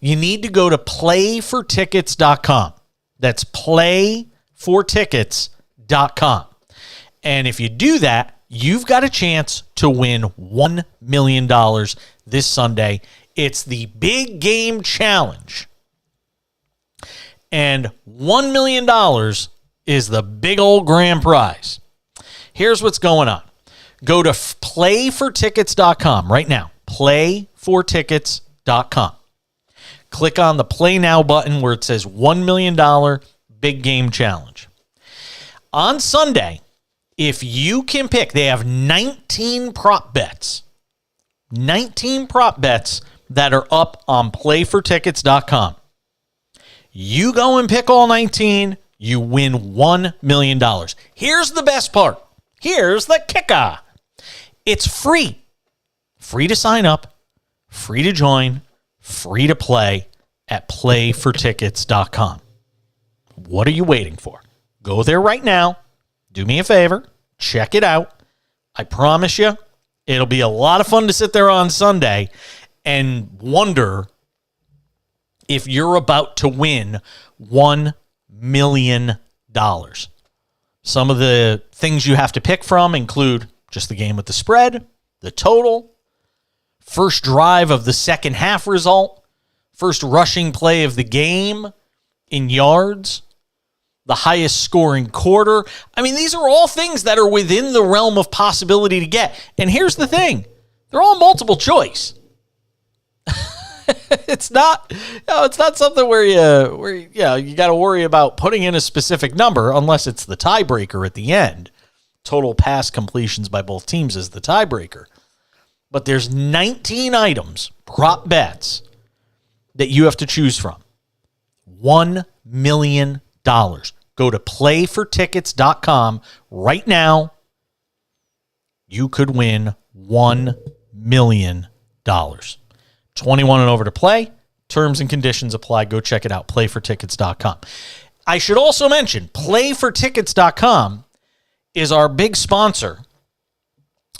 you need to go to playfortickets.com. That's playfortickets.com. And if you do that, you've got a chance to win $1 million this Sunday. It's the big game challenge. And $1 million is the big old grand prize. Here's what's going on. Go to playfortickets.com right now. Playfortickets.com. Click on the Play Now button where it says $1 million Big Game Challenge. On Sunday, if you can pick, they have 19 prop bets. 19 prop bets that are up on playfortickets.com. You go and pick all 19, you win $1 million. Here's the best part. Here's the kicker. It's free. Free to sign up, free to join, free to play at playfortickets.com. What are you waiting for? Go there right now. Do me a favor. Check it out. I promise you, it'll be a lot of fun to sit there on Sunday and wonder if you're about to win $1 million. Some of the things you have to pick from include just the game with the spread, the total, first drive of the second half result, first rushing play of the game in yards, the highest scoring quarter. I mean, these are all things that are within the realm of possibility to get. And here's the thing. They're all multiple choice. It's not something where you got to worry about putting in a specific number unless it's the tiebreaker at the end. Total pass completions by both teams is the tiebreaker. But there's 19 items, prop bets, that you have to choose from. $1 million. Go to playfortickets.com right now. You could win $1 million. 21 and over to play. Terms and conditions apply. Go check it out, playfortickets.com. I should also mention, playfortickets.com is our big sponsor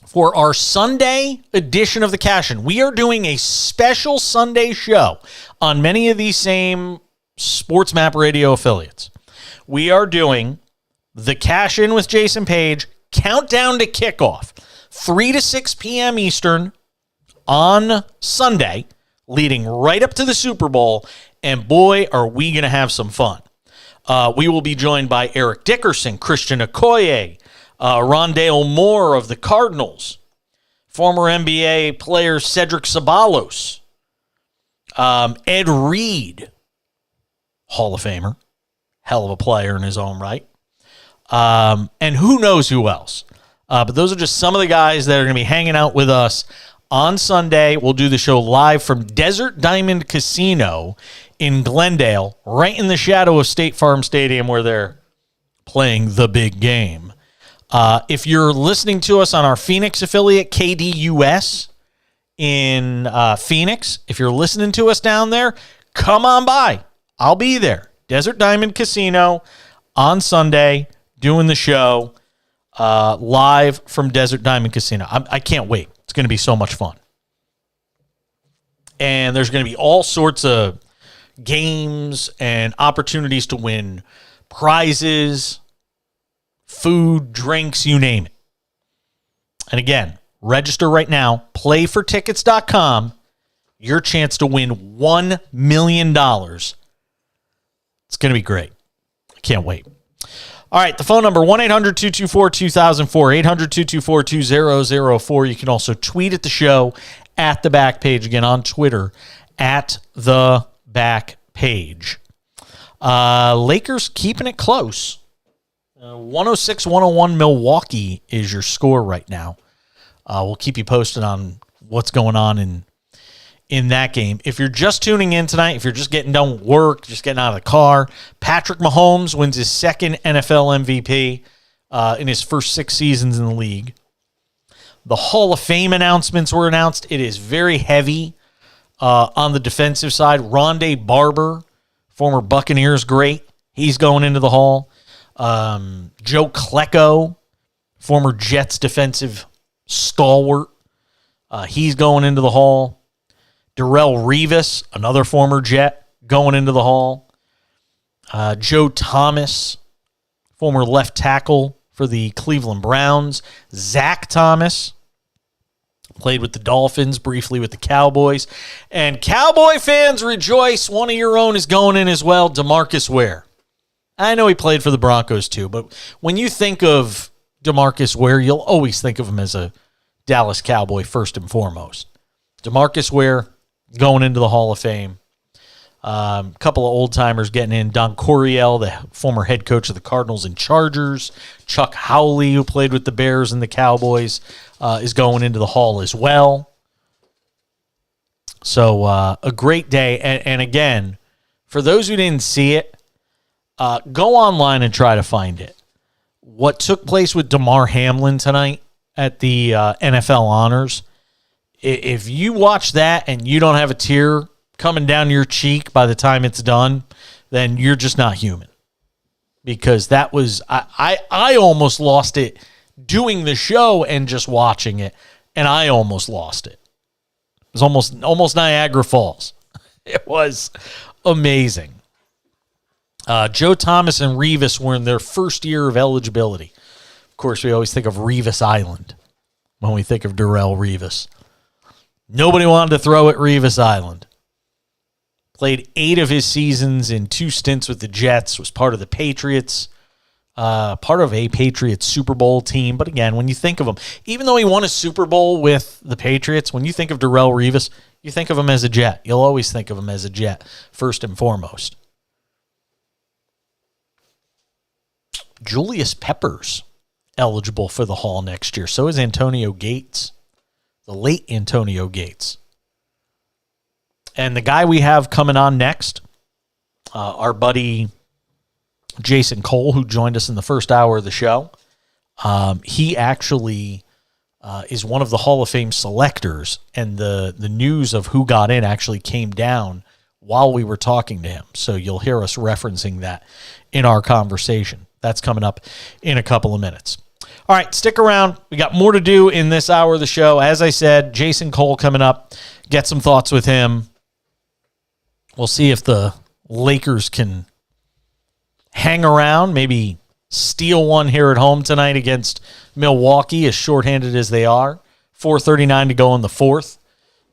for our Sunday edition of the Cash-In. We are doing a special Sunday show on many of these same SportsMap Radio affiliates. We are doing the Cash-In with Jason Page, countdown to kickoff, 3 to 6 p.m. Eastern on Sunday, leading right up to the Super Bowl, and boy, are we going to have some fun. We will be joined by Eric Dickerson, Christian Okoye, Rondale Moore of the Cardinals, former NBA player Cedric Ceballos, Ed Reed, Hall of Famer, hell of a player in his own right, and who knows who else. But those are just some of the guys that are going to be hanging out with us on Sunday. We'll do the show live from Desert Diamond Casino in Glendale, right in the shadow of State Farm Stadium where they're playing the big game. If you're listening to us on our Phoenix affiliate, KDUS in Phoenix, if you're listening to us down there, come on by. I'll be there. Desert Diamond Casino on Sunday doing the show live from Desert Diamond Casino. I can't wait. It's going to be so much fun. And there's going to be all sorts of games and opportunities to win prizes, food, drinks, you name it. And again, register right now, playfortickets.com, your chance to win $1 million. It's going to be great. I can't wait. All right, the phone number, 1-800-224-2004, 800-224-2004. You can also tweet at the show at The Back Page. Again, on Twitter, at The Back Page. Lakers keeping it close. 106-101 Milwaukee is your score right now. We'll keep you posted on what's going on in that game. If you're just tuning in tonight, if you're just getting done with work, just getting out of the car, Patrick Mahomes wins his second NFL MVP in his first 6 seasons in the league. The Hall of Fame announcements were announced. It is very heavy on the defensive side. Rondé Barber, former Buccaneers great, he's going into the Hall. Joe Klecko, former Jets defensive stalwart, he's going into the Hall. Darrelle Revis, another former Jet, going into the Hall. Joe Thomas, former left tackle for the Cleveland Browns. Zach Thomas, played with the Dolphins, briefly with the Cowboys. And Cowboy fans rejoice, one of your own is going in as well, DeMarcus Ware. I know he played for the Broncos too, but when you think of DeMarcus Ware, you'll always think of him as a Dallas Cowboy first and foremost. DeMarcus Ware going into the Hall of Fame. A couple of old-timers getting in. Don Coryell, the former head coach of the Cardinals and Chargers. Chuck Howley, who played with the Bears and the Cowboys, is going into the Hall as well. So a great day. And again, for those who didn't see it, go online and try to find it. What took place with Damar Hamlin tonight at the NFL Honors, if you watch that and you don't have a tear coming down your cheek by the time it's done, then you're just not human. Because that was, I almost lost it doing the show and just watching it, and I almost lost it. It was almost Niagara Falls. It was amazing. Joe Thomas and Revis were in their first year of eligibility. Of course, we always think of Revis Island when we think of Darrelle Revis. Nobody wanted to throw at Revis Island. Played 8 of his seasons in 2 stints with the Jets, was part of the Patriots, part of a Patriots Super Bowl team. But again, when you think of him, even though he won a Super Bowl with the Patriots, when you think of Darrelle Revis, you think of him as a Jet. You'll always think of him as a Jet, first and foremost. Julius Peppers eligible for the Hall next year. So is Antonio Gates, the late Antonio Gates. And the guy we have coming on next, our buddy Jason Cole, who joined us in the first hour of the show, he actually is one of the Hall of Fame selectors, and the news of who got in actually came down while we were talking to him. So you'll hear us referencing that in our conversation. That's coming up in a couple of minutes. All right, stick around. We got more to do in this hour of the show. As I said, Jason Cole coming up. Get some thoughts with him. We'll see if the Lakers can hang around, maybe steal one here at home tonight against Milwaukee, as shorthanded as they are. 4:39 to go in the fourth.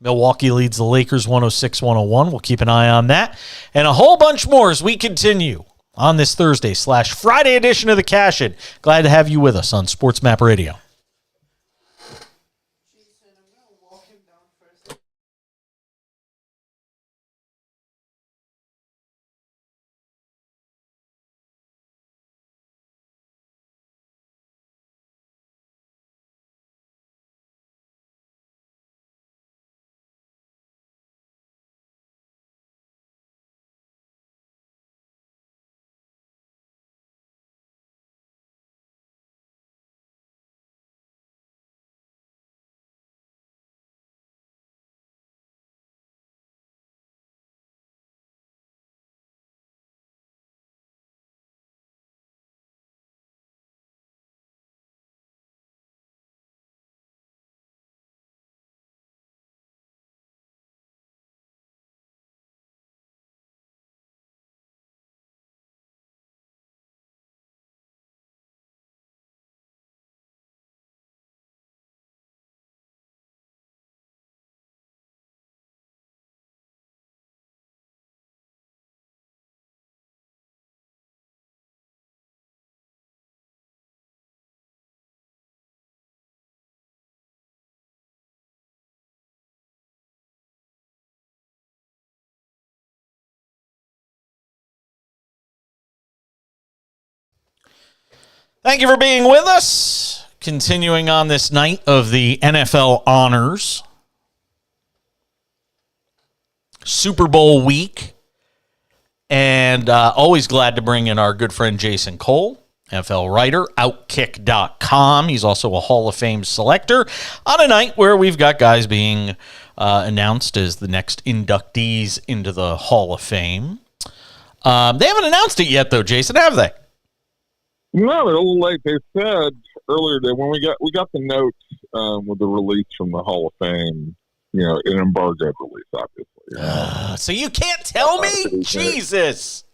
Milwaukee leads the Lakers 106-101. We'll keep an eye on that. And a whole bunch more as we continue on this Thursday/Friday edition of the Cash In. Glad to have you with us on SportsMap Radio. Thank you for being with us. Continuing on this night of the NFL honors. Super Bowl week. And always glad to bring in our good friend Jason Cole, NFL writer, Outkick.com. He's also a Hall of Fame selector on a night where we've got guys being announced as the next inductees into the Hall of Fame. They haven't announced it yet, though, Jason, have they? No, they're a little late. They said earlier that when we got the note with the release from the Hall of Fame, an embargoed release, obviously. So you can't tell me? Jesus.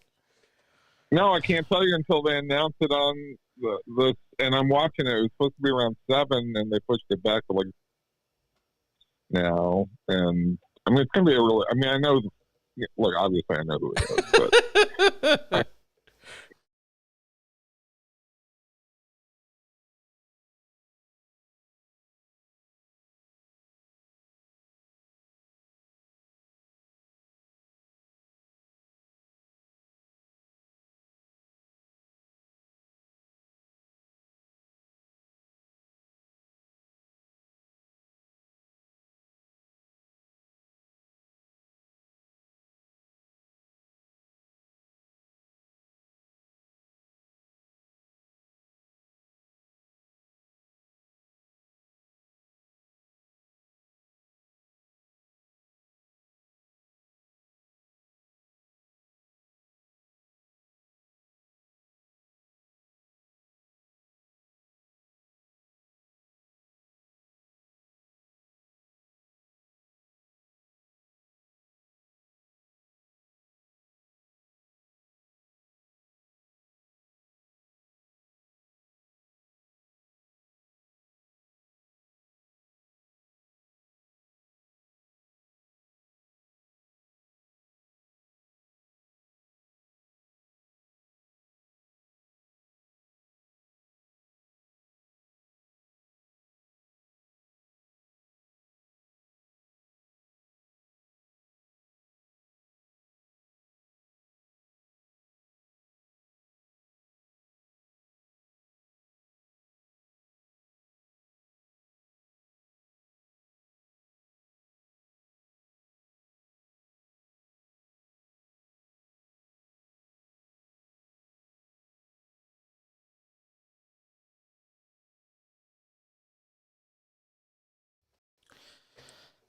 No, I can't tell you until they announce it on the and I'm watching it. It was supposed to be around 7, and they pushed it back to now. And I mean, it's gonna be a really. I mean, I know. Look, obviously, I know who it is, but.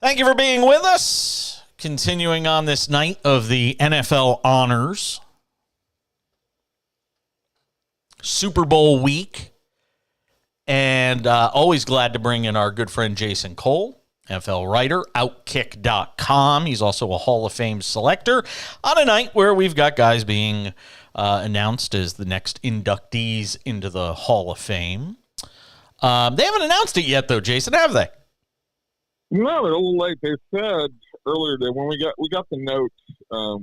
Thank you for being with us. continuing on this night of the NFL honors. Super Bowl week. And always glad to bring in our good friend Jason Cole, NFL writer, Outkick.com. He's also a Hall of Fame selector on a night where we've got guys being announced as the next inductees into the Hall of Fame. They haven't announced it yet, though, Jason, have they? No, they're a little late. They said earlier that when we got the note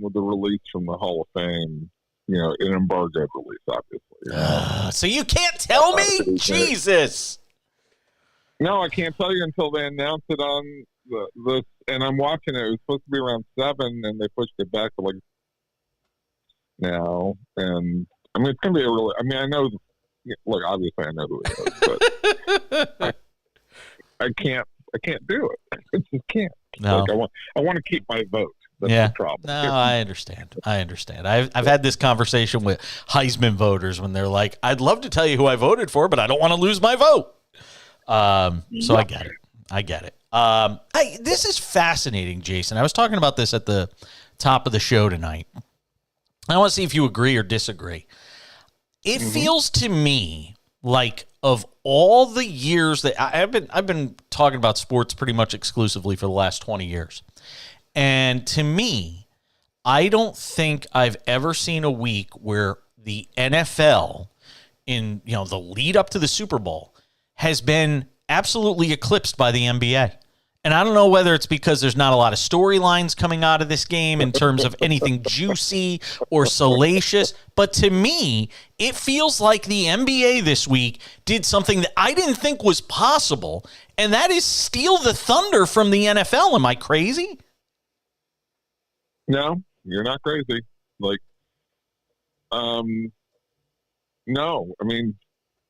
with the release from the Hall of Fame, an embargoed release, obviously. So you can't tell me? Jesus. No, I can't tell you until they announce it on the and I'm watching it. It was supposed to be around 7, and they pushed it back to now. And I mean, it's going to be a really. I mean, I know. Look, obviously, I know who it is, but I can't do it. I just can't. No. I want to keep my vote. That's the problem. No, I understand. I've had this conversation with Heisman voters when they're like, "I'd love to tell you who I voted for, but I don't want to lose my vote." So I get it. This is fascinating, Jason. I was talking about this at the top of the show tonight. I want to see if you agree or disagree. It feels to me like of all the years that I've been talking about sports pretty much exclusively for the last 20 years. And to me, I don't think I've ever seen a week where the NFL in, the lead up to the Super Bowl has been absolutely eclipsed by the NBA. And I don't know whether it's because there's not a lot of storylines coming out of this game in terms of anything juicy or salacious, but to me, it feels like the NBA this week did something that I didn't think was possible, and that is steal the thunder from the NFL. Am I crazy? No, you're not crazy. No. I mean,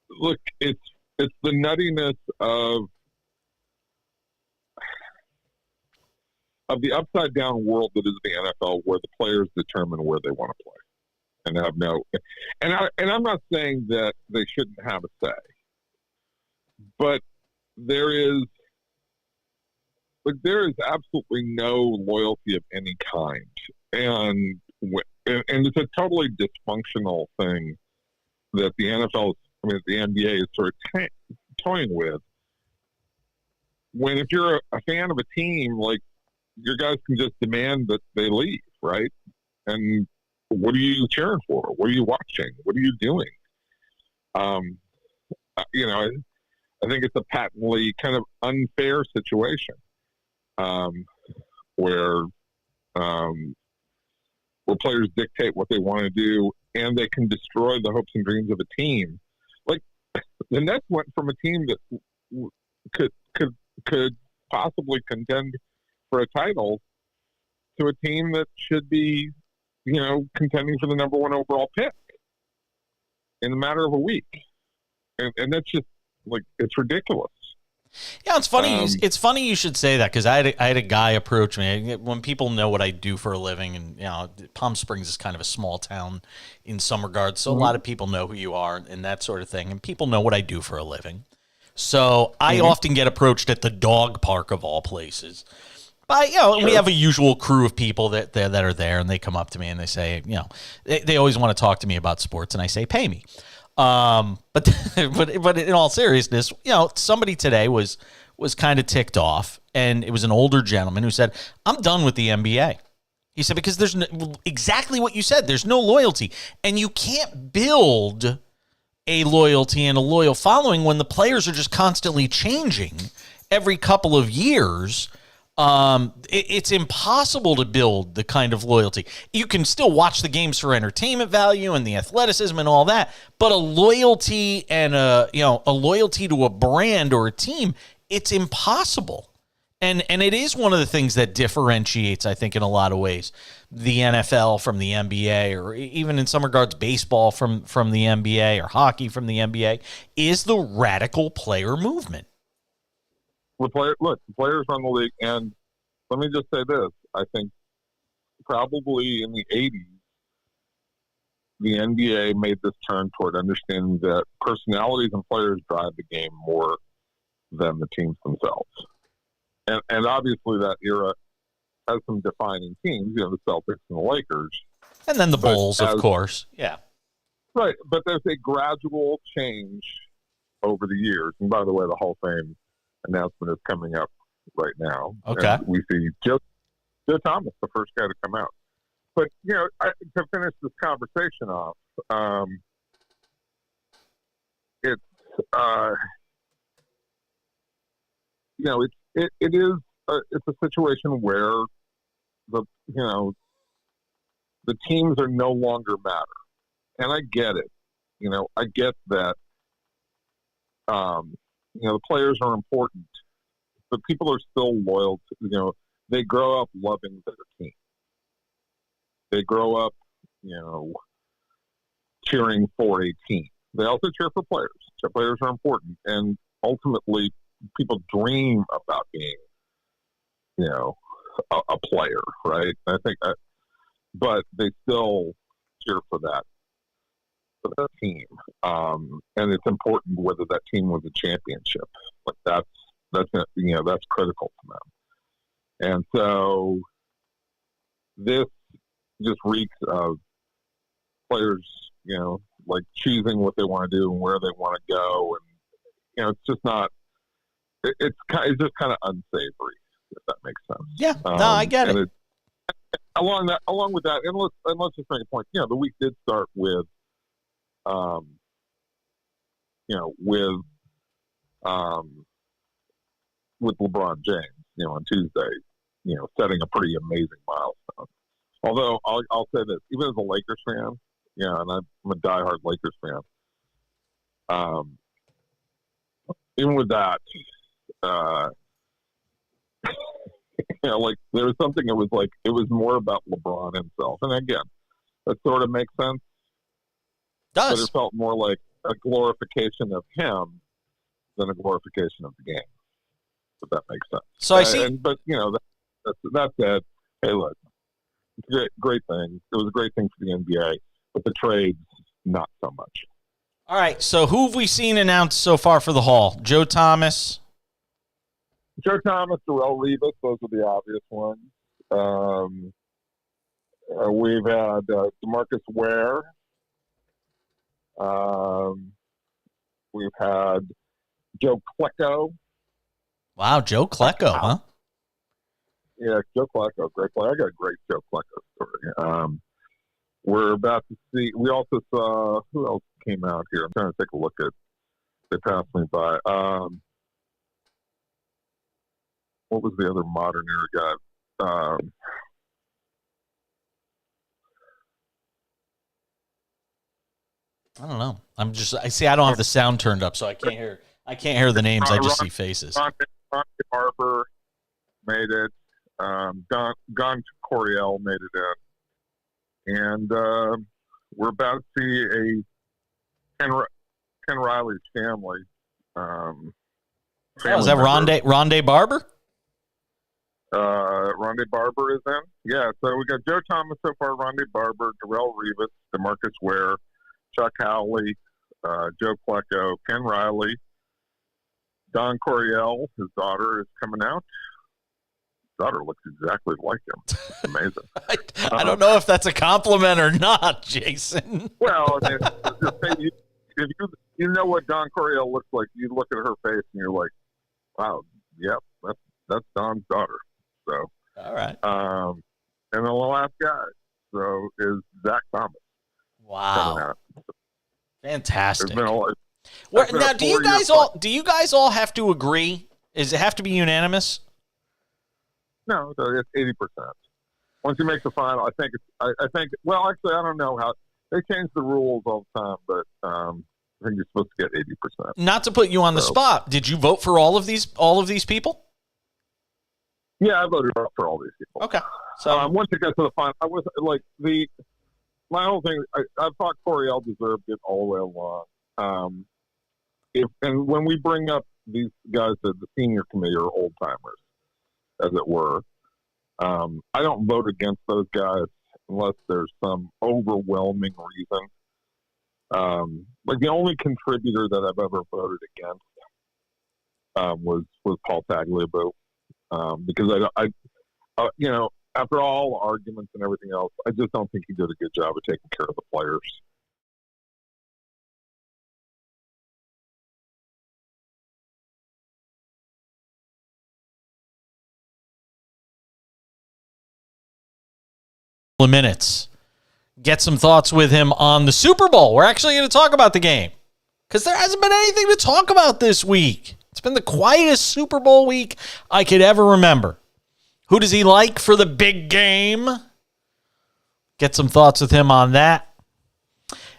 look, it's the nuttiness of the upside down world that is the NFL, where the players determine where they want to play, and have no. And I'm not saying that they shouldn't have a say, but there is absolutely no loyalty of any kind, and it's a totally dysfunctional thing that the NFL, the NBA is sort of toying with. When if you're a fan of a team, your guys can just demand that they leave, right? And what are you cheering for? What are you watching? What are you doing? I think it's a patently kind of unfair situation where players dictate what they want to do, and they can destroy the hopes and dreams of a team. Like the Nets went from a team that could possibly contend for a title to a team that should be, contending for the number 1 overall pick in a matter of a week. And that's just it's ridiculous. Yeah, it's funny. It's funny you should say that, because I had a guy approach me. When people know what I do for a living, and Palm Springs is kind of a small town in some regards, so a lot of people know who you are and that sort of thing, and people know what I do for a living. So I often get approached at the dog park of all places. But, we have a usual crew of people that are there, and they come up to me and they say, they always want to talk to me about sports, and I say, pay me. But in all seriousness, somebody today was kind of ticked off, and it was an older gentleman who said, I'm done with the NBA. He said, because there's exactly what you said. There's no loyalty, and you can't build a loyalty and a loyal following when the players are just constantly changing every couple of years. It's impossible to build the kind of loyalty. You can still watch the games for entertainment value and the athleticism and all that, but a loyalty and a loyalty to a brand or a team, it's impossible. And it is one of the things that differentiates, I think, in a lot of ways, the NFL from the NBA, or even in some regards, baseball from the NBA, or hockey from the NBA, is the radical player movement. The players run the league, and let me just say this. I think probably in the 80s, the NBA made this turn toward understanding that personalities and players drive the game more than the teams themselves. And obviously that era as some defining teams, the Celtics and the Lakers. And then the Bulls, of course. Yeah. Right. But there's a gradual change over the years. And by the way, the Hall of Fame announcement is coming up right now. Okay. And we see Joe Thomas, the first guy to come out. But, to finish this conversation off, it's a situation where the teams are no longer matter. And I get it. I get that, the players are important, but people are still loyal to, they grow up loving their team. They grow up, cheering for a team. They also cheer for players. So players are important. And ultimately, people dream about being, a player, right? I think, but they still cheer for that team. And it's important whether that team wins a championship. Like that's critical to them. And so this just reeks of players, like choosing what they want to do and where they want to go. And, it's just not, it's just kind of unsavory, if that makes sense. Yeah, no, I get it. Along with that, and let's just make a point. The week did start with, with LeBron James, on Tuesday, setting a pretty amazing milestone. Although I'll say this, even as a Lakers fan, and I'm a diehard Lakers fan. Even with that, like there was something that was like it was more about LeBron himself, and again, that sort of makes sense. But it felt more like a glorification of him than a glorification of the game. If that makes sense. So I see. But that said, hey, look, it's a great thing. It was a great thing for the NBA, but the trades, not so much. All right. So who have we seen announced so far for the Hall? Joe Thomas, Darrelle Revis. Those are the obvious ones. We've had DeMarcus Ware. We've had Joe Klecko. Wow, Joe Klecko, huh? Yeah, Joe Klecko, great player. I got a great Joe Klecko story. We're about to see. We also saw who else came out here. I'm trying to take a look at. They passed me by. What was the other modern era guy? I don't know. I don't have the sound turned up, so I can't hear the names. I just see faces. Ron Barber made it. Don Coryell made it in. And we're about to see a Ken Riley's family. Is that Rondé Barber? Rondé Barber is in. Yeah, so we got Joe Thomas so far, Rondé Barber, Darrelle Revis, DeMarcus Ware, Chuck Howley, Joe Klecko, Ken Riley, Don Coryell, his daughter is coming out. His daughter looks exactly like him. It's amazing. I don't know if that's a compliment or not, Jason. Well, I mean, if you know what Don Coryell looks like, you look at her face and you're like, wow, yep, that's Don's daughter. So, all right. And then the last guy, is Zach Thomas. Wow. Fantastic. Now, do you guys all have to agree? Does it have to be unanimous? No, it's 80%. Once you make the final, I think. Well, actually, I don't know how they change the rules all the time, but I think you're supposed to get 80%. Not to put you on the spot, did you vote for all of these people? Yeah, I voted for all these people. Okay. So once it got to the final, I was like my whole thing. I thought Coryell deserved it all the way along. And when we bring up these guys to the senior committee or old timers, as it were, I don't vote against those guys unless there's some overwhelming reason. Like the only contributor that I've ever voted against was Paul Tagliabue, because after all arguments and everything else, I just don't think he did a good job of taking care of the players. Minutes. Get some thoughts with him on the Super Bowl. We're actually going to talk about the game because there hasn't been anything to talk about this week. It's been the quietest Super Bowl week I could ever remember. Who does he like for the big game? Get some thoughts with him on that.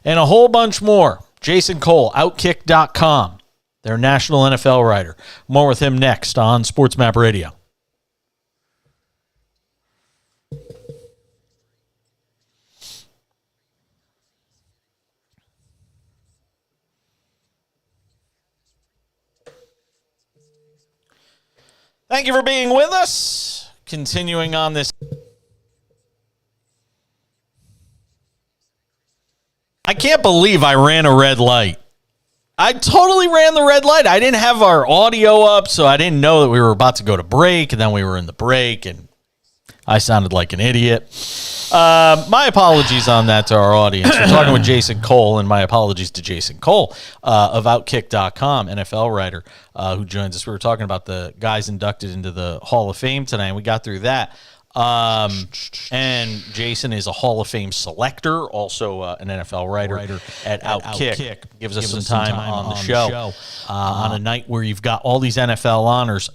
And a whole bunch more. Jason Cole, Outkick.com, their national NFL writer. More with him next on SportsMap Radio. Thank you for being with us. Continuing on this. I can't believe I ran a red light. I totally ran the red light. I didn't have our audio up, so I didn't know that we were about to go to break, and then we were in the break, and I sounded like an idiot. My apologies on that to our audience. We're talking with Jason Cole, and my apologies to Jason Cole of Outkick.com, NFL writer, who joins us. We were talking about the guys inducted into the Hall of Fame tonight, and we got through that. And Jason is a Hall of Fame selector, also an NFL writer at Outkick. Gives us some time on the show on a night where you've got all these NFL honors.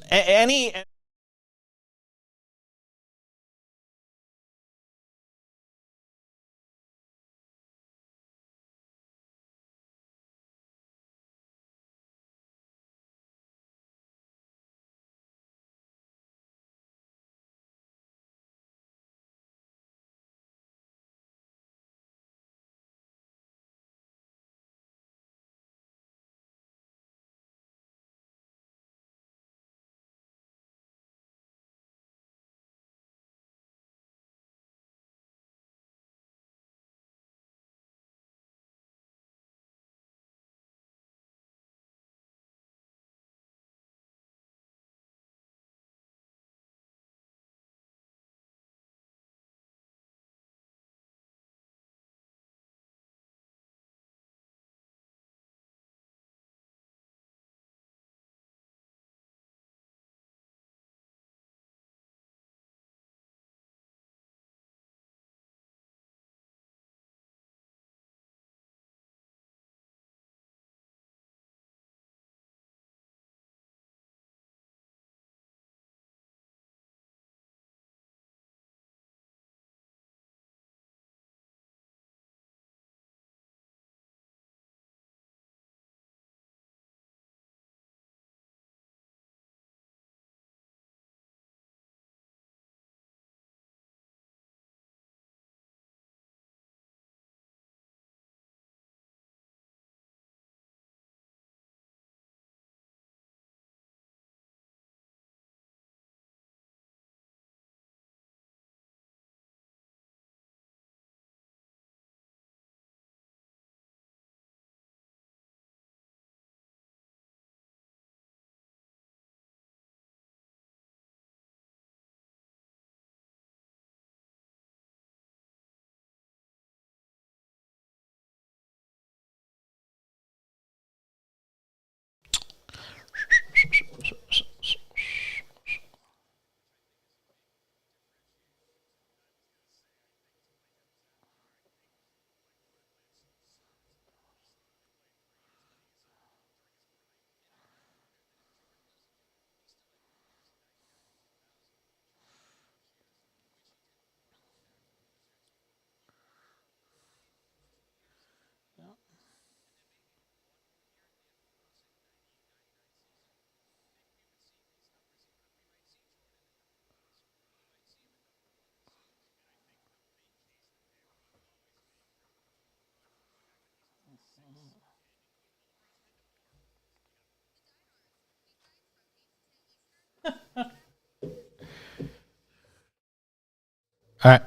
All right.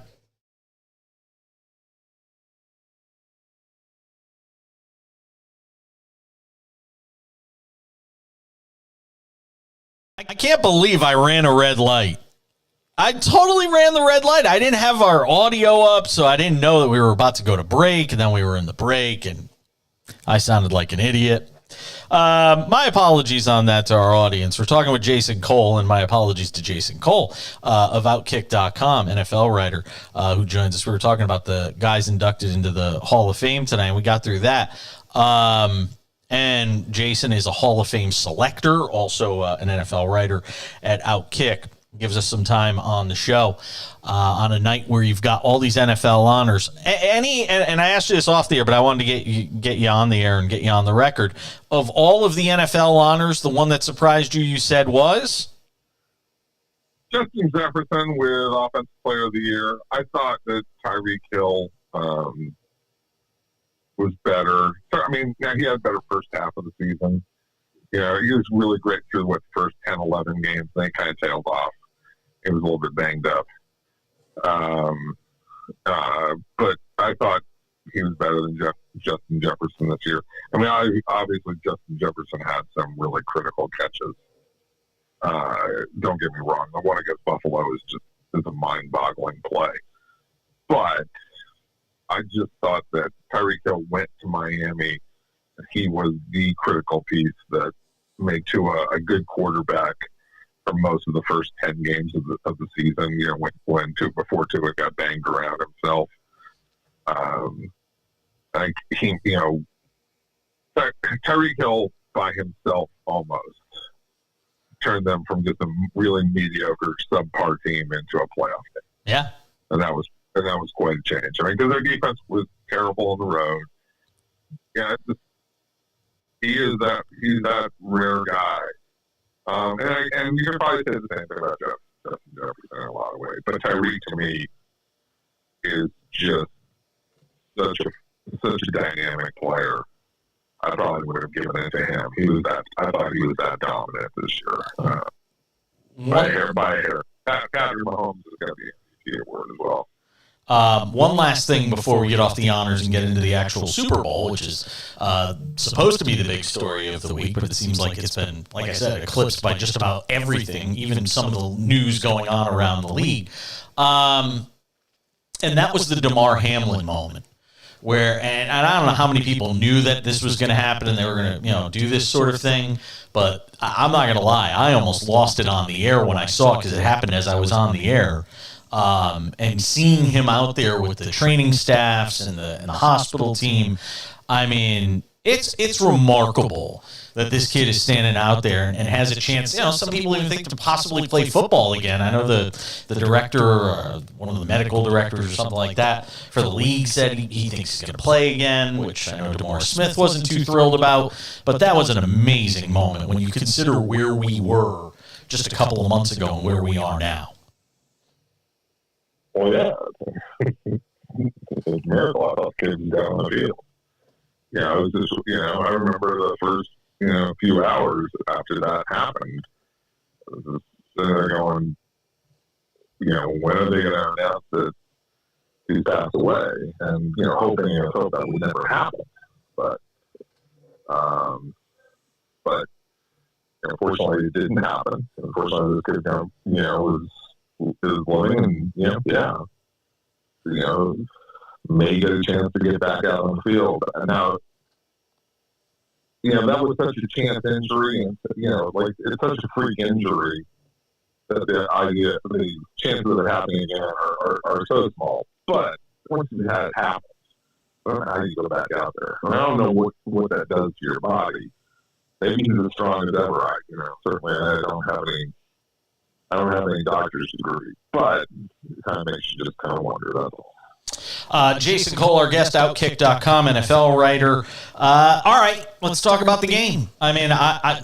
I can't believe I ran a red light. I totally ran the red light. I didn't have our audio up, so I didn't know that we were about to go to break, and then we were in the break, and I sounded like an idiot. My apologies on that to our audience. We're talking with Jason Cole, and my apologies to Jason Cole of Outkick.com, NFL writer, who joins us. We were talking about the guys inducted into the Hall of Fame tonight, and we got through that. And Jason is a Hall of Fame selector, also an NFL writer at Outkick. Gives us some time on the show on a night where you've got all these NFL honors. And I asked you this off the air, but I wanted to get you on the air and get you on the record. Of all of the NFL honors, the one that surprised you, you said was? Justin Jefferson with Offensive Player of the Year. I thought that Tyreek Hill was better. So, I mean, yeah, he had a better first half of the season. He was really great through the first 10, 11 games. Then he kind of tailed off. He was a little bit banged up. But I thought he was better than Justin Jefferson this year. I mean, obviously Justin Jefferson had some really critical catches. Don't get me wrong. The one against Buffalo is a mind-boggling play. But I just thought that Tyreek Hill went to Miami. He was the critical piece that made Tua a good quarterback for most of the first 10 games of the season, before Tua got banged around himself. Tyreek Hill by himself almost turned them from just a really mediocre subpar team into a playoff team. Yeah. And that was quite a change. I mean, because their defense was terrible on the road. Yeah, he's that rare guy. And you can probably say the same thing about Justin Jefferson in a lot of ways. But Tyreek, to me, is just such a dynamic player. I probably would have given it to him. I thought he was that dominant this year. By a hair. Patrick Mahomes is going to be an MVP award as well. One last thing before we get off the honors and get into the actual Super Bowl, which is supposed to be the big story of the week, but it seems like it's been, like I said, eclipsed by just about everything, even some of the news going on around the league. And that was the Damar Hamlin moment. And I don't know how many people knew that this was going to happen and they were going to, do this sort of thing, but I'm not going to lie. I almost lost it on the air when I saw it because it happened as I was on the air. And seeing him out there with the training staffs and the hospital team, I mean, it's remarkable that this kid is standing out there and has a chance. Some people even think to possibly play football again. I know the director, or one of the medical directors or something like that for the league said he thinks he's going to play again, which I know DeMar Smith wasn't too thrilled about. But that was an amazing moment when you consider where we were just a couple of months ago and where we are now. Well, yeah, it's a miracle. I thought kids got on the field. It was just, I remember the first, few hours after that happened. I was just sitting there going, when are they going to announce that he passed away? And, hoping that would never happen. But unfortunately, it didn't happen. Unfortunately, this kid, is living and, may get a chance to get back out on the field. And now, that was such a chance injury, and, it's such a freak injury that the chances of it happening again are so small. But once you had it happen, I don't know how you go back out there. I don't know what that does to your body. Maybe he's as strong as ever. Certainly I don't have any doctor's degree, but it kind of makes you just kind of wonder, that's all. Jason Cole, our guest, Outkick.com, NFL writer. All right, let's talk about the game. I mean,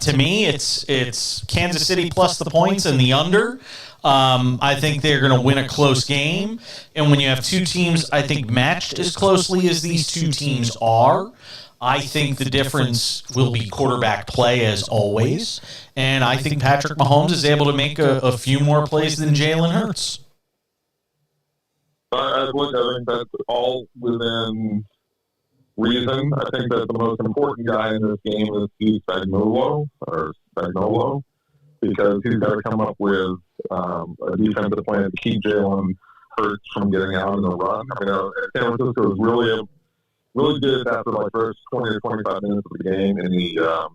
to me, it's Kansas City plus the points and the under. I think they're going to win a close game. And when you have two teams, I think, matched as closely as these two teams are, I think the difference will be quarterback play as always. And I think Patrick Mahomes is able to make a few more plays than Jalen Hurts. I think that's all within reason. I think that the most important guy in this game is Steve Spagnuolo. because he's got to come up with a defensive plan to keep Jalen Hurts from getting out in the run. I mean, San Francisco was really good after like first 20 or 25 minutes of the game in the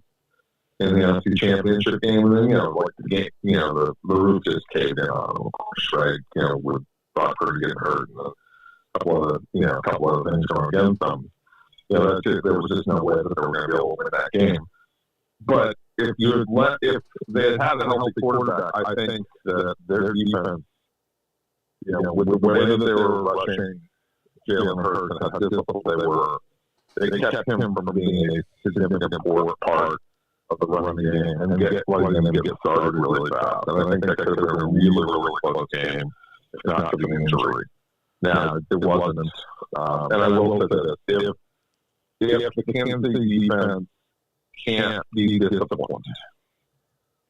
NFC Championship game, and then like the game, the roof just caved in on them, of course, right? With Brock Purdy getting hurt and a couple of things going against them. There was just no way that they were going to be able to win that game. But if they had a healthy quarterback, I think that their defense, with the way that they were rushing Jalen Hurts and how difficult they kept him from being a significant part of the running game and letting them get started really fast. And I think that could have been a really, really close game if not for the injury. Now, it wasn't. And I will say this. If the Kansas City defense can't be disciplined,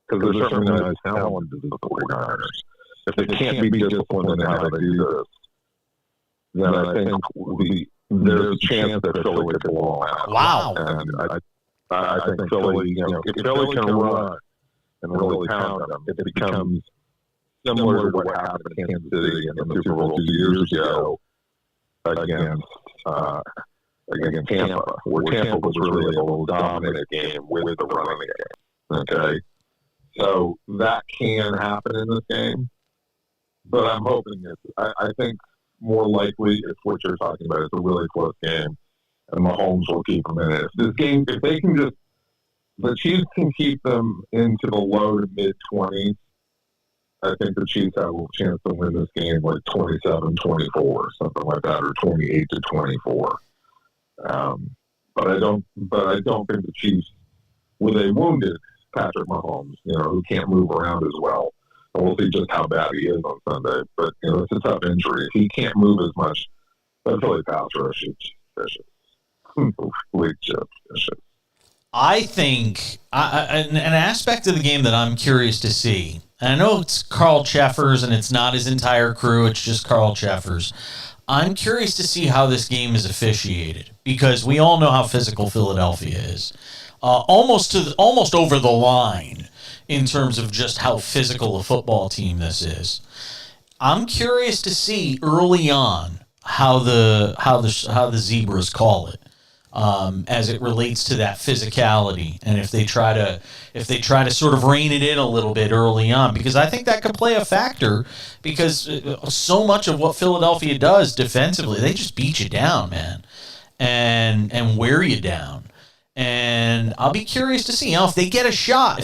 because there's certainly not talented as the 49ers, if they can't be disciplined in how they do this, then I think there's a chance that Philly could blow out. Wow. And I think Philly, if Philly can run and really pound them, it becomes similar to what happened in Kansas City in the Super Bowl 2 years ago against Tampa, where Tampa was really able to dominate a game with the running game. Okay? So that can happen in this game, but I'm hoping I think more likely it's what you're talking about. It's a really close game, and Mahomes will keep them in it. If they can just, the Chiefs can keep them into the low to mid-20s, I think the Chiefs have a chance to win this game like 27-24, something like that, or 28-24. But I don't think the Chiefs, with a wounded Patrick Mahomes, who can't move around as well. And we'll see just how bad he is on Sunday. But it's a tough injury. If he can't move as much, that's really pass rush is vicious. I think an aspect of the game that I'm curious to see, and I know it's Carl Cheffers and it's not his entire crew, it's just Carl Cheffers. I'm curious to see how this game is officiated, because we all know how physical Philadelphia is. Almost over the line in terms of just how physical a football team this is. I'm curious to see early on how the Zebras call it. As it relates to that physicality, and if they try to sort of rein it in a little bit early on, because I think that could play a factor, because so much of what Philadelphia does defensively, they just beat you down, man, and wear you down. And I'll be curious to see, if they get a shot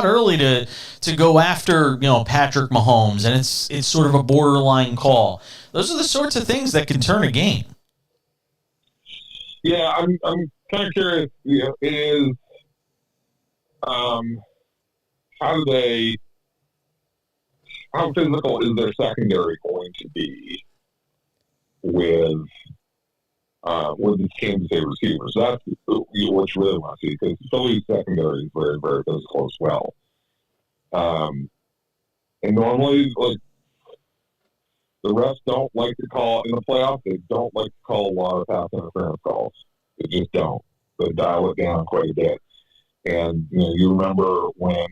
early to go after, Patrick Mahomes, and it's sort of a borderline call. Those are the sorts of things that can turn a game. Yeah, I'm kind of curious. How physical is their secondary going to be with the Kansas City receivers? That's what you really want to see, because Philly's secondary is very, very physical as well. And normally, like, the refs don't like to call in the playoffs. They don't like to call a lot of pass interference calls. They just don't. They dial it down quite a bit. And you remember when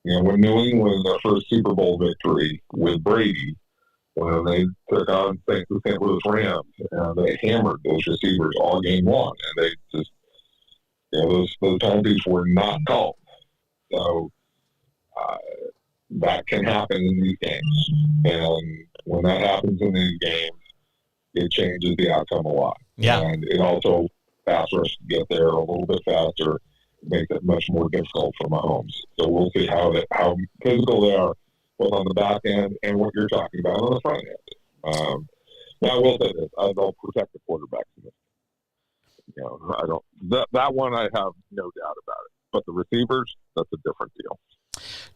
New England, their first Super Bowl victory with Brady, when they took on the St. Louis Rams, and they hammered those receivers all game long, and they just those penalties were not called. So. That can happen in these games. And when that happens in these games, it changes the outcome a lot. Yeah. And it also asks us to get there a little bit faster. It makes it much more difficult for Mahomes. So we'll see how physical they are, both on the back end and what you're talking about on the front end. Now, I will say this. They'll protect the quarterbacks in this. That one I have no doubt about it. But the receivers, that's a different deal.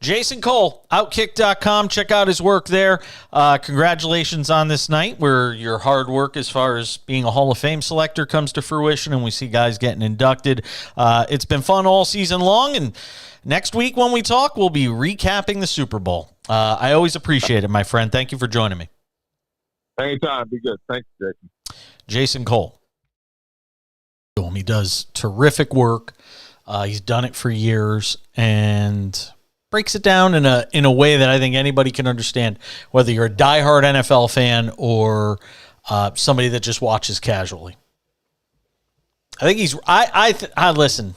Jason Cole, Outkick.com. Check out his work there. Congratulations on this night, where your hard work as far as being a Hall of Fame selector comes to fruition, and we see guys getting inducted. It's been fun all season long, and next week when we talk, we'll be recapping the Super Bowl. I always appreciate it, my friend. Thank you for joining me. Anytime. Be good. Thanks, Jason. Jason Cole. He does terrific work. He's done it for years and breaks it down in a way that I think anybody can understand, whether you're a diehard NFL fan or somebody that just watches casually. I think he's. I listen.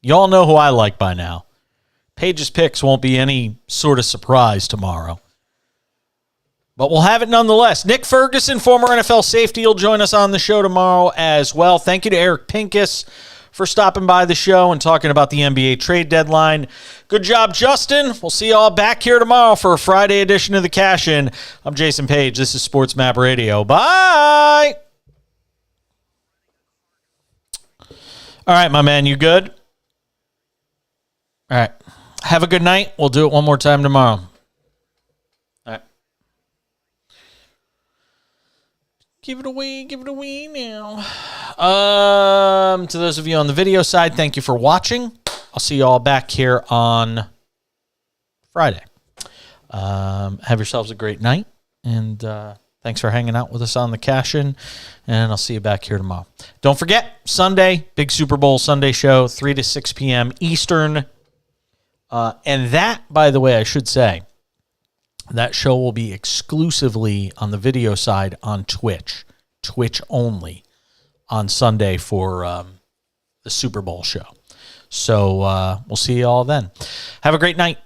Y'all know who I like by now. Page's picks won't be any sort of surprise tomorrow. But we'll have it nonetheless. Nick Ferguson, former NFL safety, will join us on the show tomorrow as well. Thank you to Eric Pincus for stopping by the show and talking about the NBA trade deadline. Good job, Justin. We'll see you all back here tomorrow for a Friday edition of The Cash In. I'm Jason Page. This is SportsMap Radio. Bye. All right, my man, you good? All right. Have a good night. We'll do it one more time tomorrow. All right. Give it away now. To those of you on the video side, thank you for watching. I'll see you all back here on Friday. Have yourselves a great night, and thanks for hanging out with us on the Cash In, and I'll see you back here tomorrow. Don't forget, Sunday, big Super Bowl Sunday show, 3 to 6 p.m. Eastern. And that, by the way, I should say, that show will be exclusively on the video side on Twitch only, on Sunday for the Super Bowl show. So we'll see you all then. Have a great night.